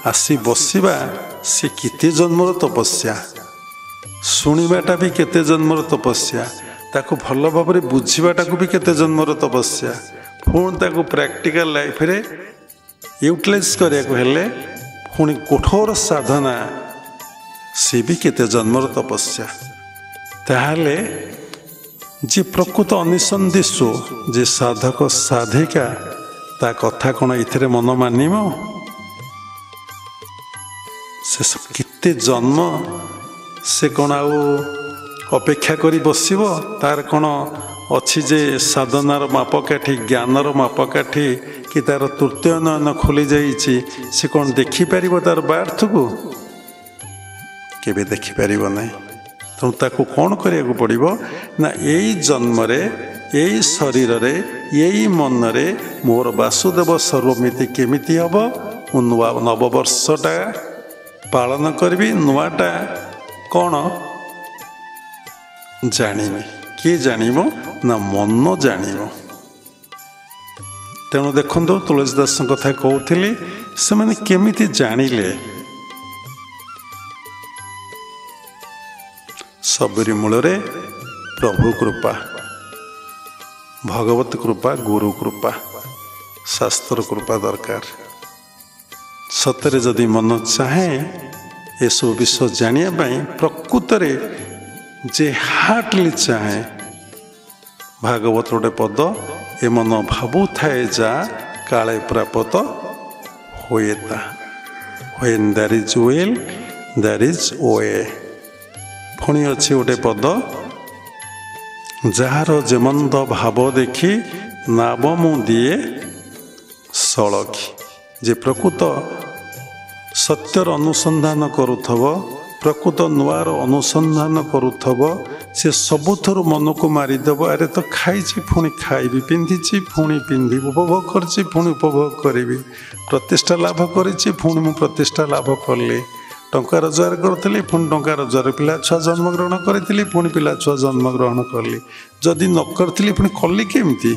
आसी बसवा से केते जन्मर तपस्या शुणवाटा भी केते जन्मर तपस्या ताको भल भाव में बुझाटा भी केते जन्मर तपस्या पुणी ताको प्रैक्टिकल लाइफ रे यूटिलाइज करने पुणी कठोर साधना सी भी केते जन्मर तपस्या ताहले जे प्रकृत अनिसंदिशु जे साधक साधिका ता कथा कौन इथे मन मानिम से किते जन्म से कौन आउ अपेक्षा करी बसिब तार कौन अच्छी जे साधनार मापकाठी ज्ञानर मापकाठी कि तार तृतीय नयन खोली जाइए से कौन देखिपर तार बार्थ को केबे देखिपर ना तेणु ताको कौन करिया पड़ो ना यही जन्म यही शरीर रे यही मन रे मोर वासुदेव सर्वमिति केमिति हम नुआ नववर्षटा पालन करी नुआटा कौन जानिबे किए जानिबो ना मन जानिबो। तेणु देखो तुलसीदास कथा कहूली से मैंने केमिति जानिले सबरी मूल प्रभु कृपा भगवत कृपा गुरु कृपा शास्त्र कृपा दरकार। सतरे जदि मन चाहे ये सब विषय जानिया प्रकृत जे हार्टली चाहे भागवत गोटे पद ए मन भावु थाए जा काले प्राप्त होएता। When there is will, there is way। पुणी अच्छी गोटे पद जार जेमंद भाव देखी नाव मु दिए सड़की। जे प्रकृत सत्यर अनुसंधान करुथब प्रकृत नुआर अनुसंधान करुथब से सबुथर मन को मारिदेव। अरे तो खाई पुणी खाइबी पिंधि पुणी पिंधि उपभोग करछि पुणी उपभोग करी प्रतिष्ठा लाभ करी पुणी मु प्रतिष्ठा लाभ कली टंका रोजगार करी पुणी टंका रोजगार पिला छुआ जन्मग्रहण करी पुणी पिला छुआ जन्मग्रहण कली जदि न करी पुणी कली केमती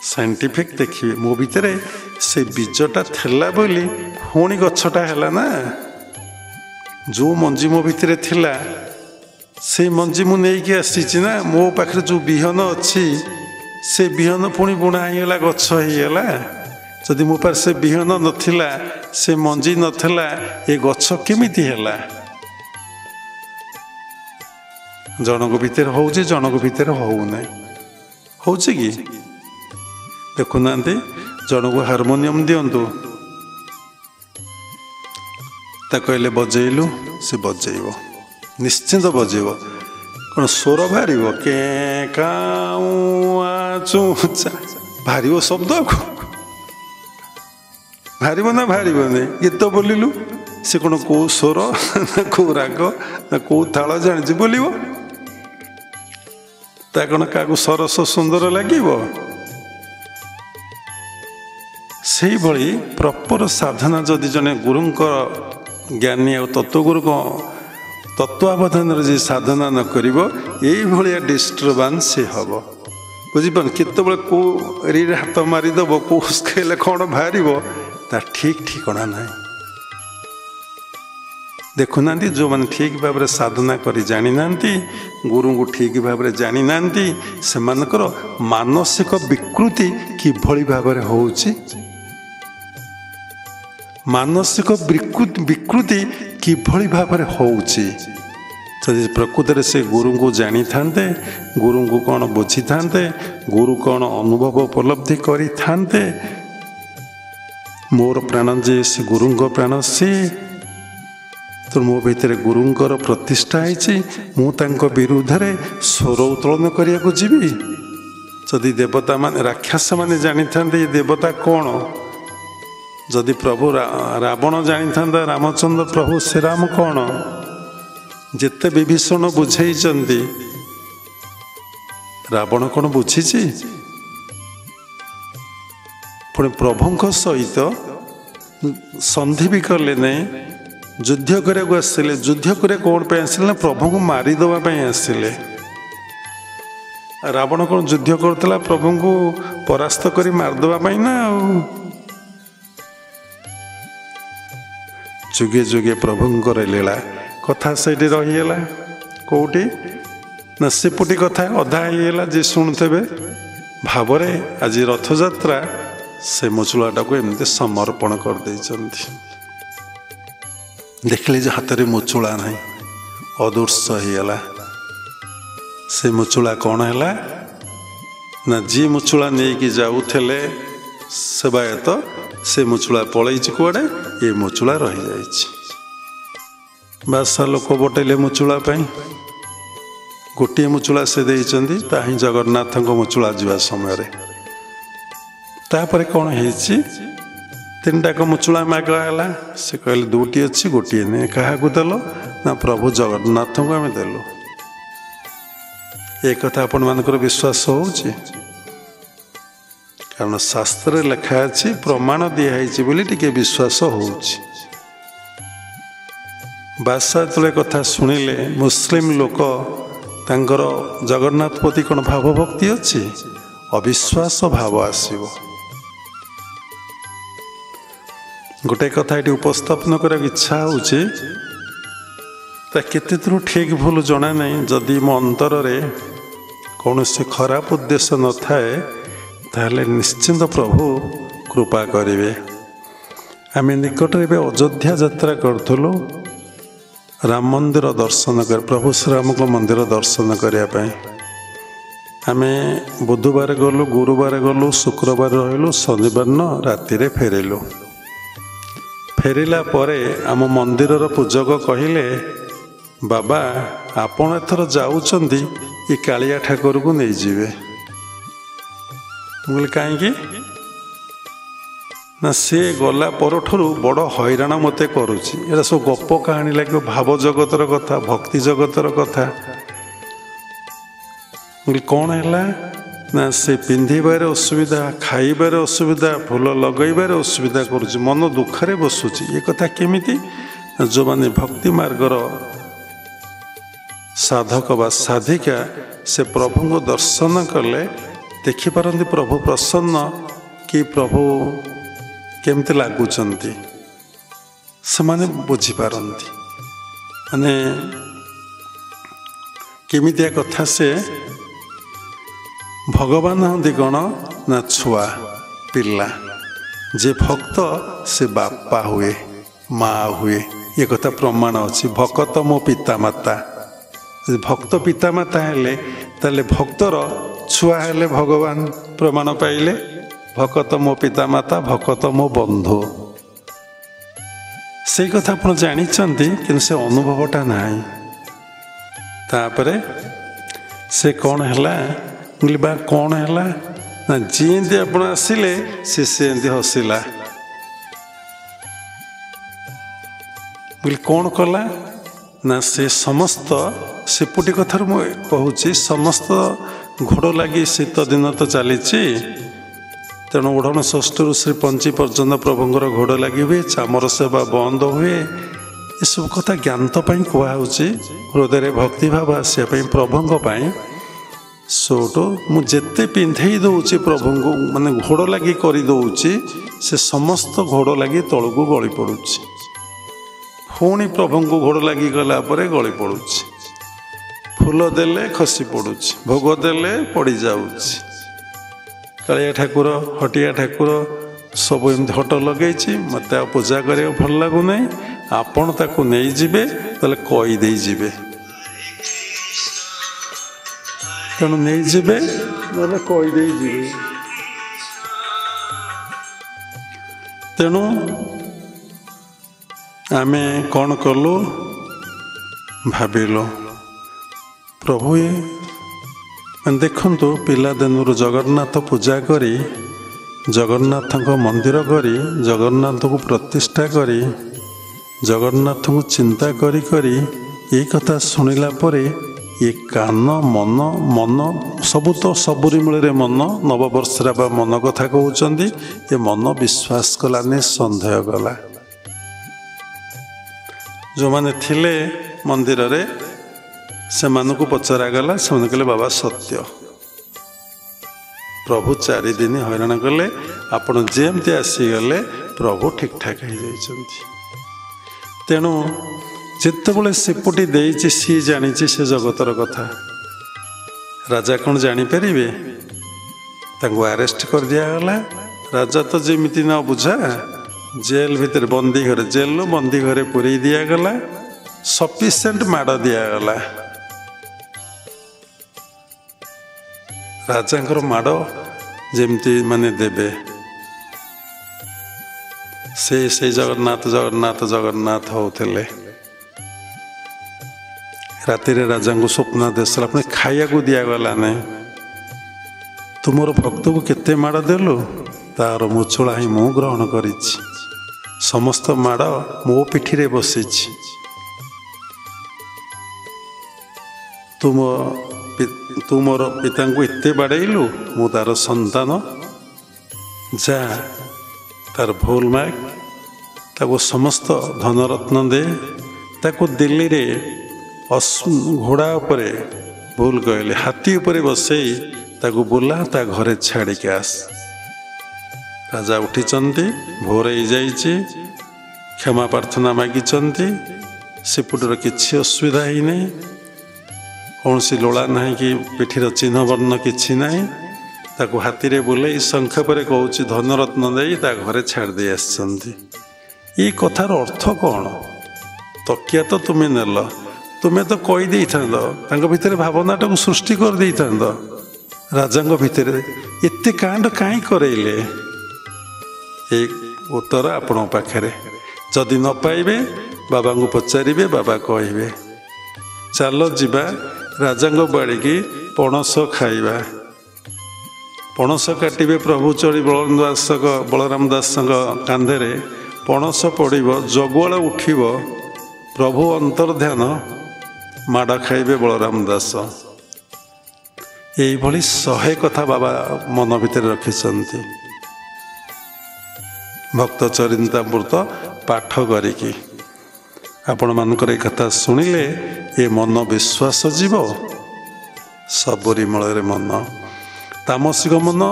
साइंटिफिक देखिए मो भितर से बीजटा थिला बोली पुणी गछटा हैला ना। जो मंजी मो भितर थिला से मंजी मु नहीं आसी ना मो पाखे जो बिहन अच्छी से बिहन पुणी बुणा होगा गछ होगा। जदि मो पास से बिहन नथिला से मंजी नथिला ये गछ केमिति हैला। जनक भितर हो जनक भितर होना हो कि देखुना जन को हारमोनियम दिंतु कहले बजेलु से बजेब निश्चिंत बजेब कौन स्वर बाहर के बाहर शब्द को बाहर ना बाहर गीत बोलिलु से कौन कौ स्वर ना कौ राग ना कौ ताल जानी बोल कौन क्या सरस सुंदर लगे से भली प्रॉपर साधना जदि जने गुरुंकर ज्ञानी और तत्वगुरु तत्वावधान जी साधना न करिवो यही भलिया डिस्टर्बांस से हम बुझीपार केत कौ हाथ मारिदेव कौ खेले कौन बाहर ता ठीक ठिकना ना। देखुना जो मैंने ठीक भाव में साधना करी जानी ना गुरु को ठीक भाव में जानी ना से मानसिक विकृति किभली भाव में होउछि मानसिक विकृति किभली भाव में होउछि। जदि प्रकृत से गुरु को जानी थांते गुरु को कौन बुझी थांते गुरु कौन अनुभव उपलब्धि करी थांते मोर प्राण जे से गुरु प्राण सी तो मो भीतर गुरुंकर प्रतिष्ठा है मुझे विरुद्ध में स्वर उत्तोलन करने को जीवी। जदि देवता मान राक्षस माने जानी थांते ये देवता कौन जदि प्रभु रावण जानी था रामचंद्र प्रभु श्रीराम कौन जिते विभीषण बुझे रावण कौन बुझी पुणी प्रभु सहित संधि भी कले नहीं युद्ध करने आसिले युद्ध करे कौन पे आसिले ना प्रभु को मारिदेवाई आसिले। रावण कौन युद्ध करता प्रभु को परास्त कर मारिदेवाई ना जुगे जुगे प्रभुंकर लीला कथा से रहीगला कौटी ना सेपटी कथा अधा होगा जी शुणुते भावरे आज रथयात्रा से मुचुलाटा को एमती समर्पण कर देखले जे हाथ में मुचुला नहीं अदृश्य होगा से मुचुला कौन है ना जी मुचुला नहीं कि जाऊले सेवायत से मुचुला पलई कुआड़े ये मुचुला रही जाए बासा लोक बटेले मुचुला गोटे मुचुला से देइचंदी ताही जगन्नाथ मुचुला जीवा समय तापर कौन है तीन टाक मुचुला मागला से कहले दुटी अच्छी गोटे नहीं क्या देल ना प्रभु जगन्नाथ को आम देलु एक कथा आपण मानकर विश्वास होउछि कारण शास्त्र लिखा अच्छी प्रमाण दिखाई बोली टिके विश्वास होउछि। बादशाह तले कथा शुणिले मुस्लिम लोक तांकर जगन्नाथ प्रति कौन भाव भक्ति अच्छी अविश्वास भाव आसव। गोटे कथा ये उपस्थापन कर इच्छा होचे केते दूर ठीक भूल जना नहीं जदि मो अंतर କୌଣସି ଖରାପ ଉଦ୍ଦେଶ୍ୟ ନଥାଏ ତାହେଲେ ନିଶ୍ଚିନ୍ତ ପ୍ରଭୁ କୃପା କରିବେ। ଆମେ ନିକଟରେ ଏବେ ଅଯୋଧ୍ୟା ଯାତ୍ରା କରୁଥିଲୁ ରାମ ମନ୍ଦିର ଦର୍ଶନ କରି, ପ୍ରଭୁ ଶ୍ରୀରାମଙ୍କ ମନ୍ଦିର ଦର୍ଶନ କରିବା ପାଇଁ। ଆମେ ବୁଧବାର ଗଲୁ, ଗୁରୁବାର ଗଲୁ, ଶୁକ୍ରବାର ରହିଲୁ, ଶନିବାର ଦିନ ରାତିରେ ଫେରିଲୁ। ଫେରିଲା ପରେ ଆମ ମନ୍ଦିରର ପୂଜକ କହିଲେ, ବାବା ଆପଣ ଏଥର ଯାଉଛନ୍ତି ଏ କାଳିଆ ଠାକୁରକୁ ନେଇଯିବେ। ମୁଁ କହିଲି କାହିଁକି ନା ସେ ଗଲା ପରଠାରୁ ବଡ଼ ହଇରାଣ ମୋତେ କରୁଛି। ଏଇଟା ସବୁ ଗପ କାହାଣୀ ଲାଗିବ, ଭାବ ଜଗତର କଥା, ଭକ୍ତି ଜଗତର କଥା। କ'ଣ ହେଲା ନା ସେ ପିନ୍ଧିବାରେ ଅସୁବିଧା, ଖାଇବାରେ ଅସୁବିଧା, ଫୁଲ ଲଗାଇବାରେ ଅସୁବିଧା କରୁଛି, ମନ ଦୁଃଖରେ ବସୁଛି। ଏ କଥା କେମିତି? ଯେଉଁମାନେ ଭକ୍ତି ମାର୍ଗର ସାଧକ ବା ସାଧିକା ସେ ପ୍ରଭୁଙ୍କୁ ଦର୍ଶନ କଲେ ଦେଖିପାରନ୍ତି ପ୍ରଭୁ ପ୍ରସନ୍ନ କି ପ୍ରଭୁ କେମିତି ଲାଗୁଛନ୍ତି, ସେମାନେ ବୁଝିପାରନ୍ତି। ମାନେ କେମିତିଆ କଥା, ସେ ଭଗବାନ ହନ୍ତି କ'ଣ ନା ଛୁଆ ପିଲା, ଯେ ଭକ୍ତ ସେ ବାପା ହୁଏ, ମା ହୁଏ। ଏ କଥା ପ୍ରମାଣ ଅଛି। ଭକତ ମୋ ପିତାମାତା, ଭକ୍ତ ପିତାମାତା ହେଲେ ତାହେଲେ ଭକ୍ତର ଛୁଆ ହେଲେ ଭଗବାନ ପ୍ରମାଣ ପାଇଲେ। ଭକତ ମୋ ପିତାମାତା, ଭକତ ମୋ ବନ୍ଧୁ। ସେଇ କଥା ଆପଣ ଜାଣିଛନ୍ତି, କିନ୍ତୁ ସେ ଅନୁଭବଟା ନାହିଁ। ତାପରେ ସେ କ'ଣ ହେଲା, ବା କ'ଣ ହେଲା ନା ଯେମିତି ଆପଣ ଆସିଲେ ସେ ସେମିତି ହସିଲା। କ'ଣ କଲା ନା ସେ ସମସ୍ତ ସେପଟି କଥାରୁ ମୁଁ କହୁଛି, ସମସ୍ତ ଘୋଡ଼ ଲାଗି ଶୀତ ଦିନ ତ ଚାଲିଛି, ତେଣୁ ଓଢ଼ଣ ଷଷ୍ଠରୁ ଶ୍ରୀ ପଞ୍ଚି ପର୍ଯ୍ୟନ୍ତ ପ୍ରଭୁଙ୍କର ଘୋଡ଼ ଲାଗି ହୁଏ, ଚାମର ସେବା ବନ୍ଦ ହୁଏ। ଏସବୁ କଥା ଜ୍ଞାନ ପାଇଁ କୁହାହେଉଛି, ହୃଦୟରେ ଭକ୍ତିଭାବ ଆସିବା ପାଇଁ ପ୍ରଭୁଙ୍କ ପାଇଁ। ସେଠୁ ମୁଁ ଯେତେ ପିନ୍ଧେଇ ଦେଉଛି ପ୍ରଭୁଙ୍କୁ, ମାନେ ଘୋଡ଼ ଲାଗି କରିଦେଉଛି, ସେ ସମସ୍ତ ଘୋଡ଼ ଲାଗି ତଳକୁ ଗଳି ପଡ଼ୁଛି। ପୁଣି ପ୍ରଭୁଙ୍କୁ ଘୋଡ଼ ଲାଗି ଗଲା ପରେ ଗଳି ପଡ଼ୁଛି। ଫୁଲ ଦେଲେ ଖସି ପଡ଼ୁଛି, ଭୋଗ ଦେଲେ ପଡ଼ିଯାଉଛି। କାଳିଆ ଠାକୁର, ହଟିଆ ଠାକୁର ସବୁ ଏମିତି ହଟ ଲଗେଇଛି, ମୋତେ ଆଉ ପୂଜା କରିବାକୁ ଭଲ ଲାଗୁନାହିଁ, ଆପଣ ତାକୁ ନେଇଯିବେ, ତାହେଲେ କହିଦେଇ ଯିବେ। ତେଣୁ ନେଇଯିବେ, ନହେଲେ କହିଦେଇ ଯିବେ। ତେଣୁ ଆମେ କ'ଣ କଲୁ, ଭାବିଲୁ ପ୍ରଭୁ ଦେଖନ୍ତୁ, ପିଲାଦିନରୁ ଜଗନ୍ନାଥ ପୂଜା କରି, ଜଗନ୍ନାଥଙ୍କ ମନ୍ଦିର କରି, ଜଗନ୍ନାଥଙ୍କୁ ପ୍ରତିଷ୍ଠା କରି, ଜଗନ୍ନାଥଙ୍କୁ ଚିନ୍ତା କରି କରି ଏଇ କଥା ଶୁଣିଲା ପରେ ଏ କାନ ମନ ସବୁ ତ ସବୁରି ମୂଳରେ ମନ, ନବବର୍ଷରେ ବା ମନ କଥା କହୁଛନ୍ତି। ଏ ମନ ବିଶ୍ୱାସ କଲାନି, ସନ୍ଦେହ କଲା। ଯେଉଁମାନେ ଥିଲେ ମନ୍ଦିରରେ ସେମାନଙ୍କୁ ପଚରାଗଲା, ସେମାନେ କହିଲେ ବାବା ସତ୍ୟ, ପ୍ରଭୁ 4 ଦିନ ହଇରାଣ କଲେ, ଆପଣ ଯେମିତି ଆସିଗଲେ ପ୍ରଭୁ ଠିକ୍ ଠାକ୍ ହେଇଯାଇଛନ୍ତି। ତେଣୁ ଯେତେବେଳେ ସେପଟି ଦେଇଛି, ସିଏ ଜାଣିଛି ସେ ଜଗତର କଥା। ରାଜା କ'ଣ ଜାଣିପାରିବେ? ତାଙ୍କୁ ଆରେଷ୍ଟ କରିଦିଆଗଲା। ରାଜା ତ ଯେମିତି ନ ବୁଝା, ଜେଲ ଭିତରେ ବନ୍ଦୀ ଘରେ, ଜେଲରୁ ବନ୍ଦୀ ଘରେ ପୁରେଇ ଦିଆଗଲା। ସଫିସିଏଣ୍ଟ ମାଡ଼ ଦିଆଗଲା। ରାଜାଙ୍କର ମାଡ଼ ଯେମିତି ମାନେ ଦେବେ, ସେଇ ଜଗନ୍ନାଥ ଜଗନ୍ନାଥ ଜଗନ୍ନାଥ ହେଉଥିଲେ। ରାତିରେ ରାଜାଙ୍କୁ ସ୍ୱପ୍ନ ଦେଶଲା, ପୁଣି ଖାଇବାକୁ ଦିଆଗଲା ନାହିଁ। ତୁମର ଭକ୍ତକୁ କେତେ ମାଡ଼ ଦେଲୁ, ତାର ମୁଛୁଳା ହିଁ ମୁଁ ଗ୍ରହଣ କରିଛି। ସମସ୍ତ ମାଡ଼ ମୋ ପିଠିରେ ବସିଛି। ତୁ ମୋର ପିତାଙ୍କୁ ଏତେ ବାଡ଼େଇଲୁ, ମୁଁ ତାର ସନ୍ତାନ। ଯା, ତାର ଭୁଲ ମାଗ, ତାକୁ ସମସ୍ତ ଧନରତ୍ନ ଦେ, ତାକୁ ଦିଲ୍ଲୀରେ ଘୋଡ଼ା ଉପରେ, ଭୁଲ କହିଲେ, ହାତୀ ଉପରେ ବସେଇ ତାକୁ ବୁଲା, ତା ଘରେ ଛାଡ଼ିକି ଆସ। ରାଜା ଉଠିଛନ୍ତି, ଭୋର ହେଇଯାଇଛି, କ୍ଷମା ପ୍ରାର୍ଥନା ମାଗିଛନ୍ତି। ସେପଟର କିଛି ଅସୁବିଧା ହେଇନାହିଁ। कौन सी लोड़ा ना कि पिठीर चिन्ह वर्ण किसी ना ताकू हाथी रे बुले संक्षेपे कहूँ धनरत्न दे घरे छाड़ दे ये कथार अर्थ कौन तकिया तो तुम्हें नेल तुम्हें तो कहीदे था भितर भावनाटा को सृष्टि कर दे था राजा भितर एते कांड कहीं करैले एक उत्तर आपण पाखे जदि न पाइबे बाबा को पचारे बाबा कहे चलो जीवा राजा बाड़ी की पणस खाइबा पणस काटे प्रभु चढ़ी बलराम दास कांधे पणस पड़ो जगुआल उठिब प्रभु अंतर्ध्यान माड़ खाइबे बलराम दास यही 100 कथा बाबा मन भितर रखिंट भक्त चरितामृत पाठ करिकी आपण मानकर कथा शुणिले ये मन विश्वास जीव सबरी मूल मन तामसिक मन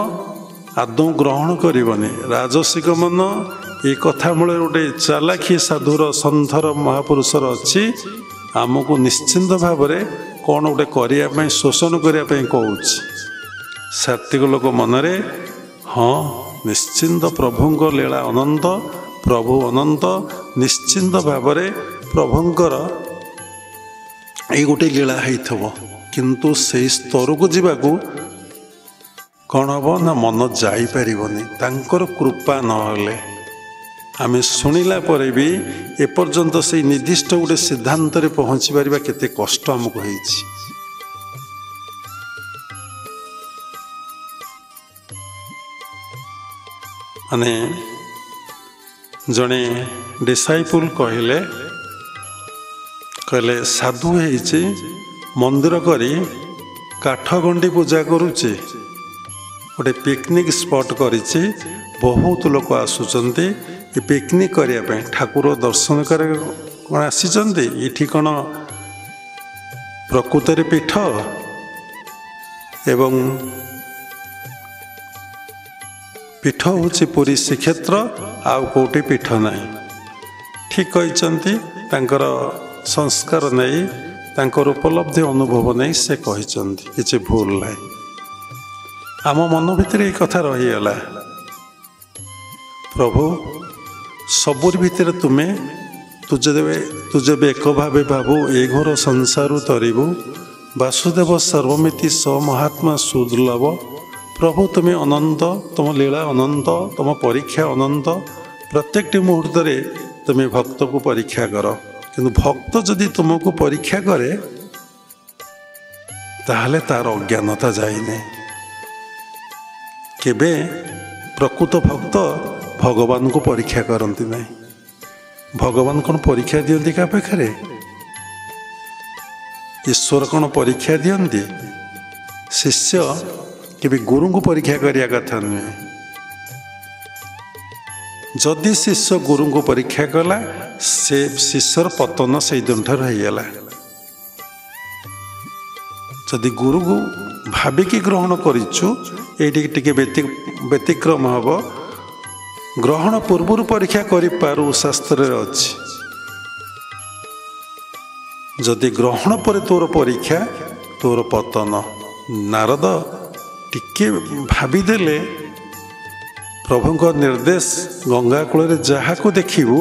आदौ ग्रहण करनी राजसिक मन ये कथा मूल गोटे चालाखी साधुर सन्थर महापुरुषर अच्छी आमको निश्चिंत भाव कौन गोटे करने शोषण करने कहूँ सात्विक लोक मनरे हाँ निश्चिंत प्रभुंक लीला अनंत प्रभु अनंत निश्चिंत भाव प्रभुंकर ये गोटे लीला होइथबो किंतु से स्तर को जीवाकू कौन हम ना मन जापरनी तांकर कृपा नहले आम शुणिला पर भी एपर्यंत से निर्दिष्ट गोटे सिद्धांत पहुँची पार केते कष्ट आमको होइछि माने जड़े डिसाइपुल कहले साधु है मंदिर करी काठगंडी पूजा करुचे गोटे पिकनिक स्पॉट करिछि बहुत लोक आसुचंती ये पिकनिक करने ठाकुर दर्शन कर आसीचंती ये कौन प्रकृतर पीठ एवं पीठ हूँ पुरी श्रीक्षेत्र आउ कौटी पीठ ना ठीक कहते संस्कार नहीं तांकर उपलब्धि अनुभव नहीं से कहते किसी भूल ना आम मन भितर ये कथा रहीगला प्रभु सबुर भितर तुम्हें तुझे एक भावे भावु ए घोर संसार तरीबु वासुदेव सर्वमिति स महात्मा सुदुर्लभ प्रभु तुम्हें अनंत तुम लीला अनंत तुम परीक्षा अनंत प्रत्येक मुहूर्त तुम्हें भक्त को परीक्षा कर किंतु भक्त जदि तुमको परीक्षा करे ताहले तार अज्ञानता जाइने केबे प्रकृत भक्त भगवान को परीक्षा करती नहीं भगवान कौन परीक्षा दियंती का पाखे ईश्वर कौन परीक्षा दियंती शिष्य कि गुरु को परीक्षा करिया कथा नुहे जदि शिष्य गुरु को परीक्षा कला से शिष्यर पतन से दिन ठार होगला जदि गुरु को भाविकी ग्रहण करिछु ये व्यतिक्रम हम ग्रहण पूर्व परीक्षा करू शास्त्र अच्छी जदि ग्रहण पर तोर परीक्षा तोर पतन नारद टिके भाविदेले प्रभुंक निर्देश गंगा कूल जहाँ को देखू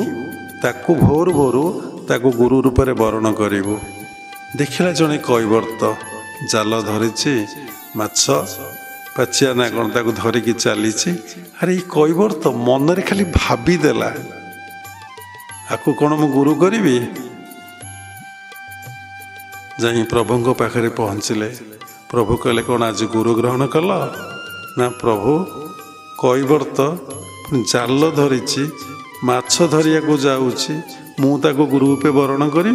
ताकू भोर भोरू ताकू गुरु रूप में वर्ण करूँ देखला जड़े कैवर्त जाल धरी माछ पाचिया ना कौन ताकू धरिकी चली अरे ये कैवर्त मन रे खाली भाविदेला आपको कौन मु गुरु करी जाई प्रभु पाखे पहुँचले प्रभु कहले कौन आज गुरु ग्रहण कल ना प्रभु कैवर्त जाल धरी माछ धरिया को जाऊँगी मुझे गुरु रूपे वर्ण करी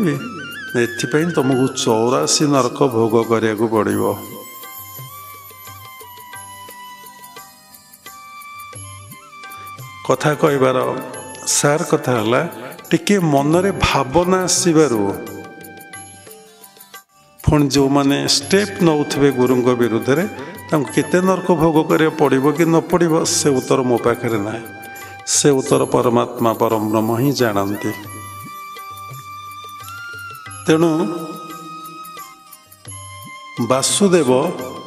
एथि तुमको 84 नरक भोग करिया को पड़िबो कथा कहबार सार कथा है टिके मनरे भावना आसबारू पुणी जो मैंने स्टेप नौथे गुरु विरुद्ध रे केते नरक भोग करिया पड़िबो कि न पड़िबो से उत्तर मो पाखे ना से उत्तर परमात्मा परम ब्रह्म ही जानती तेणु ବାସୁଦେବ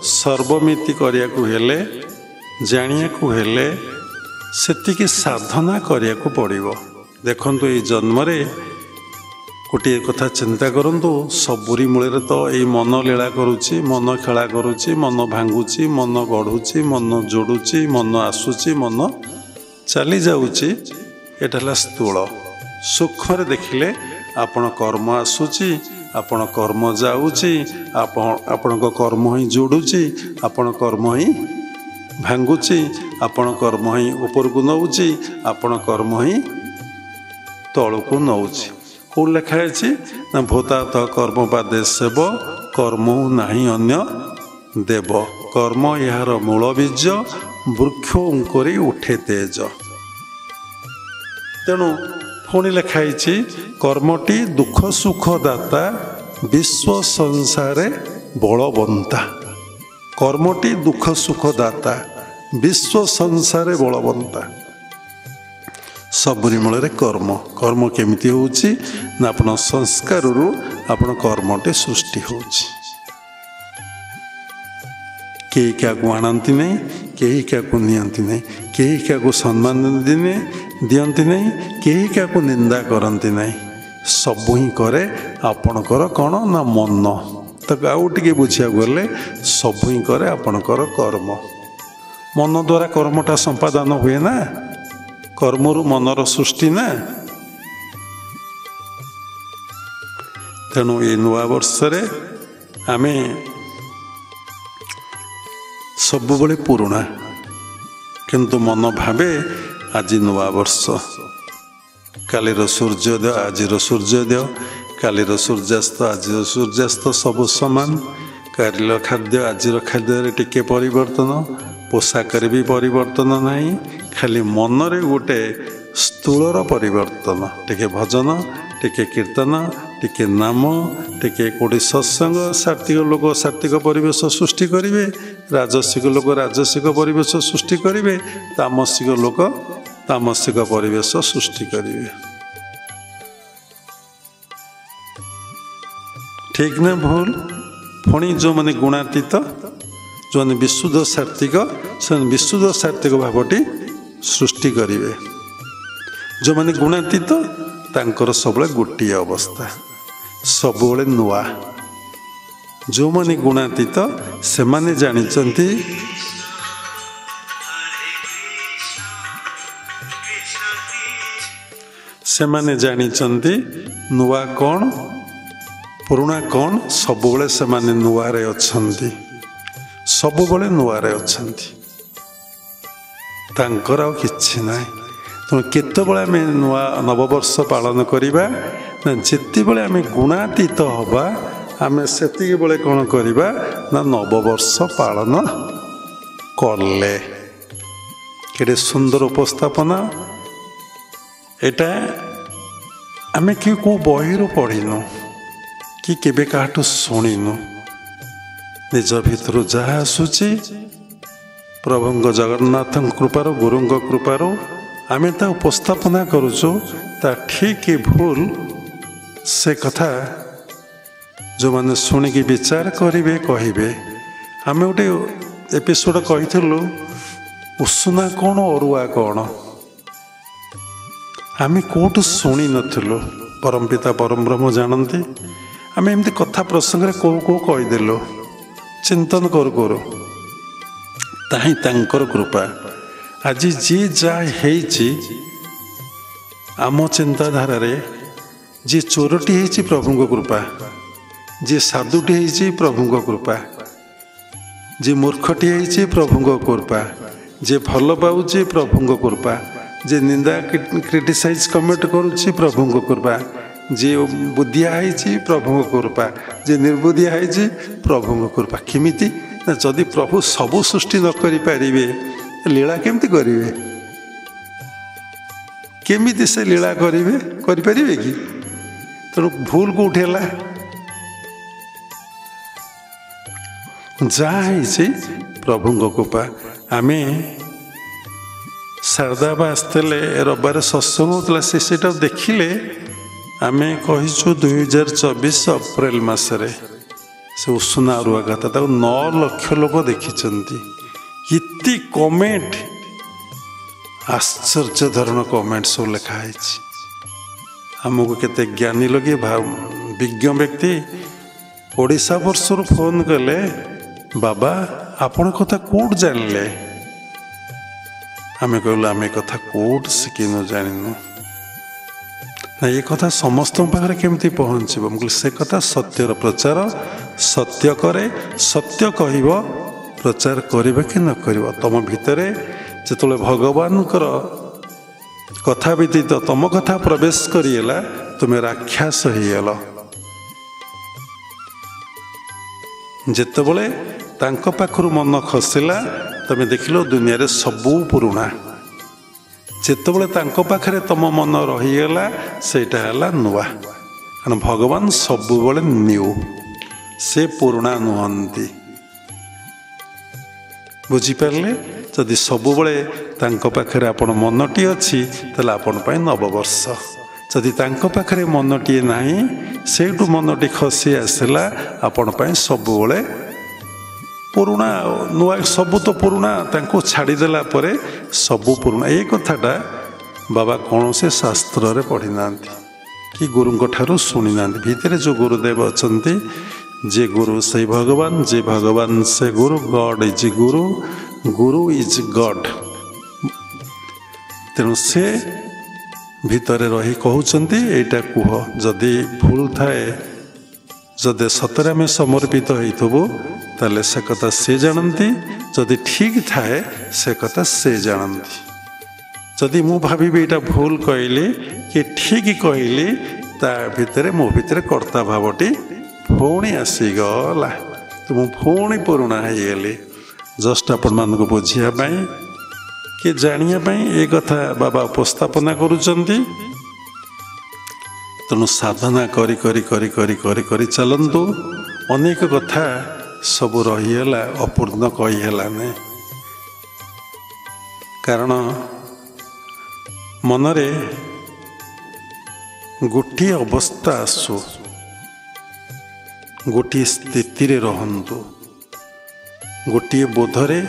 ସର୍ବମିତି କରିବାକୁ ହେଲେ ଜାଣିବାକୁ ହେଲେ ସେତିକି ସାଧନା କରିବାକୁ ପଡ଼ିବ। ଦେଖନ୍ତୁ ଏଇ ଜନ୍ମରେ ଗୋଟିଏ କଥା ଚିନ୍ତା କରନ୍ତୁ, ସବୁରି ମୂଳରେ ତ ଏଇ ମନ ଲୀଳା କରୁଛି, ମନ ଖେଳା କରୁଛି, ମନ ଭାଙ୍ଗୁଛି, ମନ ଗଢ଼ୁଛି, ମନ ଯୋଡ଼ୁଛି, ମନ ଆସୁଛି, ମନ ଚାଲି ଯାଉଛି। ଏଇଟା ହେଲା ସ୍ଥୂଳ। ସୂକ୍ଷ୍ମରେ ଦେଖିଲେ ଆପଣ କର୍ମ ଆସୁଛି, ଆପଣ କର୍ମ ଯାଉଛି, ଆପଣଙ୍କ କର୍ମ ହିଁ ଯୋଡ଼ୁଛି, ଆପଣ କର୍ମ ହିଁ ଭାଙ୍ଗୁଛି, ଆପଣ କର୍ମ ହିଁ ଉପରକୁ ନେଉଛି, ଆପଣ କର୍ମ ହିଁ ତଳକୁ ନେଉଛି। କେଉଁ ଲେଖା ଅଛି ନା ଭୂତାତ କର୍ମ ବାଦେ ସେବ କର୍ମ ନାହିଁ ଅନ୍ୟ ଦେବ। କର୍ମ ଏହାର ମୂଳ ବୀଜ ବୃକ୍ଷ କରି ଉଠେ ତେଜ। ତେଣୁ ପୁଣି ଲେଖା ହେଇଛି କର୍ମଟି ଦୁଃଖ ସୁଖ ଦାତା ବିଶ୍ୱ ସଂସାରେ ବଳବନ୍ତା। କର୍ମଟି ଦୁଃଖ ସୁଖ ଦାତା ବିଶ୍ୱ ସଂସାରେ ବଳବନ୍ତା। ସବୁରି ମୂଳରେ କର୍ମ। କର୍ମ କେମିତି ହେଉଛି ନା ଆପଣ ସଂସ୍କାରରୁ ଆପଣ କର୍ମଟି ସୃଷ୍ଟି ହେଉଛି। କେହି କାହାକୁ ଆଣନ୍ତି ନାହିଁ, କେହି କାହାକୁ ନିଅନ୍ତି ନାହିଁ, କେହି କାହାକୁ ସମ୍ମାନ ଦିଅନ୍ତି ନାହିଁ, କେହି କାହାକୁ ନିନ୍ଦା କରନ୍ତି ନାହିଁ। ସବୁ ହିଁ କରେ ଆପଣଙ୍କର କ'ଣ ନା ମନ। ତାକୁ ଆଉ ଟିକେ ବୁଝିବାକୁ ଗଲେ ସବୁ ହିଁ କରେ ଆପଣଙ୍କର କର୍ମ। ମନ ଦ୍ୱାରା କର୍ମଟା ସମ୍ପାଦନ ହୁଏ ନା, କର୍ମରୁ ମନର ସୃଷ୍ଟି ନା। ତେଣୁ ଏ ନୂଆ ବର୍ଷରେ ଆମେ ସବୁବେଳେ ପୁରୁଣା, କିନ୍ତୁ ମନ ଭାବେ ଆଜି ନୂଆ ବର୍ଷ। କାଲିର ସୂର୍ଯ୍ୟୋଦୟ ଆଜିର ସୂର୍ଯ୍ୟୋଦୟ, କାଲିର ସୂର୍ଯ୍ୟାସ୍ତ ଆଜିର ସୂର୍ଯ୍ୟାସ୍ତ ସବୁ ସମାନ। କାଲିର ଖାଦ୍ୟ ଆଜିର ଖାଦ୍ୟରେ ଟିକେ ପରିବର୍ତ୍ତନ, ପୋଷାକରେ ବି ପରିବର୍ତ୍ତନ ନାହିଁ, ଖାଲି ମନରେ ଗୋଟେ ସ୍ଥୂଳର ପରିବର୍ତ୍ତନ। ଟିକେ ଭଜନ, ଟିକେ କୀର୍ତ୍ତନ, ଟିକେ ନାମ, ଟିକେ କେଉଁଠି ସତ୍ସଙ୍ଗ। ସାତ୍ତ୍ୱିକ ଲୋକ ସାତ୍ତ୍ୱିକ ପରିବେଶ ସୃଷ୍ଟି କରିବେ, ରାଜସିକ ଲୋକ ରାଜସିକ ପରିବେଶ ସୃଷ୍ଟି କରିବେ, ତାମସିକ ଲୋକ ତାମସିକ ପରିବେଶ ସୃଷ୍ଟି କରିବେ। ଠିକ ନା ଭୁଲ? ପୁଣି ଯେଉଁମାନେ ଗୁଣାତୀତ, ଯେଉଁମାନେ ବିଶୁଦ୍ଧ ସାତ୍ତ୍ୱିକ, ସେମାନେ ବିଶୁଦ୍ଧ ସାତ୍ତ୍ୱିକ ଭାବଟି ସୃଷ୍ଟି କରିବେ। ଯେଉଁମାନେ ଗୁଣାତୀତ ତାଙ୍କର ସବୁବେଳେ ଗୋଟିଏ ଅବସ୍ଥା, ସବୁବେଳେ ନୂଆ। ଯେଉଁମାନେ ଗୁଣାତୀତ ସେମାନେ ଜାଣିଛନ୍ତି ନୂଆ କ'ଣ ପୁରୁଣା କ'ଣ। ସବୁବେଳେ ସେମାନେ ନୂଆରେ ଅଛନ୍ତି, ସବୁବେଳେ ନୂଆରେ ଅଛନ୍ତି। ତାଙ୍କର ଆଉ କିଛି ନାହିଁ। ତେଣୁ କେତେବେଳେ ଆମେ ନୂଆ ନବବର୍ଷ ପାଳନ କରିବା ନା ଯେତେବେଳେ ଆମେ ଗୁଣାତୀତ ହେବା, ଆମେ ସେତିକିବେଳେ କ'ଣ କରିବା ନା ନବବର୍ଷ ପାଳନ କଲେ। କେଡ଼େ ସୁନ୍ଦର ଉପସ୍ଥାପନା। ଏଇଟା ଆମେ କେଉଁ ବହିରୁ ପଢ଼ିନୁ କି କେବେ କାହାଠୁ ଶୁଣିନୁ। ନିଜ ଭିତରୁ ଯାହା ଆସୁଛି ପ୍ରଭୁଙ୍କ ଜଗନ୍ନାଥଙ୍କ କୃପାରୁ, ଗୁରୁଙ୍କ କୃପାରୁ ଆମେ ତା ଉପସ୍ଥାପନା କରୁଛୁ। ତା ଠିକ୍ ଭୁଲ ସେ କଥା ଯେଉଁମାନେ ଶୁଣିକି ବିଚାର କରିବେ କହିବେ। ଆମେ ଗୋଟେ ଏପିସୋଡ଼ କହିଥିଲୁ ଉଷୁନା କ'ଣ ଅରୁଆ କ'ଣ। ଆମେ କେଉଁଠୁ ଶୁଣି ନଥିଲୁ, ପରମ ପିତା ପରମ ବ୍ରହ୍ମ ଜାଣନ୍ତି। ଆମେ ଏମିତି କଥା ପ୍ରସଙ୍ଗରେ କେଉଁ କହିଦେଲୁ, ଚିନ୍ତନ କରୁ କରୁ ତାହିଁ ତାଙ୍କର କୃପା। ଆଜି ଯିଏ ଯାହା ହେଇଛି ଆମ ଚିନ୍ତାଧାରାରେ, ଯିଏ ଚୋରଟି ହେଇଛି ପ୍ରଭୁଙ୍କ କୃପା, ଯିଏ ସାଧୁଟି ହେଇଛି ପ୍ରଭୁଙ୍କ କୃପା, ଯିଏ ମୂର୍ଖଟି ହେଇଛି ପ୍ରଭୁଙ୍କ କୃପା, ଯିଏ ଭଲ ପାଉଛି ପ୍ରଭୁଙ୍କ କୃପା, ଯିଏ ନିନ୍ଦା କ୍ରିଟିସାଇଜ୍ କମେଣ୍ଟ କରୁଛି ପ୍ରଭୁଙ୍କ କୃପା, ଯିଏ ବୁଦ୍ଧିଆ ହେଇଛି ପ୍ରଭୁଙ୍କ କୃପା, ଯିଏ ନିର୍ବୁଦ୍ଧିଆ ହେଇଛି ପ୍ରଭୁଙ୍କ କୃପା। କେମିତି ନା ଯଦି ପ୍ରଭୁ ସବୁ ସୃଷ୍ଟି ନ କରିପାରିବେ ଲୀଳା କେମିତି କରିବେ? କେମିତି ସେ ଲୀଳା କରିବେ? କରିପାରିବେ କି? ତେଣୁ ଭୁଲ କେଉଁଠି ହେଲା? ଯାହା ହେଇଛି ପ୍ରଭୁଙ୍କ କୃପା। ଆମେ ଶାରଦା ବା ଆସିଥିଲେ ରବିବାର ସତ୍ସଙ୍ଗ ହେଉଥିଲା, ସେଇଟା ଦେଖିଲେ ଆମେ କହିଛୁ 2024 ଅପ୍ରିଲ ମାସରେ ସେ ଉଷୁନା ଅରୁଆ କଥା ତାକୁ 9 ଲକ୍ଷ ଲୋକ ଦେଖିଛନ୍ତି। ଇତି କମେଣ୍ଟ, ଆଶ୍ଚର୍ଯ୍ୟ ଧରଣ କମେଣ୍ଟ ସବୁ ଲେଖା ହେଇଛି। ଆମକୁ କେତେ ଜ୍ଞାନୀ ଲୋକେ ବିଜ୍ଞ ବ୍ୟକ୍ତି ଓଡ଼ିଶା ବର୍ଷରୁ ଫୋନ କଲେ, ବାବା ଆପଣ କଥା କୋଉଠୁ ଜାଣିଲେ? ଆମେ କହିଲୁ ଆମେ କଥା କୋଉଠୁ ଶିଖିନୁ, ଜାଣିନୁ। ନା ଏ କଥା ସମସ୍ତଙ୍କ ପାଖରେ କେମିତି ପହଞ୍ଚିବ? ମୁଁ କହିଲି ସେ କଥା ସତ୍ୟର ପ୍ରଚାର ସତ୍ୟ କରେ, ସତ୍ୟ କହିବ, ପ୍ରଚାର କରିବ କି ନ କରିବ। ତମ ଭିତରେ ଯେତେବେଳେ ଭଗବାନଙ୍କର କଥା ବ୍ୟତୀତ ତମ କଥା ପ୍ରବେଶ କରିଗଲା, ତୁମେ ରାକ୍ଷସ ହେଇଗଲ। ଯେତେବେଳେ ତାଙ୍କ ପାଖରୁ ମନ ଖସିଲା, ତମେ ଦେଖିଲ ଦୁନିଆରେ ସବୁ ପୁରୁଣା। ଯେତେବେଳେ ତାଙ୍କ ପାଖରେ ତମ ମନ ରହିଗଲା, ସେଇଟା ହେଲା ନୂଆ। କାରଣ ଭଗବାନ ସବୁବେଳେ ନ୍ୟୁ, ସେ ପୁରୁଣା ନୁହନ୍ତି। ବୁଝିପାରିଲେ? ଯଦି ସବୁବେଳେ ତାଙ୍କ ପାଖରେ ଆପଣ ମନଟି ଅଛି, ତାହେଲେ ଆପଣ ପାଇଁ ନବବର୍ଷ। ଯଦି ତାଙ୍କ ପାଖରେ ମନଟିଏ ନାହିଁ, ସେଇଠୁ ମନଟି ଖସି ଆସିଲା, ଆପଣ ପାଇଁ ସବୁବେଳେ ପୁରୁଣା। ନୂଆ ସବୁ ତ ପୁରୁଣା, ତାଙ୍କୁ ଛାଡ଼ିଦେଲା ପରେ ସବୁ ପୁରୁଣା। ଏ କଥାଟା ବାବା କୌଣସି ଶାସ୍ତ୍ରରେ ପଢ଼ି ନାହାନ୍ତି କି ଗୁରୁଙ୍କ ଠାରୁ ଶୁଣି ନାହାନ୍ତି। ଭିତରେ ଯେଉଁ ଗୁରୁଦେବ ଅଛନ୍ତି, ଯେ ଗୁରୁ ସେଇ ଭଗବାନ, ଯେ ଭଗବାନ ସେ ଗୁରୁ, ଗଡ୍ ଇଜ୍ ଗୁରୁ, ଗୁରୁ ଇଜ୍ ଗଡ୍। ତେଣୁ ସେ ଭିତରେ ରହି କହୁଛନ୍ତି ଏଇଟା କୁହ। ଯଦି ଭୁଲ ଥାଏ, ଯଦି ସତରେ ଆମେ ସମର୍ପିତ ହେଇଥିବୁ, ତାହେଲେ ସେ କଥା ସେ ଜାଣନ୍ତି। ଯଦି ଠିକ୍ ଥାଏ, ସେ କଥା ସେ ଜାଣନ୍ତି। ଯଦି ମୁଁ ଭାବିବି ଏଇଟା ଭୁଲ କହିଲି କି ଠିକ୍ କହିଲି, ତା ଭିତରେ ମୋ ଭିତରେ କର୍ତ୍ତା ଭାବଟି ପୁଣି ଆସିଗଲା, ତ ମୁଁ ପୁଣି ପୁରୁଣା ହେଇଗଲି। ଜଷ୍ଟ ଆପଣମାନଙ୍କୁ ବୁଝିବା ପାଇଁ କି ଜାଣିବା ପାଇଁ ଏ କଥା ବାବା ଉପସ୍ଥାପନା କରୁଛନ୍ତି। ତେଣୁ ସାଧନା କରି କରି କରି କରି କରି କରି ଚାଲନ୍ତୁ। ଅନେକ କଥା ସବୁ ରହିଗଲା, ଅପୂର୍ଣ୍ଣ କହିହେଲାନି। କାରଣ ମନରେ ଗୋଟିଏ ଅବସ୍ଥା ଆସୁ, ଗୋଟିଏ ସ୍ଥିତିରେ ରହନ୍ତୁ, ଗୋଟିଏ ବୋଧରେ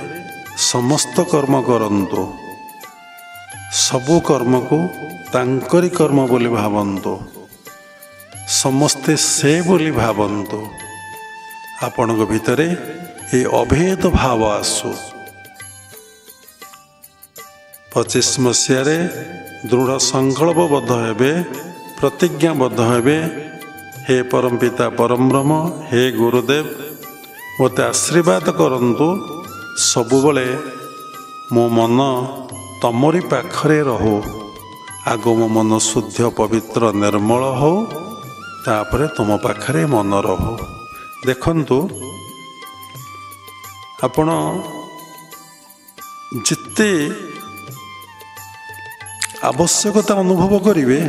ସମସ୍ତ କର୍ମ କରନ୍ତୁ, ସବୁ କର୍ମକୁ ତାଙ୍କରି କର୍ମ ବୋଲି ଭାବନ୍ତୁ, ସମସ୍ତେ ସେ ବୋଲି ଭାବନ୍ତୁ। ଆପଣଙ୍କ ଭିତରେ ଏ ଅଭେଦ ଭାବ ଆସୁ। 25 ମସିହାରେ ଦୃଢ଼ ସଂକଳ୍ପବଦ୍ଧ ହେବେ, ପ୍ରତିଜ୍ଞାବଦ୍ଧ ହେବେ, ହେ ପରମପିତା ପରମବ୍ରହ୍ମ, ହେ ଗୁରୁଦେବ, ମୋତେ ଆଶୀର୍ବାଦ କରନ୍ତୁ। ସବୁବେଳେ ମୋ ମନ ତମରି ପାଖରେ ରହୁ। ଆଗ ମୋ ମନ ଶୁଦ୍ଧ ପବିତ୍ର ନିର୍ମଳ ହଉ, ତାପରେ ତୁମ ପାଖରେ ମନ ରହୁ। ଦେଖନ୍ତୁ, ଆପଣ ଯେତେ ଆବଶ୍ୟକତା ଅନୁଭବ କରିବେ,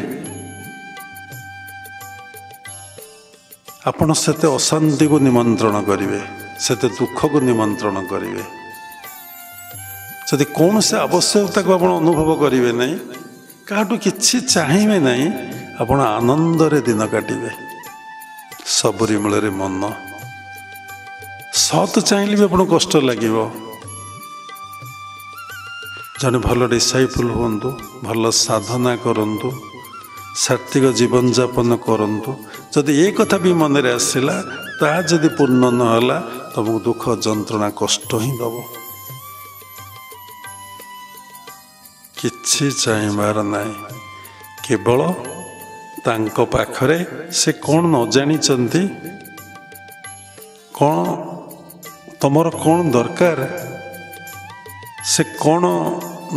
ଆପଣ ସେତେ ଅଶାନ୍ତିକୁ ନିମନ୍ତ୍ରଣ କରିବେ, ସେତେ ଦୁଃଖକୁ ନିମନ୍ତ୍ରଣ କରିବେ। ଯଦି କୌଣସି ଆବଶ୍ୟକତାକୁ ଆପଣ ଅନୁଭବ କରିବେ ନାହିଁ, କାହାଠୁ କିଛି ଚାହିଁବେ ନାହିଁ, ଆପଣ ଆନନ୍ଦରେ ଦିନ କାଟିବେ। ସବୁରି ମୂଳରେ ମନ। ସତ ଚାହିଁଲେ ବି ଆପଣଙ୍କୁ କଷ୍ଟ ଲାଗିବ। ଜଣେ ଭଲ ଡିସାଇପୁଲ ହୁଅନ୍ତୁ, ଭଲ ସାଧନା କରନ୍ତୁ, ସାତ୍ତ୍ୱିକ ଜୀବନଯାପନ କରନ୍ତୁ। ଯଦି ଏ କଥା ବି ମନରେ ଆସିଲା, ତାହା ଯଦି ପୂର୍ଣ୍ଣ ନହେଲା, ତମକୁ ଦୁଃଖ ଯନ୍ତ୍ରଣା କଷ୍ଟ ହିଁ ଦେବ। କିଛି ଚାହିଁବାର ନାହିଁ, କେବଳ ତାଙ୍କ ପାଖରେ ସେ କ'ଣ ନ ଜାଣିଛନ୍ତି, କ'ଣ ତମର କ'ଣ ଦରକାର, ସେ କ'ଣ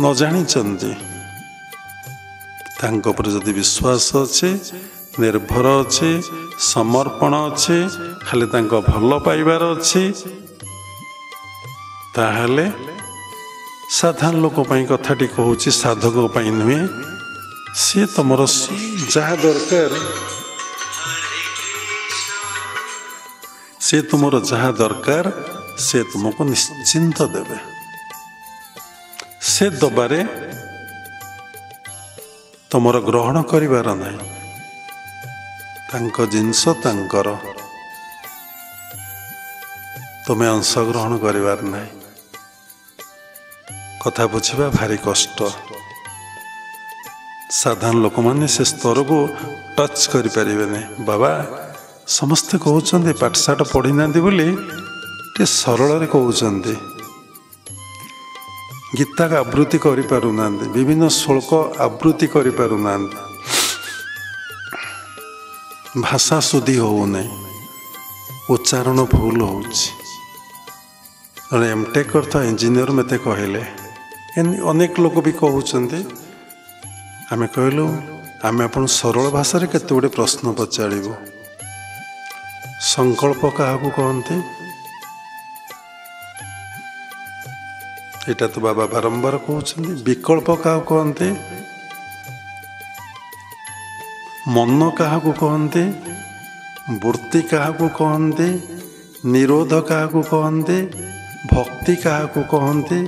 ନ ଜାଣିଛନ୍ତି। ତାଙ୍କ ଉପରେ ଯଦି ବିଶ୍ୱାସ ଅଛି, ନିର୍ଭର ଅଛି, ସମର୍ପଣ ଅଛି, ଖାଲି ତାଙ୍କ ଭଲ ପାଇବାର ଅଛି, ତାହେଲେ ସାଧାରଣ ଲୋକ ପାଇଁ କଥାଟି କହୁଛି, ସାଧକ ପାଇଁ ନୁହେଁ। ସିଏ ତମର ଯାହା ଦରକାର, ସିଏ ତୁମର ଯାହା ଦରକାର, ସେ ତୁମକୁ ନିଶ୍ଚିନ୍ତ ଦେବେ। ସେ ଦବାରେ ତମର ଗ୍ରହଣ କରିବାର ନାହିଁ। ତାଙ୍କ ଜିନିଷ ତାଙ୍କର। ତୁମେ ଅଂଶଗ୍ରହଣ କରିବାର ନାହିଁ। କଥା ବୁଝିବା ଭାରି କଷ୍ଟ। ସାଧାରଣ ଲୋକମାନେ ସେ ସ୍ତରକୁ ଟଚ୍ କରିପାରିବେନି। ବାବା ସମସ୍ତେ କହୁଛନ୍ତି ପାଠଶାଠ ପଢ଼ିନାହାନ୍ତି ବୋଲି ଟିକେ ସରଳରେ କହୁଛନ୍ତି। ଗୀତା ଆବୃତ୍ତି କରିପାରୁନାହାନ୍ତି, ବିଭିନ୍ନ ଶ୍ଲୋକ ଆବୃତ୍ତି କରିପାରୁନାହାନ୍ତି, ଭାଷା ଶୁଦ୍ଧି ହେଉନାହିଁ, ଉଚ୍ଚାରଣ ଭୁଲ ହେଉଛି। ଜଣେ ଏମ୍ଟେକ୍ କରିଥିବା ଇଞ୍ଜିନିୟର ମୋତେ କହିଲେ, ଅନେକ ଲୋକ ବି କହୁଛନ୍ତି। ଆମେ କହିଲୁ ଆମେ ଆପଣ ସରଳ ଭାଷାରେ କେତେ ଗୁଡ଼ିଏ ପ୍ରଶ୍ନ ପଚାରିବୁ। ସଂକଳ୍ପ କାହାକୁ କହନ୍ତି? ଏଇଟା ତ ବାବା ବାରମ୍ବାର କହୁଛନ୍ତି। ବିକଳ୍ପ କାହାକୁ କହନ୍ତି? ମନ କାହାକୁ କହନ୍ତି? ବୃତ୍ତି କାହାକୁ କହନ୍ତି? ନିରୋଧ କାହାକୁ କହନ୍ତି? ଭକ୍ତି କାହାକୁ କହନ୍ତି?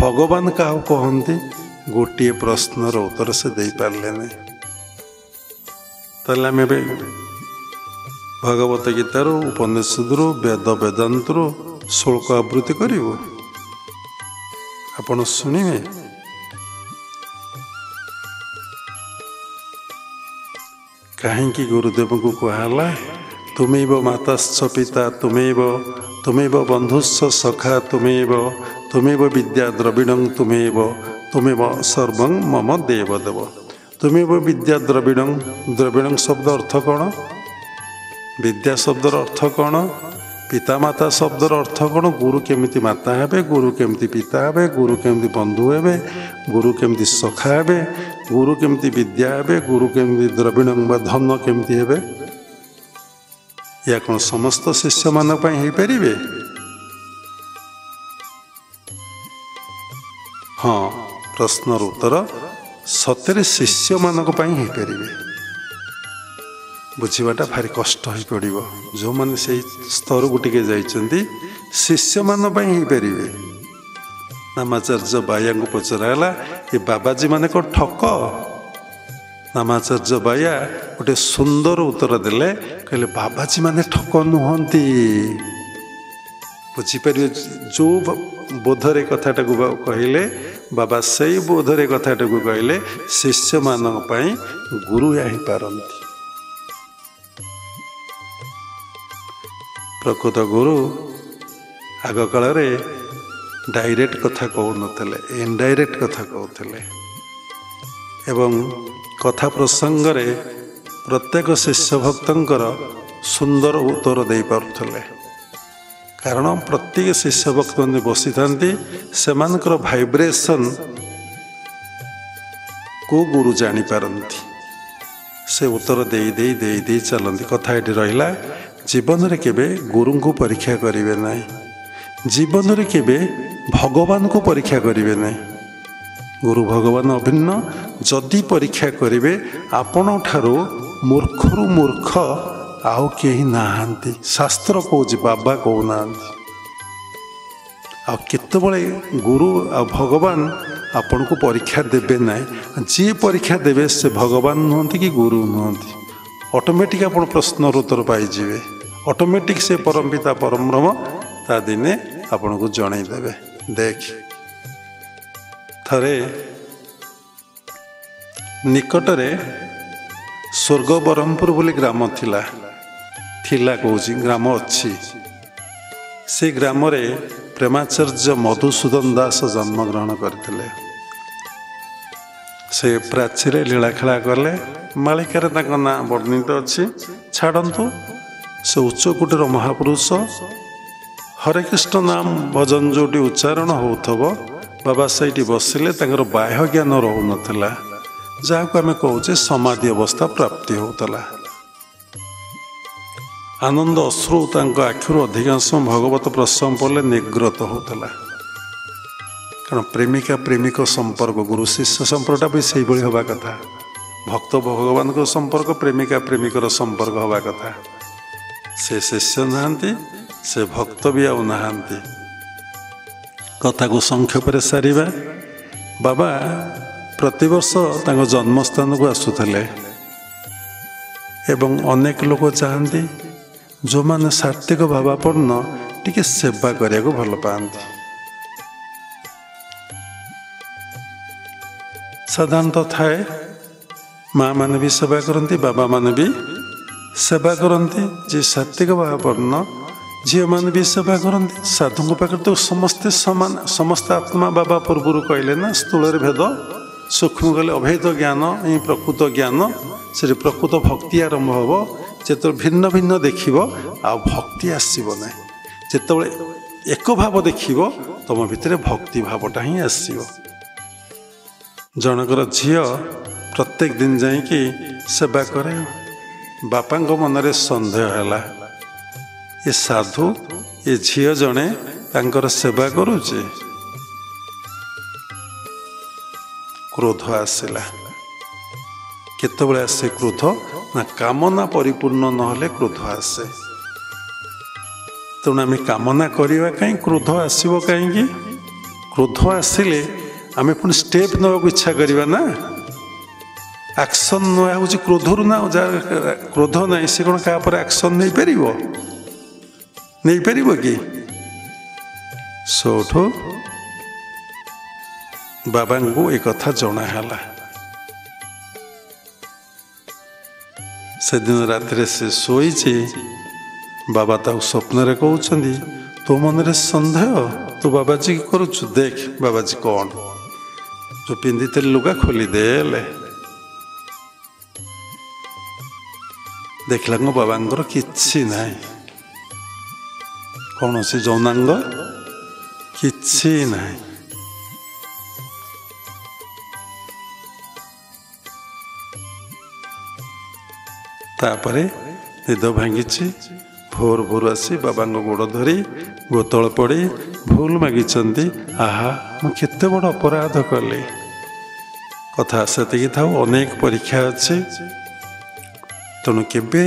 ଭଗବାନ କାହାକୁ କହନ୍ତି? ଗୋଟିଏ ପ୍ରଶ୍ନର ଉତ୍ତର ସେ ଦେଇପାରିଲେନି। ତାହେଲେ ଆମେ ଏବେ ଭଗବତ ଗୀତାରୁ, ଉପନିଷଦରୁ, ବେଦ ବେଦାନ୍ତରୁ ଶ୍ଲୋକ ଆବୃତ୍ତି କରିବୁ। ଆପଣ ଶୁଣିବେ। କାହିଁକି ଗୁରୁଦେବଙ୍କୁ କୁହାହେଲା ତୁମେବ ମାତାଶ୍ଚ ପିତା ତୁମେବ ବନ୍ଧୁଶ୍ଚ ସଖା ତୁମେବ ବିଦ୍ୟା ଦ୍ରବିଣଂ ତୁମେବ ସର୍ବଂ ମମ ଦେବଦେବ। ତୁମେବ ବିଦ୍ୟା ଦ୍ରବିଣଂ ଶବ୍ଦ ଅର୍ଥ କ'ଣ? ବିଦ୍ୟା ଶବ୍ଦର ଅର୍ଥ କ'ଣ? ପିତାମାତା ଶବ୍ଦର ଅର୍ଥ କ'ଣ? ଗୁରୁ କେମିତି ମାତା ହେବେ, ଗୁରୁ କେମିତି ପିତା ହେବେ, ଗୁରୁ କେମିତି ବନ୍ଧୁ ହେବେ, ଗୁରୁ କେମିତି ସଖା ହେବେ, ଗୁରୁ କେମିତି ବିଦ୍ୟା ହେବେ, ଗୁରୁ କେମିତି ଦ୍ରବିଣଂ ବା ଧନ କେମିତି ହେବେ? ଏହା କ'ଣ ସମସ୍ତ ଶିଷ୍ୟମାନଙ୍କ ପାଇଁ ହେଇପାରିବେ? ହଁ, ପ୍ରଶ୍ନର ଉତ୍ତର ସତରେ ଶିଷ୍ୟମାନଙ୍କ ପାଇଁ ହେଇପାରିବେ। ବୁଝିବାଟା ଭାରି କଷ୍ଟ ହୋଇପଡ଼ିବ। ଯେଉଁମାନେ ସେଇ ସ୍ତରକୁ ଟିକେ ଯାଇଛନ୍ତି ଶିଷ୍ୟମାନଙ୍କ ପାଇଁ ହେଇପାରିବେ। ନାମାଚାର୍ଯ୍ୟ ବାୟାଙ୍କୁ ପଚରା ହେଲା, ଏ ବାବାଜୀ ମାନେ କ'ଣ ଠକ? ନାମାଚାର୍ଯ୍ୟ ବାୟା ଗୋଟେ ସୁନ୍ଦର ଉତ୍ତର ଦେଲେ, କହିଲେ ବାବାଜୀ ମାନେ ଠକ ନୁହନ୍ତି। ବୁଝିପାରିବେ? ଯେଉଁ ବୋଧରେ କଥାଟାକୁ କହିଲେ ବାବା ସେଇ ବୋଧରେ କଥାଟାକୁ କହିଲେ ଶିଷ୍ୟମାନଙ୍କ ପାଇଁ ଗୁରୁ ହେଇପାରନ୍ତି। ପ୍ରକୃତ ଗୁରୁ ଆଗକାଳରେ ଡାଇରେକ୍ଟ କଥା କହୁନଥିଲେ, ଇନଡାଇରେକ୍ଟ କଥା କହୁଥିଲେ ଏବଂ କଥା ପ୍ରସଙ୍ଗରେ ପ୍ରତ୍ୟେକ ଶିଷ୍ୟ ଭକ୍ତଙ୍କର ସୁନ୍ଦର ଉତ୍ତର ଦେଇପାରୁଥିଲେ। କାରଣ ପ୍ରତ୍ୟେକ ଶିଷ୍ୟ ଭକ୍ତମାନେ ବସିଥାନ୍ତି, ସେମାନଙ୍କର ଭାଇବ୍ରେସନ୍ କୁ ଗୁରୁ ଜାଣିପାରନ୍ତି। ସେ ଉତ୍ତର ଦେଇ ଚାଲନ୍ତି। କଥା ଏଠି ରହିଲା, ଜୀବନରେ କେବେ ଗୁରୁଙ୍କୁ ପରୀକ୍ଷା କରିବେ ନାହିଁ, ଜୀବନରେ କେବେ ଭଗବାନଙ୍କୁ ପରୀକ୍ଷା କରିବେ ନାହିଁ। ଗୁରୁ ଭଗବାନ ଅଭିନ୍ନ। ଯଦି ପରୀକ୍ଷା କରିବେ ଆପଣଙ୍କଠାରୁ ମୂର୍ଖରୁ ମୂର୍ଖ ଆଉ କେହି ନାହାନ୍ତି। ଶାସ୍ତ୍ର କହୁଛି, ବାବା କହୁନାହାନ୍ତି। ଆଉ କେତେବେଳେ ଗୁରୁ ଆଉ ଭଗବାନ ଆପଣଙ୍କୁ ପରୀକ୍ଷା ଦେବେ ନାହିଁ। ଯିଏ ପରୀକ୍ଷା ଦେବେ ସେ ଭଗବାନ ନୁହନ୍ତି କି ଗୁରୁ ନୁହନ୍ତି। ଅଟୋମେଟିକ୍ ଆପଣ ପ୍ରଶ୍ନର ଉତ୍ତର ପାଇଯିବେ। ଅଟୋମେଟିକ୍ ସେ ପରମ ପିତା ପରମ ବ୍ରହ୍ମ ତା ଦିନେ ଆପଣଙ୍କୁ ଜଣେଇଦେବେ। ଦେଖ, ଥରେ ନିକଟରେ ସ୍ୱର୍ଗ ବ୍ରହ୍ମପୁର ବୋଲି ଗ୍ରାମ ଥିଲା କହୁଛି, ଗ୍ରାମ ଅଛି। ସେ ଗ୍ରାମରେ ପ୍ରେମାଚାର୍ଯ୍ୟ ମଧୁସୂଦନ ଦାସ ଜନ୍ମଗ୍ରହଣ କରିଥିଲେ। ସେ ପ୍ରାଚୀରେ ଲୀଳାଖେଳା କଲେ। ମାଳିକାରେ ତାଙ୍କ ନାଁ ବର୍ଣ୍ଣିତ ଅଛି, ଛାଡ଼ନ୍ତୁ। ସେ ଉଚ୍ଚକୋଟୀର ମହାପୁରୁଷ। ହରେ କୃଷ୍ଣ ନାମ ଭଜନ ଯେଉଁଠି ଉଚ୍ଚାରଣ ହେଉଥିବ ବାବା ସେଇଠି ବସିଲେ। ତାଙ୍କର ବାହ୍ୟ ଜ୍ଞାନ ରହୁନଥିଲା, ଯାହାକୁ ଆମେ କହୁଛେ ସମାଧି ଅବସ୍ଥା ପ୍ରାପ୍ତି ହେଉଥିଲା। ଆନନ୍ଦ ଅଶ୍ରୁ ତାଙ୍କ ଆଖିରୁ ଅଧିକାଂଶ ଭଗବତ ପ୍ରସଙ୍ଗ ପଡ଼ିଲେ ନିଗ୍ରତ ହେଉଥିଲା। କାରଣ ପ୍ରେମିକା ପ୍ରେମିକ ସମ୍ପର୍କ, ଗୁରୁ ଶିଷ୍ୟ ସମ୍ପର୍କଟା ବି ସେଇଭଳି ହେବା କଥା। ଭକ୍ତ ଭଗବାନଙ୍କ ସମ୍ପର୍କ, ପ୍ରେମିକା ପ୍ରେମିକର ସମ୍ପର୍କ ହେବା କଥା। ସେ ଶିଷ୍ୟ ନାହାନ୍ତି, ସେ ଭକ୍ତ ବି ଆଉ ନାହାନ୍ତି। କଥାକୁ ସଂକ୍ଷେପରେ ସାରିବା। ବାବା ପ୍ରତିବର୍ଷ ତାଙ୍କ ଜନ୍ମସ୍ଥାନକୁ ଆସୁଥିଲେ ଏବଂ ଅନେକ ଲୋକ ଚାହାନ୍ତି ଯେଉଁମାନେ ସାତ୍ତ୍ୱିକ ଭାବାପନ୍ନ, ଟିକେ ସେବା କରିବାକୁ ଭଲ ପାଆନ୍ତି। ସାଧାରଣତଃ ଥାଏ ମାଆ ମାନେ ବି ସେବା କରନ୍ତି, ବାବା ମାନେ ବି ସେବା କରନ୍ତି। ଯିଏ ସାତ୍ଵିକ ଭାବାପନ୍ନ ଝିଅମାନେ ବି ସେବା କରନ୍ତି। ସାଧୁଙ୍କ ପାଖରେ ତ ସମସ୍ତେ ସମାନ, ସମସ୍ତ ଆତ୍ମା ବାବା ପୂର୍ବରୁ କହିଲେ ନା, ସ୍ଥୂଳରେ ଭେଦ ସୂକ୍ଷ୍ମ କହିଲେ ଅଭେଦ ଜ୍ଞାନ ହିଁ ପ୍ରକୃତ ଜ୍ଞାନ। ସେଠି ପ୍ରକୃତ ଭକ୍ତି ଆରମ୍ଭ ହେବ। ଯେତେବେଳେ ଭିନ୍ନ ଭିନ୍ନ ଦେଖିବ ଆଉ ଭକ୍ତି ଆସିବ ନାହିଁ। ଯେତେବେଳେ ଏକ ଭାବ ଦେଖିବ ତମ ଭିତରେ ଭକ୍ତି ଭାବଟା ହିଁ ଆସିବ। ଜଣଙ୍କର ଝିଅ ପ୍ରତ୍ୟେକ ଦିନ ଯାଇକି ସେବା କରେ। ବାପାଙ୍କ ମନରେ ସନ୍ଦେହ ହେଲା, ଏ ସାଧୁ ଏ ଝିଅ ଜଣେ ତାଙ୍କର ସେବା କରୁଛି। କ୍ରୋଧ ଆସିଲା। କେତେବେଳେ ଆସେ କ୍ରୋଧ? ନା କାମନା ପରିପୂର୍ଣ୍ଣ ନହେଲେ କ୍ରୋଧ ଆସେ। ତେଣୁ ଆମେ କାମନା କରିବା କାହିଁ, କ୍ରୋଧ ଆସିବ କାହିଁକି? କ୍ରୋଧ ଆସିଲେ ଆମେ ପୁଣି ଷ୍ଟେପ୍ ନେବାକୁ ଇଚ୍ଛା କରିବା ନା। ଆକ୍ସନ୍ ନେବା ହେଉଛି କ୍ରୋଧରୁ ନା। ଯାହାର କ୍ରୋଧ ନାହିଁ ସେ କ'ଣ କାହା ପରେ ଆକ୍ସନ୍ ନେଇପାରିବ? ନେଇପାରିବ କି? ସୋଠୁ ବାବାଙ୍କୁ ଏ କଥା ଜଣା ହେଲା। ସେଦିନ ରାତିରେ ସେ ଶୋଇଛି। ବାବା ତାକୁ ସ୍ୱପ୍ନରେ କହୁଛନ୍ତି, ତୋ ମନରେ ସନ୍ଦେହ, ତୁ ବାବାଜୀ କି କରୁଛୁ, ଦେଖ ବାବାଜୀ କ'ଣ, ଯୋଉ ପିନ୍ଧିଥିଲେ ଲୁଗା ଖୋଲିଦେଲେ। ଦେଖିଲା ବାବାଙ୍କର କିଛି ନାହିଁ, କୌଣସି ଯୌନାଙ୍ଗ କିଛି ନାହିଁ। ତାପରେ ନିଦ ଭାଙ୍ଗିଛି। ଭୋର ଭୋର ଆସି ବାବାଙ୍କ ଗୋଡ଼ ଧରି ଗୋତଳ ପଡ଼ି ଭୁଲ ମାଗିଛନ୍ତି। ଆହା, ମୁଁ କେତେ ବଡ଼ ଅପରାଧ କଲି। କଥା ସେତିକି ଥାଉ, ଅନେକ ପରୀକ୍ଷା ଅଛି। ତେଣୁ କେବେ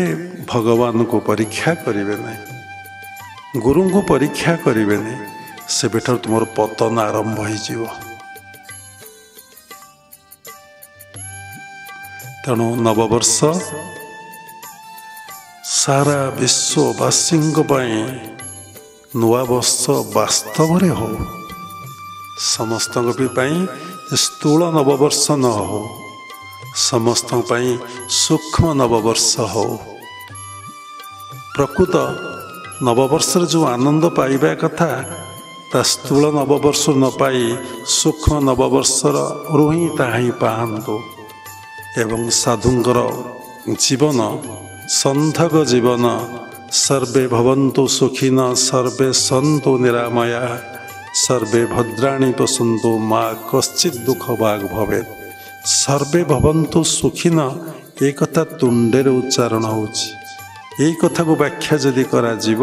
ଭଗବାନଙ୍କୁ ପରୀକ୍ଷା କରିବେ ନାହିଁ, ଗୁରୁଙ୍କୁ ପରୀକ୍ଷା କରିବେନି। ସେବେଠାରୁ ତୁମର ପତନ ଆରମ୍ଭ ହୋଇଯିବ। ତେଣୁ ନବବର୍ଷ ସାରା ବିଶ୍ୱବାସୀଙ୍କ ପାଇଁ ନୂଆ ବର୍ଷ ବାସ୍ତବରେ ହଉ। ସମସ୍ତଙ୍କ ପାଇଁ ସ୍ଥୂଳ ନବବର୍ଷ ନ ହଉ, ସମସ୍ତଙ୍କ ପାଇଁ ସୂକ୍ଷ୍ମ ନବବର୍ଷ ହଉ। ପ୍ରକୃତ ନବବର୍ଷରେ ଯେଉଁ ଆନନ୍ଦ ପାଇବା କଥା, ତା ସ୍ଥୂଳ ନବବର୍ଷ ନ ପାଇ ସୂକ୍ଷ୍ମ ନବବର୍ଷରୁ ହିଁ ତାହା ହିଁ ପାଆନ୍ତୁ। ଏବଂ ସାଧୁଙ୍କର ଜୀବନ, ସନ୍ଥକ ଜୀବନ, ସର୍ବେ ଭବନ୍ତୁ ସୁଖିନ ସର୍ବେ ସନ୍ତୁ ନିରାମୟା ସର୍ବେ ଭଦ୍ରାଣୀ ପଶନ୍ତୁ ମା କଶ୍ଚିତ୍ ଦୁଃଖ ଭାଗ ଭବେତ୍। ସର୍ବେ ଭବନ୍ତୁ ସୁଖିନ, ଏ କଥା ତୁଣ୍ଡରେ ଉଚ୍ଚାରଣ ହେଉଛି। ଏଇ କଥାକୁ ବ୍ୟାଖ୍ୟା ଯଦି କରାଯିବ,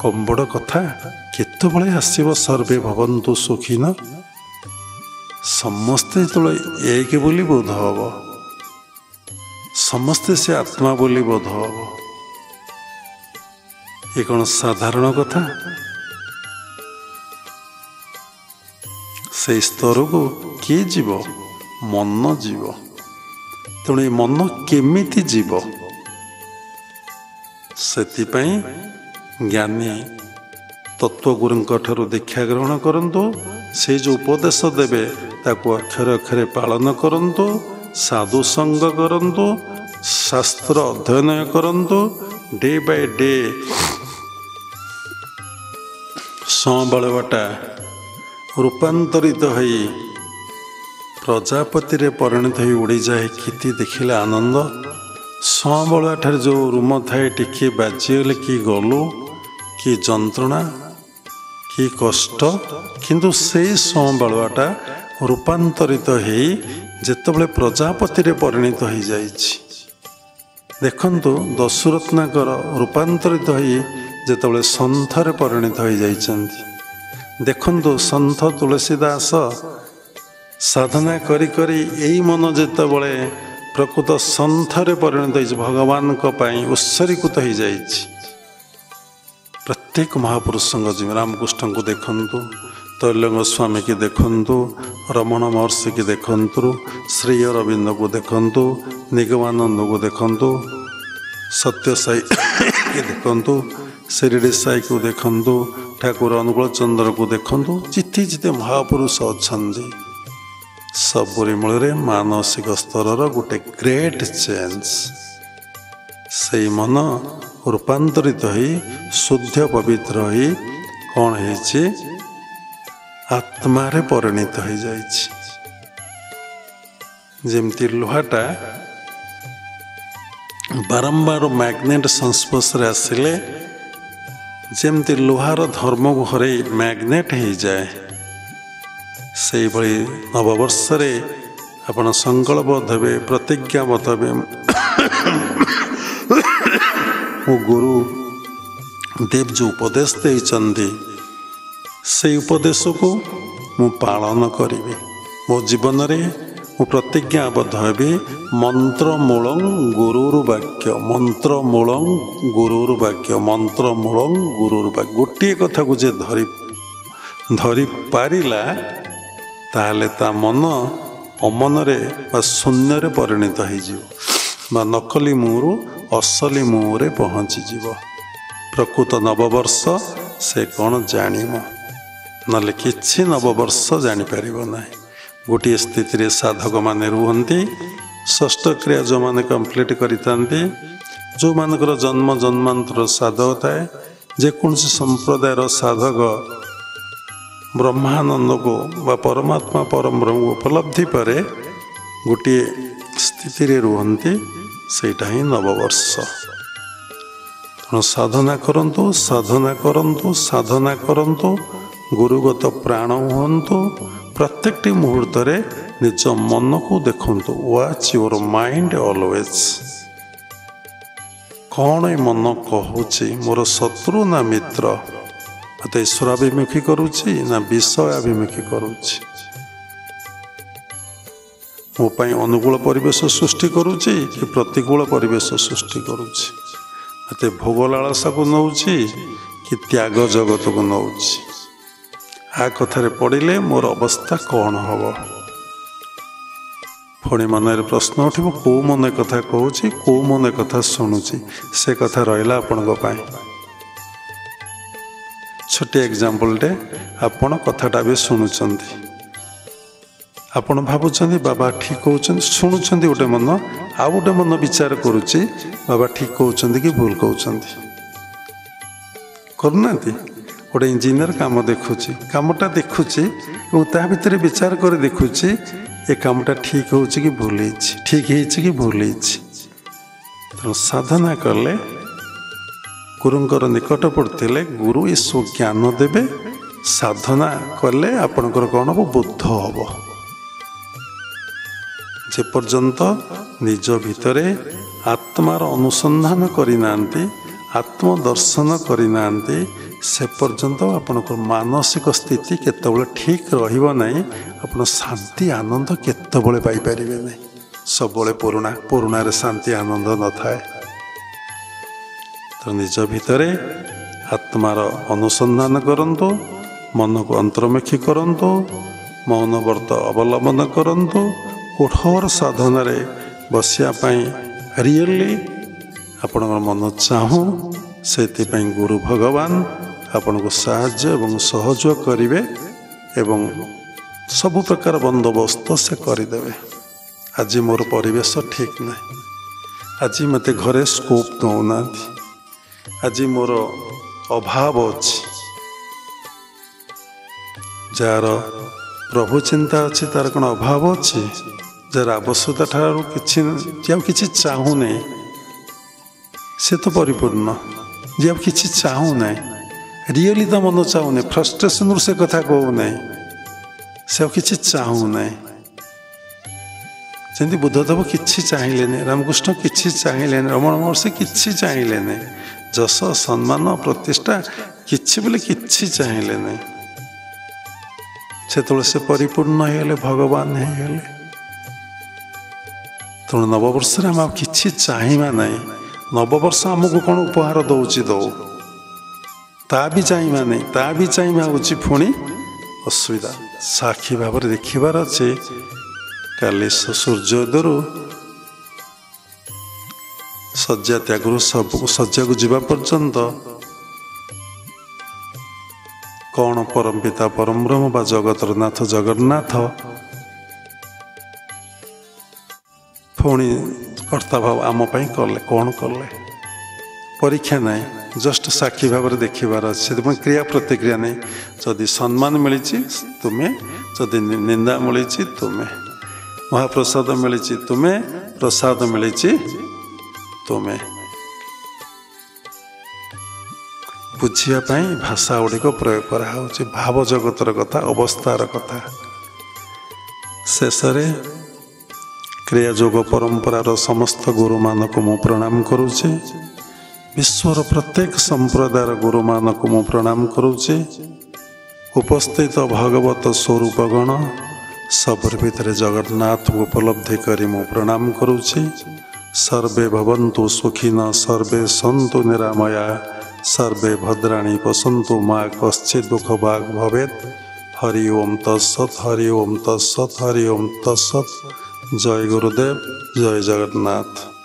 କମ୍ ବଡ଼ କଥା କେତେବେଳେ ଆସିବ ସର୍ବେ ଭବନ୍ତୁ ସୁଖିନ? ସମସ୍ତେ ଯେତେବେଳେ ଏକ ବୋଲି ବୋଧ ହେବ, ସମସ୍ତେ ସେ ଆତ୍ମା ବୋଲି ବୋଧ ହେବ। ଏ କ'ଣ ସାଧାରଣ କଥା? ସେଇ ସ୍ତରକୁ କିଏ ଯିବ? ମନ ଯିବ। ତେଣୁ ଏ ମନ କେମିତି ଯିବ? ସେଥିପାଇଁ ଜ୍ଞାନୀ ତତ୍ତ୍ୱଗୁରୁଙ୍କ ଠାରୁ ଦୀକ୍ଷା ଗ୍ରହଣ କରନ୍ତୁ। ସେ ଯେଉଁ ଉପଦେଶ ଦେବେ ତାକୁ ଅକ୍ଷରେ ଅକ୍ଷରେ ପାଳନ କରନ୍ତୁ। ସାଧୁ ସଙ୍ଗ କରନ୍ତୁ, ଶାସ୍ତ୍ର ଅଧ୍ୟୟନ କରନ୍ତୁ। ଡେ ବାଇ ଡେ ସଂବଳବାଟା ରୂପାନ୍ତରିତ ହୋଇ ପ୍ରଜାପତିରେ ପରିଣତ ହୋଇ ଉଡ଼ିଯାଏ। କିତି ଦେଖିଲେ ଆନନ୍ଦ। ସଂବଳୁଆଠାରେ ଯେଉଁ ରୁମ ଥାଏ, ଟିକିଏ ବାଜିଗଲେ କି ଗଲୁ, କି ଯନ୍ତ୍ରଣା, କି କଷ୍ଟ। କିନ୍ତୁ ସେଇ ସଂବଳୁଆଟା ରୂପାନ୍ତରିତ ହେଇ ଯେତେବେଳେ ପ୍ରଜାପତିରେ ପରିଣତ ହୋଇଯାଇଛି। ଦେଖନ୍ତୁ ଦଶରତ୍ନାକର ରୂପାନ୍ତରିତ ହୋଇ ଯେତେବେଳେ ସନ୍ଥରେ ପରିଣତ ହୋଇଯାଇଛନ୍ତି। ଦେଖନ୍ତୁ ସନ୍ଥ ତୁଳସୀ ଦାସ ସାଧନା କରି କରି ଏଇ ମନ ଯେତେବେଳେ ପ୍ରକୃତ ସନ୍ଥରେ ପରିଣତ ହୋଇଛି, ଭଗବାନଙ୍କ ପାଇଁ ଉତ୍ସର୍ଗୀକୃତ ହୋଇଯାଇଛି। ପ୍ରତ୍ୟେକ ମହାପୁରୁଷଙ୍କ ଜୀବନ, ରାମକୃଷ୍ଣଙ୍କୁ ଦେଖନ୍ତୁ, ତୈଲଙ୍ଗ ସ୍ୱାମୀକି ଦେଖନ୍ତୁ, ରମଣ ମହର୍ଷିକି ଦେଖନ୍ତୁ, ଶ୍ରୀ ଅରବିନ୍ଦକୁ ଦେଖନ୍ତୁ, ନିଗମାନନ୍ଦକୁ ଦେଖନ୍ତୁ, ସତ୍ୟସାଇକି ଦେଖନ୍ତୁ, शिरडी साई को देखंतु, ठाकुर अनुकूल चंद्र को देखंतु, जिते जिते महापुरुष अछंदी सबुरी मूल मानसिक स्तर गोटे ग्रेट चेंज। से मन रूपांतरित हो शुद्ध पवित्र हो कौन है आत्मारे परिणत हो जाइछि। जेमती लुहाटा बारंबार मैग्नेट संस्पर्श आसिले जेमती लुहार धर्म को हरे मैग्नेट हो जाए, से भली नववर्ष आपण संकल्पबद्ध हेबे, प्रतिज्ञाबद्ध हेबे मो गुरु देव जो उपदेश देइचंदी से उपदेश को मु पालन करी। मो जीवन रे मु प्रतिज्ञाबद्ध हेबी मंत्रमूलं गुरुर वाक्य, मंत्रमूलं गुरुर वाक्य, मंत्रमूलं गुरुर वाक्य। गोटे कथा को जे धरी पारिला ताहले ता मन अमनरे बा शून्य परिणत हो, नकली मुहरु असली मुहरे पहुँची जीव। प्रकृत नववर्ष से कौन जानिम, नले किछि नववर्ष जानीपर ना। गोटे स्थिति रे साधक माने रुहंती, षष्ठ क्रिया जो माने कंप्लीट करितांती, जो मानकर जन्म जन्मांतर साधक थाए, जेकोसी संप्रदायर साधक ब्रह्मानंद को बा परमात्मा परम ब्रह्म को उपलब्धि पारे गोटे स्थिति रे रुहंती, सेटा ही नववर्ष। साधना करंतु, साधना करंतु, साधना करंतु, गुरुगत प्राण हुंतु। प्रत्येक मुहूर्त रे निज मन को देखंतु। Watch your mind always. कौन मन कहूची मोर शत्रु ना मित्र, मत ईश्वराभिमुखी करुची ना विषय अभिमुखी करुची, मो पाई अनुकूल परिवेश सृष्टि करुची कि प्रतिकूल परिवेश सृष्टि करुची, मत भोग लालसा को नौची कि त्याग जगत को नौची। आ कथारे पड़िले मोर अवस्था कौन हम। पुणी मन प्रश्न उठिब कौ मन कथा कहूँ, कौ मन कथा शुणुची, से कथा रहा आपण। छोटे एग्जाम्पलटे आपण कथाटा भी शुणुंट, आपण भावुं बाबा ठीक कहते, शुणुंट गोटे मन, आउ गोटे मन विचार करुच्ची बाबा ठीक कहते कि भूल कहते। करना गोटे इंजीनियर काम देखुची, कामटा देखुची और ता भीतर विचार कर देखुची ये कामटा ठीक हो कि भूल, ठीक है कि भूल। तेणु साधना कले गुरुंकर निकट पड़ते गुरु ये सब ज्ञान देवे। साधना कले आपणकर कौन हम बुद्ध हम। जे पर्यंत निज भितरे आत्मार अनुसंधान करना, आत्मदर्शन करना, से पर्यंत आपणकर मानसिक स्थिति केतबले ठीक रहिबो नहीं। आपण शांति आनंद केतबले पाई परिबे नहीं। सबले पुरुणा रे शांति आनंद न थाए। तो निज भितरे आत्मार अनुसंधान करंतु, मन को अंतर्मुखी करंतु, मौन व्रत अवलंबन करंतु। कठोर साधना रे बसिया पाई रियली आपणकर मन चाहूँ, से गुरु भगवान आपन को साहाय्य एवं सहयोग करेंगे एवं सबु प्रकार बंदोबस्त से करदे। आज मोर परिवेश ठीक ना, आज मत घरे स्कोप दौना, आज मोर अभाव अच्छी, जार प्रभु चिंता अच्छी तार कौन अभाव अच्छी, जार आवश्यकता ठार कि चाहू नहीं से तो परिपूर्ण। जे अब किसी चाहू ना, रियली तो मन चाहू ना, फ्रस्ट्रेशन से कथा कहू ना, से अब किसी चाहू ना। जमी बुद्धदेव किसी चाहिए, रामकृष्ण किसी चाहिए, रमण महर्षि किसी चाहिए, जस सम्मान प्रतिष्ठा किसी बोले किसी चाहिए नहीं। से परिपूर्ण होगले, भगवान होगले। तेणु नववर्ष आम किसी चाहिए ना। नववर्ष आमको कौन उपहार दौची दौ, ता भी चाहिए नहीं, ता भी चाहिए हूँ पुणी असुविधा। साक्षी भाव में देखार अच्छे काली सूर्योदय शଯ୍ୟା त्यागु सब शଯ୍ୟା को जावा पर्यंत कौन परम पिता परम ब्रह्म बा जगतर नाथ जगन्नाथ पुणी कर्ता भाव आम कले कौन कले परीक्षा ना जस्ट साक्षी भाव में देखार अच्छे क्रिया प्रतिक्रिया नहीं जदि सम्मान मिली तुम्हें जदि निंदा मिली तुम्हें महाप्रसाद मिली तुम्हें प्रसाद मिली तुम्हें बुझापी भाषा गुड़िक प्रयोग कराऊँच भाव जगतर कथा अवस्थार कथा शेष क्रिया योग परंपरार समस्त गुरु मान को मु प्रणाम करुचे विश्वर प्रत्येक संप्रदायर गुरु मान को मु प्रणाम करुचे उपस्थित भगवत स्वरूप गण सबुर भितर जगन्नाथ उपलब्धि करी मु प्रणाम करुचे सर्वे भवन्तु सुखिन सर्वे सन्तु निरामया सर्वे भद्राणि पशन्तु मा कश्चित् दुःख भाग् भवेत् हरि ओम तत्सत् हरि ओम तत्सत् हरि ओम तत्सत् जय गुरुदेव जय जगन्नाथ।